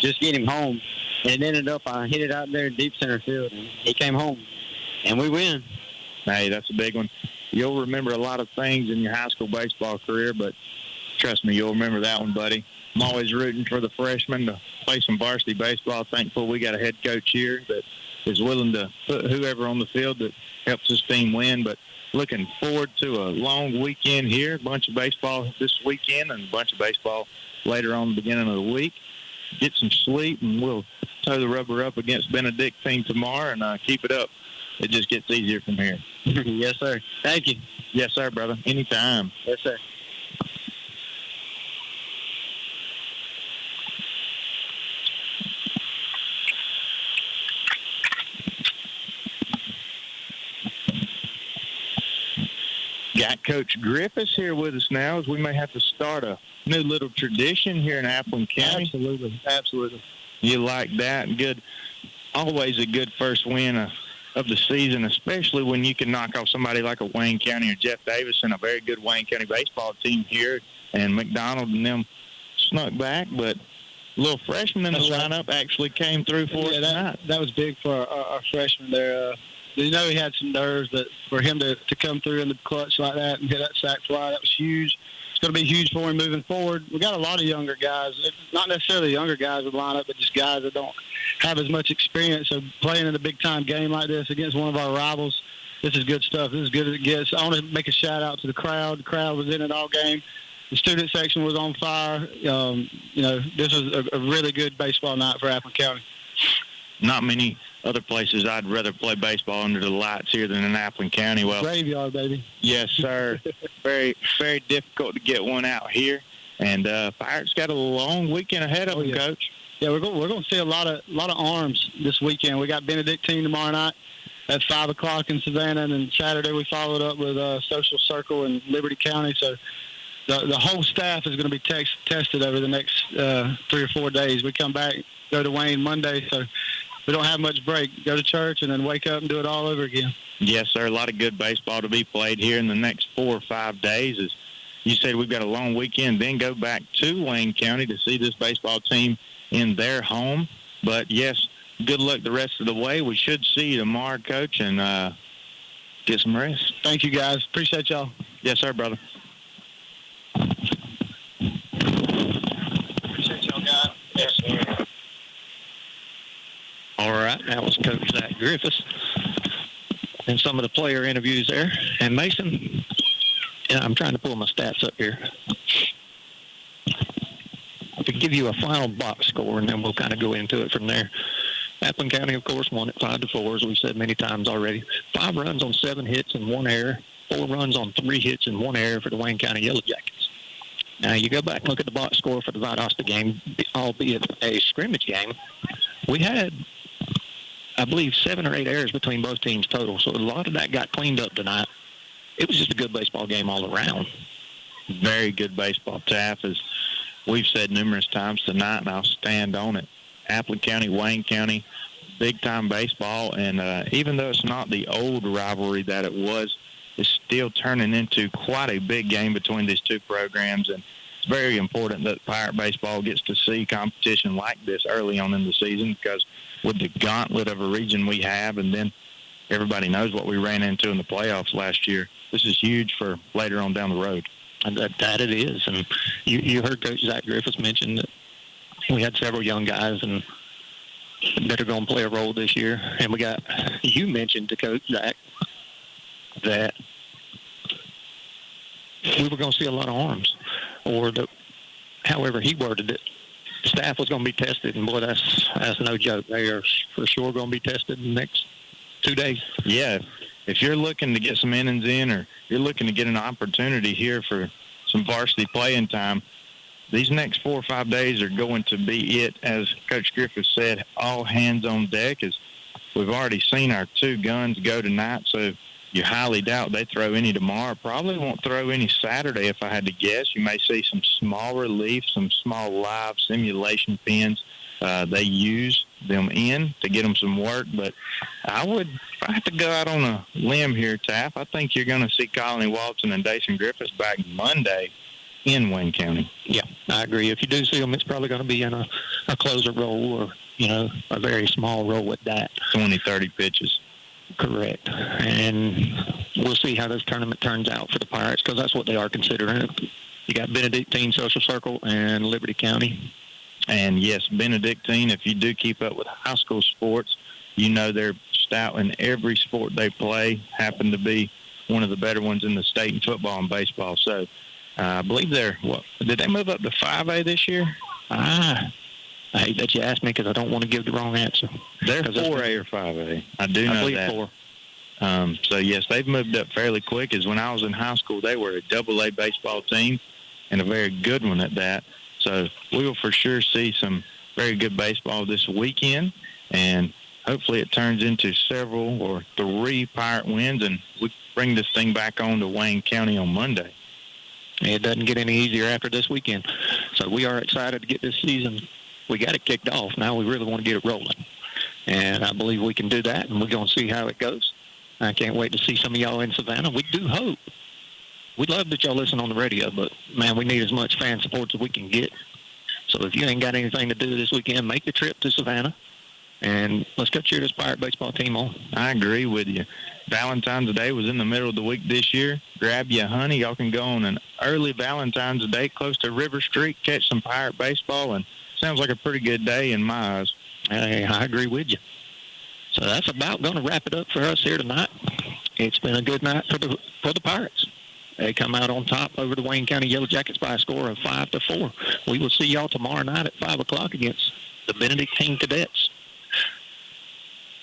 just get him home. And it ended up, I hit it out there in deep center field, and he came home, and we win. Hey, that's a big one. You'll remember a lot of things in your high school baseball career, but trust me, you'll remember that one, buddy. I'm always rooting for the freshmen to play some varsity baseball. Thankful we got a head coach here that is willing to put whoever on the field that helps his team win. But looking forward to a long weekend here, a bunch of baseball this weekend and a bunch of baseball later on the beginning of the week. Get some sleep, and we'll toe the rubber up against Benedictine tomorrow and keep it up. It just gets easier from here. Yes, sir. Thank you. Yes, sir, brother. Anytime. Yes, sir. Got Coach Griffiths here with us now, as we may have to start a new little tradition here in Appling County. Absolutely. Absolutely. You like that? Good. Always a good first win of the season, especially when you can knock off somebody like a Wayne County or Jeff Davis and a very good Wayne County baseball team here. And McDonald and them snuck back, but a little freshman in the lineup actually came through for us tonight. That was big for our freshman there. He had some nerves, but for him to come through in the clutch like that and hit that sack fly, that was huge. It's going to be huge for him moving forward. We got a lot of younger guys, not necessarily younger guys with lineup, but just guys that don't have as much experience of playing in a big-time game like this against one of our rivals. This is good stuff. This is good as it gets. I want to make a shout-out to the crowd. The crowd was in it all game. The student section was on fire. This was a really good baseball night for Appling County. Not many other places I'd rather play baseball under the lights here than in Appleton County. Well, graveyard, baby. Yes, sir. Very, very difficult to get one out here. And Pirates got a long weekend ahead of them, Coach. Yeah, we're going to see a lot of arms this weekend. We got Benedictine tomorrow night at 5 o'clock in Savannah, and then Saturday we followed up with Social Circle in Liberty County. So the whole staff is going to be tested over the next 3 or 4 days. We come back, go to Wayne Monday, so we don't have much break. Go to church and then wake up and do it all over again. Yes, sir. A lot of good baseball to be played here in the next 4 or 5 days. As you said, we've got a long weekend, then go back to Wayne County to see this baseball team in their home. But, yes, good luck the rest of the way. We should see you tomorrow, Coach, and get some rest. Thank you, guys. Appreciate y'all. Yes, sir, brother. Appreciate y'all, guys. Yes, sir. All right, that was Coach Zach Griffiths and some of the player interviews there. And Mason, I'm trying to pull my stats up here to give you a final box score, and then we'll kind of go into it from there. Appleton County, of course, won it 5-4, as we said many times already. 5 runs on 7 hits and 1 error. 4 runs on 3 hits and 1 error for the Wayne County Yellow Jackets. Now, you go back and look at the box score for the Valdosta game, albeit a scrimmage game. We had, I believe, 7 or 8 errors between both teams total, so a lot of that got cleaned up tonight. It was just a good baseball game all around. Very good baseball, Taff, as we've said numerous times tonight, and I'll stand on it. Appleton County, Wayne County, big-time baseball, and even though it's not the old rivalry that it was, it's still turning into quite a big game between these two programs, and it's very important that Pirate baseball gets to see competition like this early on in the season, because with the gauntlet of a region we have, and then everybody knows what we ran into in the playoffs last year, this is huge for later on down the road. And that it is. And you heard Coach Zach Griffiths mention that we had several young guys and that are going to play a role this year. And you mentioned to Coach Zach that we were going to see a lot of arms, or however he worded it, the staff was going to be tested. And, boy, that's no joke. They are for sure going to be tested in the next 2 days. Yeah. If you're looking to get some innings in, or you're looking to get an opportunity here for some varsity playing time, these next 4 or 5 days are going to be it. As Coach Griffith said, all hands on deck, as we've already seen our 2 guns go tonight, so you highly doubt they throw any tomorrow. Probably won't throw any Saturday if I had to guess. You may see some small relief, some small live simulation pins. They use them in to get them some work, but if I have to go out on a limb here, Taff, I think you're going to see Colony Walton and Dason Griffiths back Monday in Wayne County. Yeah, I agree. If you do see them, it's probably going to be in a closer role, or, a very small role with that. 20, 30 pitches. Correct. And we'll see how this tournament turns out for the Pirates, because that's what they are considering. You got Benedictine, Social Circle, and Liberty County. And, yes, Benedictine, if you do keep up with high school sports, they're stout in every sport they play, happen to be one of the better ones in the state in football and baseball. So I believe did they move up to 5A this year? I hate that you asked me, because I don't want to give the wrong answer. They're 4A or 5A. I do know that. 4. So, yes, they've moved up fairly quick. As when I was in high school, they were a AA baseball team, and a very good one at that. So we will for sure see some very good baseball this weekend, and hopefully it turns into several or 3 Pirate wins, and we bring this thing back on to Wayne County on Monday. It doesn't get any easier after this weekend. So we are excited to get this season. We got it kicked off. Now we really want to get it rolling. And I believe we can do that, and we're going to see how it goes. I can't wait to see some of y'all in Savannah. We do hope. We love that y'all listen on the radio, but, man, we need as much fan support as we can get. So if you ain't got anything to do this weekend, make the trip to Savannah, and let's go cheer this Pirate baseball team on. I agree with you. Valentine's Day was in the middle of the week this year. Grab you a honey. Y'all can go on an early Valentine's Day close to River Street, catch some Pirate baseball, and sounds like a pretty good day in my eyes. I agree with you. So that's about going to wrap it up for us here tonight. It's been a good night for the Pirates. They come out on top over the Wayne County Yellow Jackets by a score of 5-4. We will see y'all tomorrow night at 5 o'clock against the Benedictine Cadets.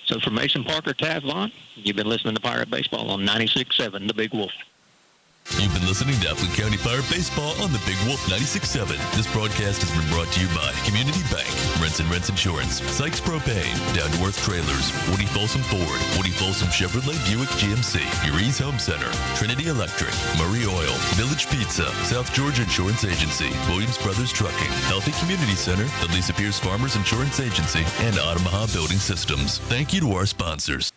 So for Mason Parker, Tav Vaughn, you've been listening to Pirate Baseball on 96.7 The Big Wolf. You've been listening to Appleton County Pirate Baseball on the Big Wolf 96.7. This broadcast has been brought to you by Community Bank, Rents and Rents Insurance, Sykes Propane, Down to Earth Trailers, Woody Folsom Ford, Woody Folsom Chevrolet Buick GMC, Uri's Home Center, Trinity Electric, Murray Oil, Village Pizza, South Georgia Insurance Agency, Williams Brothers Trucking, Healthy Community Center, the Lisa Pierce Farmers Insurance Agency, and Omaha Building Systems. Thank you to our sponsors.